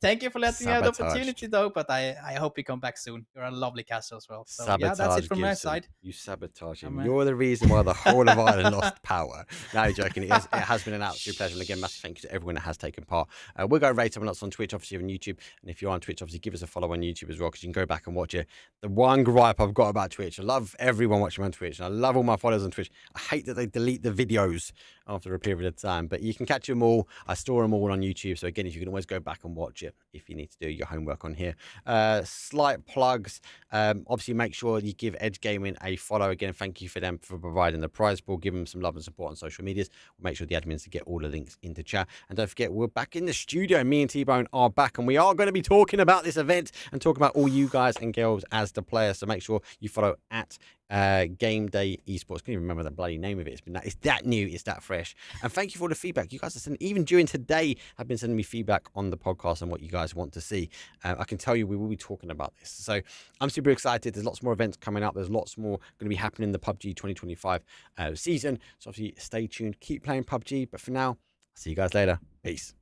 Thank you for letting me have the Sabotaged. opportunity, though. But I hope you come back soon. You're a lovely caster as well. So yeah, that's Sabotage it from my Gibson. side. You sabotage him. I'm, You're the reason why the whole of Ireland lost power. No, joking. It has been an absolute pleasure. And again, massive thank you to everyone that has taken part. We'll go rate someone else on Twitch, obviously on YouTube. And if you're on Twitch, obviously give us a follow on YouTube as well, because you can go back and watch it. The one gripe I've got about Twitch, I love everyone watching on Twitch, and I love all my followers on Twitch. I hate that they delete the videos after a period of time, but you can catch them all. I store them all on YouTube. So again, if you can always go back and watch it if you need to do your homework on here. Slight plugs. Obviously, make sure you give Edge Gaming a follow. Again, thank you for them for providing the prize pool. Give them some love and support on social medias. We'll make sure the admins get all the links into chat. And don't forget, we're back in the studio. Me and T-Bone are back, and we are going to be talking about this event and talking about all you guys and girls as the players. So make sure you follow at Game Day Esports. Can't even remember the bloody name of it. It's that new, it's that fresh. And thank you for all the feedback you guys are sending. Even during today, have been sending me feedback on the podcast and what you guys want to see. I can tell you we will be talking about this. So I'm super excited. There's lots more events coming up. There's lots more going to be happening in the PUBG 2025 season. So obviously stay tuned. Keep playing PUBG. But for now, I'll see you guys later. Peace.